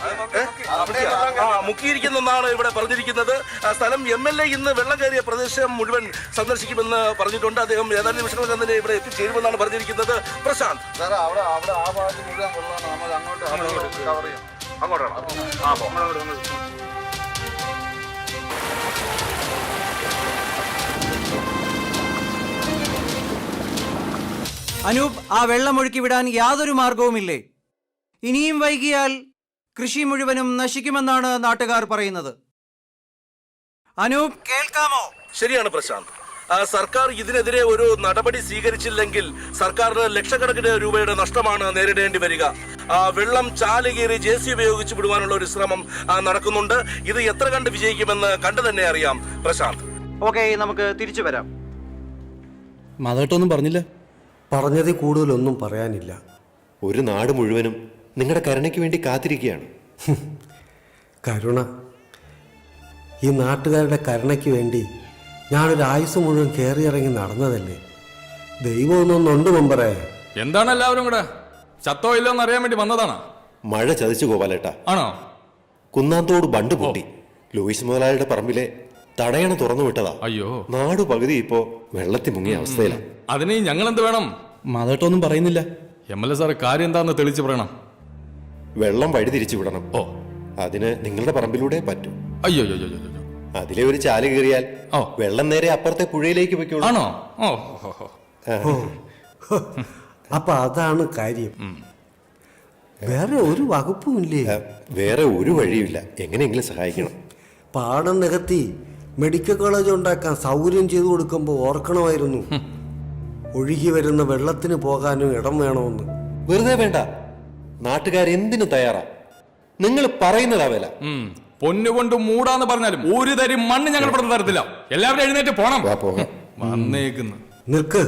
മുക്കിയിരിക്കുന്നെന്നാണ് ഇവിടെ പറഞ്ഞിരിക്കുന്നത്. സ്ഥലം MLA ഇന്ന് വെള്ളം കയറിയ പ്രദേശം മുഴുവൻ സന്ദർശിക്കുമെന്ന് പറഞ്ഞിട്ടുണ്ട്. അദ്ദേഹം ഏതാനും നിമിഷങ്ങൾക്ക് തന്നെ ഇവിടെ എത്തിച്ചേരുമെന്നാണ് പറഞ്ഞിരിക്കുന്നത്. പ്രശാന്ത്, അവിടെ ആ ഭാഗത്ത് മുഴുവൻ വെള്ളമാണ്. നമുക്ക് അങ്ങോട്ട് കവർ ചെയ്യാം. അങ്ങോട്ടാണ്. അനൂപ്, ആ വെള്ളമൊഴുക്കി വിടാൻ യാതൊരു മാർഗവുമില്ലേ? ഇനിയും വൈകിയാൽ കൃഷി മുഴുവനും നശിക്കുമെന്നാണ് നാട്ടുകാർ പറയുന്നത്. അനൂപ്, കേൾക്കാമോ? ശരിയാണ് പ്രശാന്ത്. സർക്കാർ ഇതിനെതിരെ ഒരു നടപടി സ്വീകരിച്ചില്ലെങ്കിൽ സർക്കാരിന് ലക്ഷക്കണക്കിന് രൂപയുടെ നഷ്ടമാണ് നേരിടേണ്ടി വരിക. വെള്ളം ചാലുകീറി JCB ഉപയോഗിച്ച് വിടുവാനുള്ള ഒരു ശ്രമം നടക്കുന്നുണ്ട്. ഇത് എത്ര കണ്ട് വിജയിക്കുമെന്ന് കണ്ടു തന്നെ അറിയാം പ്രശാന്ത്. ഓക്കെ, നമുക്ക് തിരിച്ചു വരാം. മാധവട്ടൊന്നും പറഞ്ഞില്ല. പറഞ്ഞതിൽ കൂടുതലൊന്നും പറയാനില്ല. ഒരു നാട് മുഴുവനും നിങ്ങളുടെ കരുണയ്ക്ക് വേണ്ടി കാത്തിരിക്കുകയാണ്. കരുണ? ഈ നാട്ടുകാരുടെ കരുണയ്ക്ക് വേണ്ടി ഞാനൊരു ആയുസ് മുഴുവൻ കയറിയിറങ്ങി നടന്നതല്ലേ. ദൈവമൊന്നൊന്നുണ്ട് മെമ്പറേ. എന്താണ് എല്ലാവരും കൂടെ? ചത്തോ ഇല്ലോ എന്ന് അറിയാൻ വേണ്ടി വന്നതാണ്. മഴ ചതിച്ചു ഗോപാലേട്ടാ. ആണോ? കുന്നാന്തോട് ബണ്ട് പൊട്ടി. ലൂയിസ് മുതലാളിയുടെ പറമ്പിലെ തടയണ തുറന്നു വിട്ടതാ. അയ്യോ, നാടു പകുതി ഇപ്പോ വെള്ളത്തിൽ മുങ്ങിയ അവസ്ഥയിലാണ്. അതിന് ഞങ്ങൾ എന്ത് വേണം? മാധവട്ടൊന്നും പറയുന്നില്ല. MLA സാർ കാര്യം എന്താന്ന് തെളിച്ചു പറയണം. വെള്ളം വഴി തിരിച്ചു വിടണം. അതിന് നിങ്ങളുടെ പറമ്പിലൂടെ പറ്റൂ. അയ്യോ, അതിലെ ഒരു ചാല് കീറിയാൽ വെള്ളം നേരെ അപ്പുറത്തെ പുഴയിലേക്ക് പൊയ്ക്കോളൂ. ആണോ? അപ്പൊ അതാണ് കാര്യം. വേറെ ഒരു വകുപ്പുമില്ലേ? വേറെ ഒരു വഴിയുമില്ല. എങ്ങനെയെങ്കിലും സഹായിക്കണം. പാടം നികത്തി മെഡിക്കൽ കോളേജ് ഉണ്ടാക്കാൻ സൗകര്യം ചെയ്തു കൊടുക്കുമ്പോൾ ഓർക്കണമായിരുന്നു ഒഴുകി വരുന്ന വെള്ളത്തിന് പോകാനും ഇടം വേണമെന്ന്. വെറുതെ വേണ്ട. നാട്ടുകാരെന്തിനു തയ്യാറാ. നിങ്ങൾ പറയുന്നതാ വില. പൊന്നുകൊണ്ട് മൂടാന്ന് പറഞ്ഞാലും ഒരു തരി മണ്ണ് ഞങ്ങൾ ഇവിടെ തരത്തില്ല. എല്ലാവരും എഴുന്നേറ്റ് പോണം. വന്നേക്കുന്നു. നിൽക്ക്.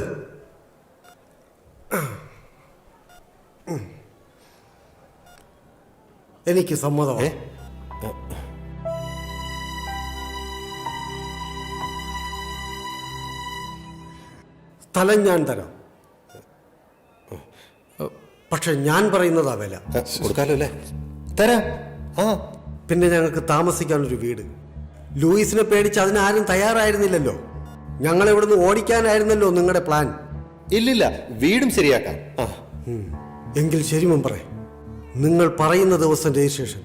എനിക്ക് സമ്മതമാണ്. സ്ഥലം ഞാൻ തരാം. പക്ഷെ ഞാൻ പറയുന്നതാ വില. കൊടുക്കാലോ അല്ലേ? തരാം. പിന്നെ ഞങ്ങൾക്ക് താമസിക്കാനൊരു വീട്. ലൂയിസിനെ പേടിച്ച് അതിനാരും തയ്യാറായിരുന്നില്ലല്ലോ. ഞങ്ങളെ ഇവിടുന്ന് ഓടിക്കാനായിരുന്നല്ലോ നിങ്ങളുടെ പ്ലാൻ. ഇല്ലില്ല, വീടും ശരിയാക്കാം. എങ്കിൽ ശരി മെമ്പറേ, നിങ്ങൾ പറയുന്ന ദിവസം രജിസ്ട്രേഷൻ.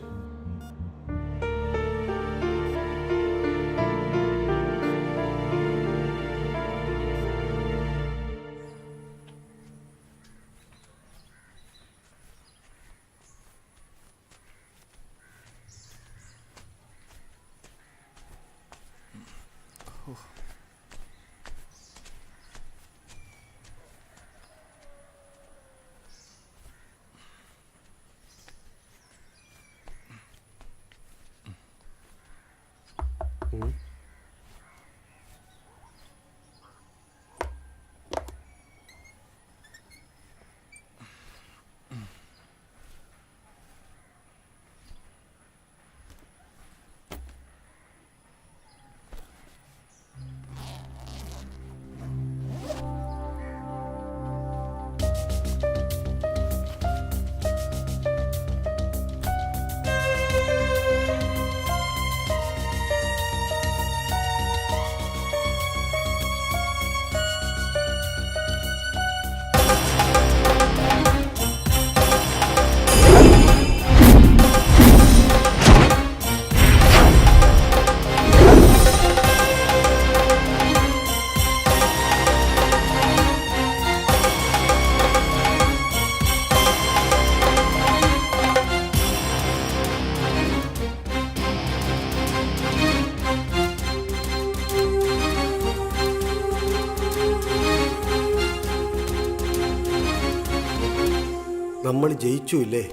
നമ്മൾ ജയിച്ചു ഇല്ലേ?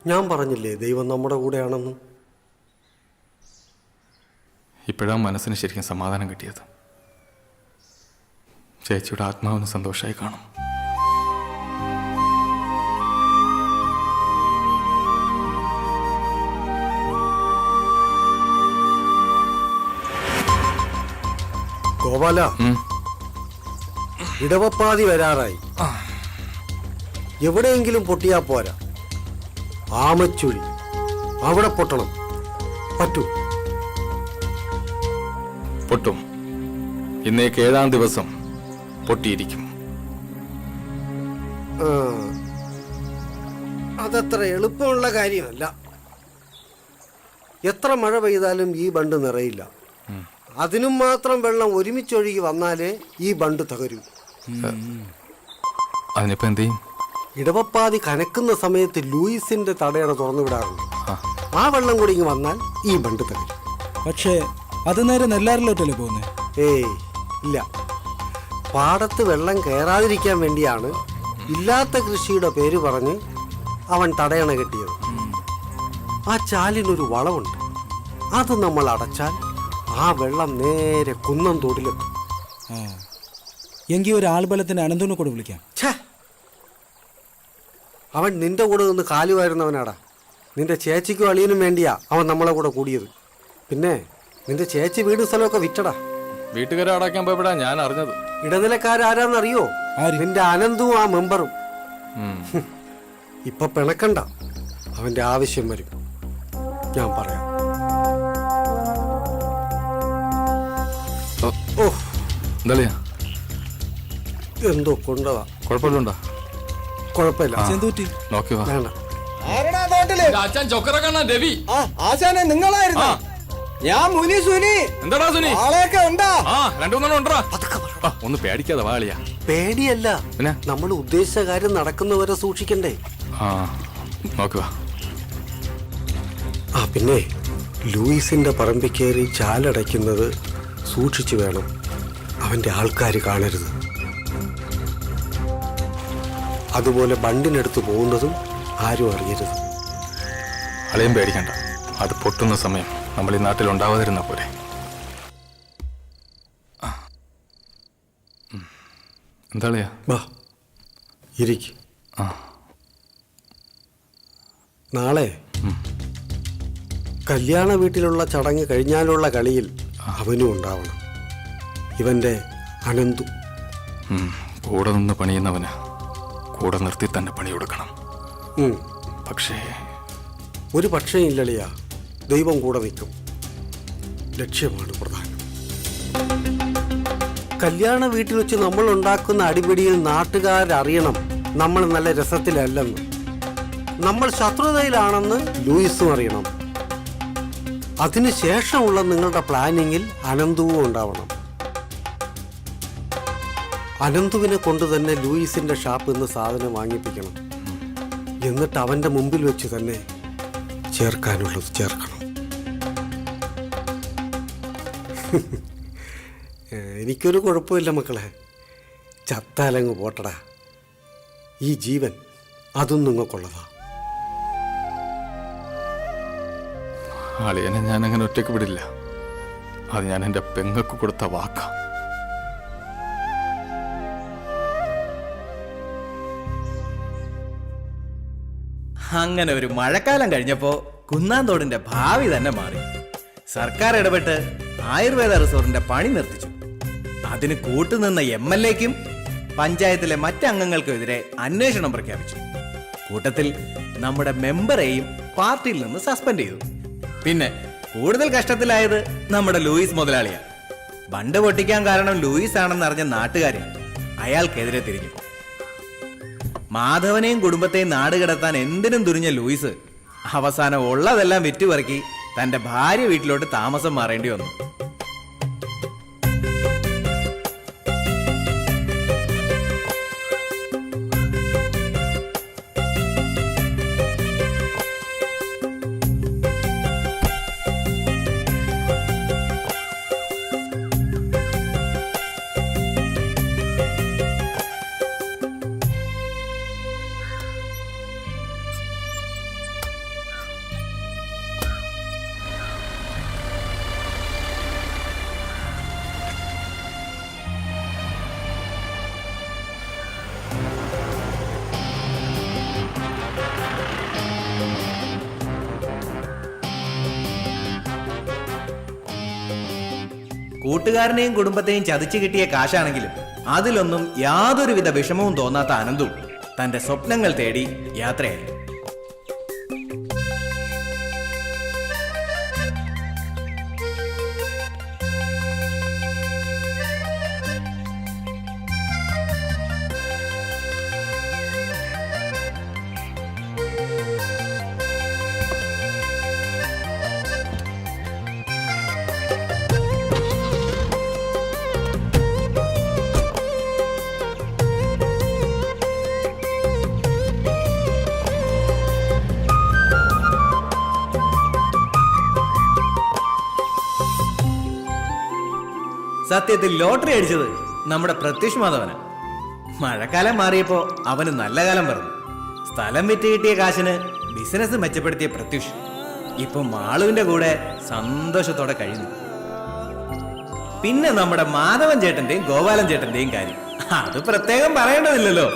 ഞാൻ പറഞ്ഞില്ലേ ദൈവം നമ്മുടെ കൂടെയാണെന്ന്. ഇപ്പോഴാ മനസ്സിന് ശരിക്കും സമാധാനം കിട്ടിയത്. ചേച്ചിയുടെ ആത്മാവിന് സന്തോഷമായി കാണും. ഗോപാല, ഇടവപ്പാതി വരാറായി. എവിടെയെങ്കിലും പൊട്ടിയാ പോരാ. ആമച്ചുഴി അവിടെ പൊട്ടണം. പറ്റൂ? പൊട്ടും. ഇന്നേക്ക് 7-ാം ദിവസം പൊട്ടിയിരിക്കും. അതത്ര എളുപ്പമുള്ള കാര്യമല്ല. എത്ര മഴ പെയ്താലും ഈ ബണ്ട് നിറയില്ല. അതിനും മാത്രം വെള്ളം ഒരുമിച്ചൊഴുകി വന്നാലേ ഈ ബണ്ട് തകരൂ. അതിനിപ്പോ എന്ത് ചെയ്യും? ഇടവപ്പാതി കനക്കുന്ന സമയത്ത് ലൂയിസിന്റെ തടയണ തുറന്നു വിടാറുണ്ട്. ആ വെള്ളം കൂടി ഇങ്ങ് വന്നാൽ ഈ ബണ്ട് തകരും. പക്ഷേ അത് നേരെ നെല്ലാറിലോട്ടല്ലേ പോകുന്നത്? ഏയ് ഇല്ല. പാടത്ത് വെള്ളം കയറാതിരിക്കാൻ വേണ്ടിയാണ് ഇല്ലാത്ത കൃഷിയുടെ പേര് പറഞ്ഞ് അവൻ തടയണ കെട്ടിയത്. ആ ചാലിനൊരു വളവുണ്ട്. അത് നമ്മൾ അടച്ചാൽ ആ വെള്ളം നേരെ കുന്നം തോടിലെത്തും. എങ്കിൽ ഒരു ആൾബലത്തിന് അനന്തനെ കൂടെ വിളിക്കാം. അവൻ നിന്റെ കൂടെ നിന്ന് കാലുവായിരുന്നവനാടാ. നിന്റെ ചേച്ചിക്കും അളിയനും വേണ്ടിയാ അവൻ നമ്മളെ കൂടെ കൂടിയത്. പിന്നെ നിന്റെ ചേച്ചി വീടും സ്ഥലമൊക്കെ വിറ്റടാ. വീട്ടുകാരെ അടയ്ക്കാൻ പോയപ്പോഴാ ഞാൻ അറിഞ്ഞത്. ഇടനിലക്കാരാരാന്നറിയോ? നിന്റെ അനന്തവും ആ മെമ്പറും. ഇപ്പൊ പിണക്കണ്ട, അവന്റെ ആവശ്യം വരും. ഞാൻ പറയാം. എന്തോ കൊണ്ടതാ. കുഴപ്പമില്ലുണ്ടോ? കുഴപ്പമില്ല. നോക്കി വാ. വേണ്ട. ആശാനെ നിങ്ങളായിരുന്നു? ഞാൻ മുനി സുനി. എന്താടാ സുനി? ആളെയൊക്കെ ഉണ്ടാ? 2-3 ഉണ്ടോ? ഒന്ന് പേടിക്കാതെ വാളിയാ. പേടിയല്ല, നമ്മൾ ഉദ്ദേശിച്ച കാര്യം നടക്കുന്നവരെ സൂക്ഷിക്കണ്ടേ? നോക്കി വാ. പിന്നെ ലൂയിസിന്റെ പറമ്പിൽ കയറി ചാലടയ്ക്കുന്നത് സൂക്ഷിച്ചു വേണം. അവന്റെ ആൾക്കാർ കാണരുത്. അതുപോലെ ബണ്ടിനടുത്ത് പോകുന്നതും ആരും അറിയരുത്. അളയും പേടിക്കണ്ട. അത് പൊട്ടുന്ന സമയം നമ്മൾ ഈ നാട്ടിൽ ഉണ്ടാവാതിരുന്ന പോലെ. എന്താളിയാ? വാ ഇരിക്ക്. നാളെ കല്യാണ വീട്ടിലുള്ള ചടങ്ങ് കഴിഞ്ഞാലുള്ള കളിയിൽ അവനും ഉണ്ടാവണം. ഇവന്റെ അനന്തു. കൂടെ നിന്ന് പണിയുന്നവന് കൂടെ നിർത്തി തന്നെ പണിയെടുക്കണം. പക്ഷേ ഒരു പക്ഷേ ഇല്ലളിയാ, ദൈവം കൂടെ നിൽക്കും. ലക്ഷ്യമാണ് പ്രധാനം. കല്യാണ വീട്ടിൽ വെച്ച് നമ്മൾ ഉണ്ടാക്കുന്ന അടിപിടിയിൽ നാട്ടുകാരറിയണം നമ്മൾ നല്ല രസത്തിലല്ലെന്ന്. നമ്മൾ ശത്രുതയിലാണെന്ന് ലൂയിസും അറിയണം. അതിനുശേഷമുള്ള നിങ്ങളുടെ പ്ലാനിങ്ങിൽ അനന്തുവും ഉണ്ടാവണം. അനന്തുവിനെ കൊണ്ട് തന്നെ ലൂയിസിന്റെ ഷാപ്പിൽ നിന്ന് സാധനം വാങ്ങിപ്പിക്കണം. എന്നിട്ട് അവന്റെ മുമ്പിൽ വെച്ച് തന്നെ ചേർക്കാനുള്ളത് ചേർക്കണം. എനിക്കൊരു കുഴപ്പമില്ല മക്കളെ. ചത്താലങ്ങ് പോട്ടടാ. ഈ ജീവൻ അതും നിങ്ങൾക്കുള്ളതാ. അളിയനെ ഞാൻ അങ്ങനെ ഒറ്റയ്ക്ക് വിടില്ല. അത് ഞാൻ എൻ്റെ പെങ്ങക്ക് കൊടുത്ത വാക്കാ. അങ്ങനെ ഒരു മഴക്കാലം കഴിഞ്ഞപ്പോ കുന്നാന്തോടിന്റെ ഭാവി തന്നെ മാറി. സർക്കാർ ഇടപെട്ട് ആയുർവേദ റിസോർട്ടിന്റെ പണി നിർത്തിച്ചു. അതിന് കൂട്ടുനിന്ന MLAക്കും പഞ്ചായത്തിലെ മറ്റംഗങ്ങൾക്കുമെതിരെ അന്വേഷണം പ്രഖ്യാപിച്ചു. കൂട്ടത്തിൽ നമ്മുടെ മെമ്പറെയും പാർട്ടിയിൽ നിന്ന് സസ്പെൻഡ് ചെയ്തു. പിന്നെ കൂടുതൽ കഷ്ടത്തിലായത് നമ്മുടെ ലൂയിസ് മുതലാളിയാണ്. ബണ്ട് പൊട്ടിക്കാൻ കാരണം ലൂയിസ് ആണെന്ന് അറിഞ്ഞ നാട്ടുകാരെ അയാൾക്കെതിരെ തിരിഞ്ഞു. മാധവനെയും കുടുംബത്തെയും നാടുകടത്താൻ എന്തിനും തുനിഞ്ഞ ലൂയിസ് അവസാനം ഉള്ളതെല്ലാം വിറ്റുപറക്കി തന്റെ ഭാര്യ വീട്ടിലോട്ട് താമസം മാറേണ്ടി വന്നു. കൂട്ടുകാരനെയും കുടുംബത്തെയും ചതിച്ചു കിട്ടിയ കാശാണെങ്കിലും അതിലൊന്നും യാതൊരുവിധ വിഷമവും തോന്നാത്ത അനന്തു തന്റെ സ്വപ്നങ്ങൾ തേടി യാത്രയായി. സത്യത്തിൽ ലോട്ടറി അടിച്ചത് നമ്മുടെ പ്രത്യുഷ് മാധവന. മഴക്കാലം മാറിയപ്പോ അവന് നല്ല കാലം പറഞ്ഞു. സ്ഥലം വിറ്റ് കിട്ടിയ കാശിന് ബിസിനസ് മെച്ചപ്പെടുത്തിയ പ്രത്യുഷ് ഇപ്പൊ മാളുവിന്റെ കൂടെ സന്തോഷത്തോടെ കഴിയുന്നു. പിന്നെ നമ്മുടെ മാധവൻ ചേട്ടന്റെയും ഗോപാലൻ ചേട്ടന്റെയും കാര്യം അത് പ്രത്യേകം പറയേണ്ടതില്ലല്ലോ.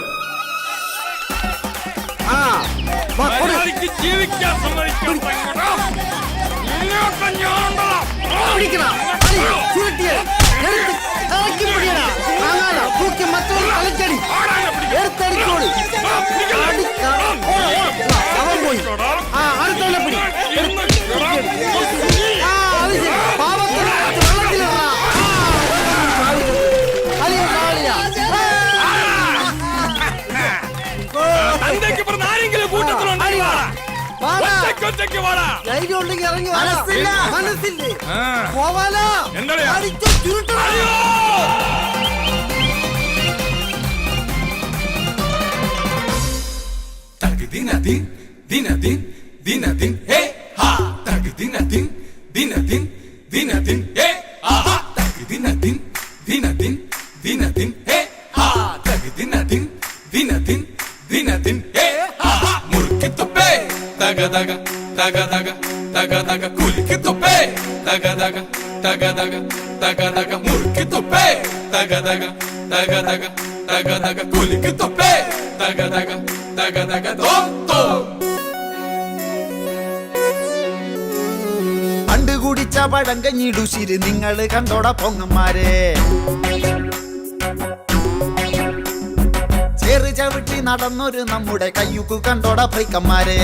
പണ്ട് കുടിച്ച പഴങ്കഞ്ഞിടുശിര് നിങ്ങള് കണ്ടോട പൊങ്ങന്മാരെ, ചെറു ചവിട്ടി നടന്നൊരു നമ്മുടെ കയ്യുക്കു കണ്ടോട പൈക്കന്മാരെ.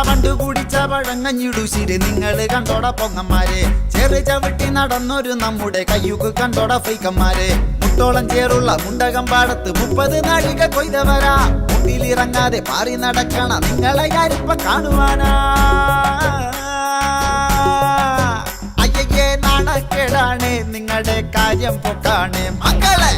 പണ്ട് കുടിച്ച പഴങ്കഞ്ഞിടുശിര് നിങ്ങള് കണ്ടോട പൊങ്ങന്മാരെ, ചെറു ചവിട്ടി നടന്നൊരു നമ്മുടെ കയ്യുക്കു കണ്ടോട പൈക്കന്മാരെ. മുട്ടോളം ചേറുള്ള മുണ്ടകം പാടത്ത് 30 നാഴിക കൊയ്തവരാ, മുട്ടിലിറങ്ങാതെ പാറി നടക്കണ നിങ്ങളെ ഞാനിപ്പ കാണുവാനാ. അയ്യേ നാണക്കേടാണ് നിങ്ങളുടെ കാര്യം പൊക്കാണ് മക്കളെ.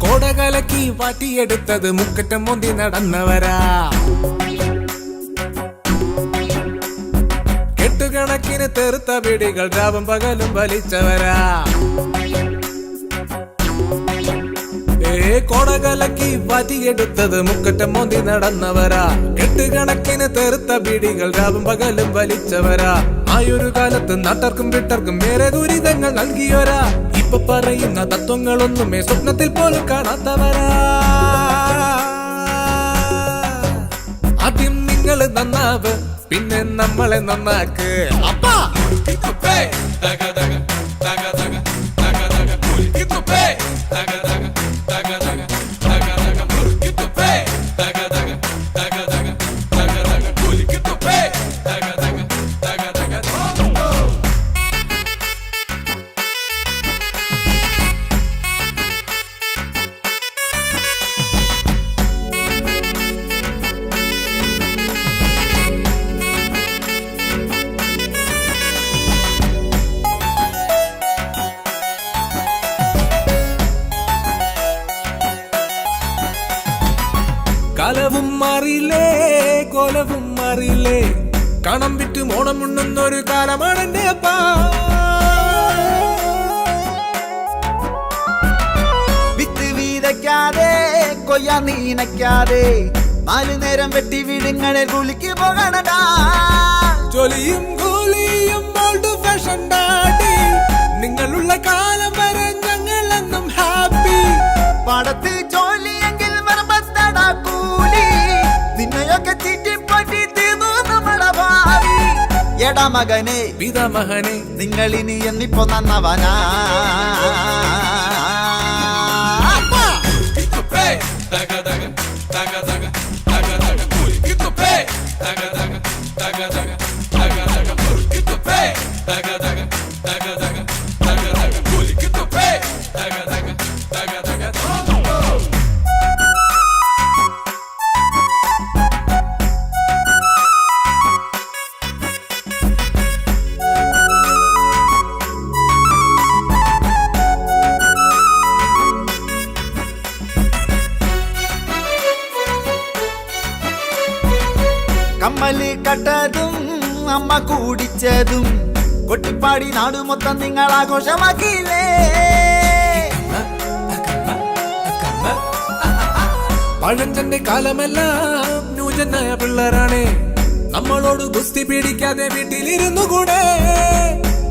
കോടകലക്കി വാറ്റിയെടുത്തത് മുക്കറ്റം മോന്തി നടന്നവരാ, കെട്ടുകണക്കിന് തെറുത്ത പിടികൾ രാവും പകലും വലിച്ചവരാ. കോടകലക്കി വാറ്റിയെടുത്തത് മുക്കറ്റം മോന്തി നടന്നവരാ, കെട്ടുകണക്കിന് തെറുത്ത പിടികൾ രാവും പകലും വലിച്ചവരാ. ആയൊരു കാലത്ത് നാട്ടർക്കും വിട്ടർക്കും ഏറെ ദുരിതങ്ങൾ നൽകിയവരാ. ഇപ്പൊ പറയുന്ന തത്വങ്ങളൊന്നുമേ സ്വപ്നത്തിൽ പോലും കാണാത്തവരാ. ആദ്യം നിങ്ങൾ നന്നാവ്, പിന്നെ നമ്മളെ നന്നാക്ക്. അപ്പാ കാലവും മാറിയില്ലേ, കോലവും മാറിയില്ലേ, കണം വിറ്റ് മോണം ഉണ്ണുന്നൊരു കാലമാണ് എന്റെ അപ്പ. വിത്ത് വീതയ്ക്കാതെ കൊയ്യാ നീനയ്ക്കാതെ 4 നേരം വെട്ടി വീടുങ്ങളെ കൂലിക്ക് പോകണടാ. ജോലിയും കൂലിയും സന്തോഷണ്ടാടി നിങ്ങളുള്ള കാലം വരെ ഞങ്ങൾ എന്നും ഹാപ്പി പാടത്ത് ജോലിയെങ്കിൽ വർമ്മത്തടാ കൂലി നിന്നെയൊക്കെ ചീറ്റിപ്പറ്റി തീർന്നു നമ്മുടെ ഭാവി എടാ മകനെ പിതാമഹനെ നിങ്ങളിനി എന്നിപ്പോ നന്നവനാ കമ്മല് കട്ടതും അമ്മ കൂടിച്ചതും കൊട്ടിപ്പാടി നാടു മൊത്തം നിങ്ങൾ ആഘോഷമാക്കിയില്ലേ പഴഞ്ചന്റെ കാലമെല്ലാം ന്യൂജനായ പിള്ളേരാണേ നമ്മളോട് ഗുസ്തി പിടിക്കാതെ വീട്ടിലിരുന്നു കൂടെ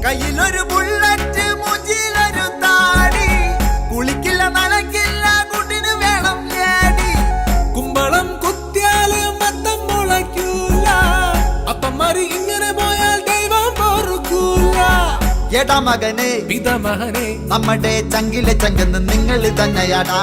കയ്യിലൊരു ബുള്ളറ്റ് മുഞ്ചിലൊരു താടി കുളിക്കില്ല നനക്കില്ല കുട്ടിന് വേണം ഏടി കുമ്പളം കുത്തിയാല് മത്തം മുളയ്ക്കൂല അപ്പന്മാര് ഇങ്ങനെ പോയാൽ ദൈവം പൊറുക്കൂല എടാ മകനെ പിതാമഹനെ നമ്മുടെ ചങ്കിലെ ചങ്കെന്ന് നിങ്ങൾ തന്നെയാടാ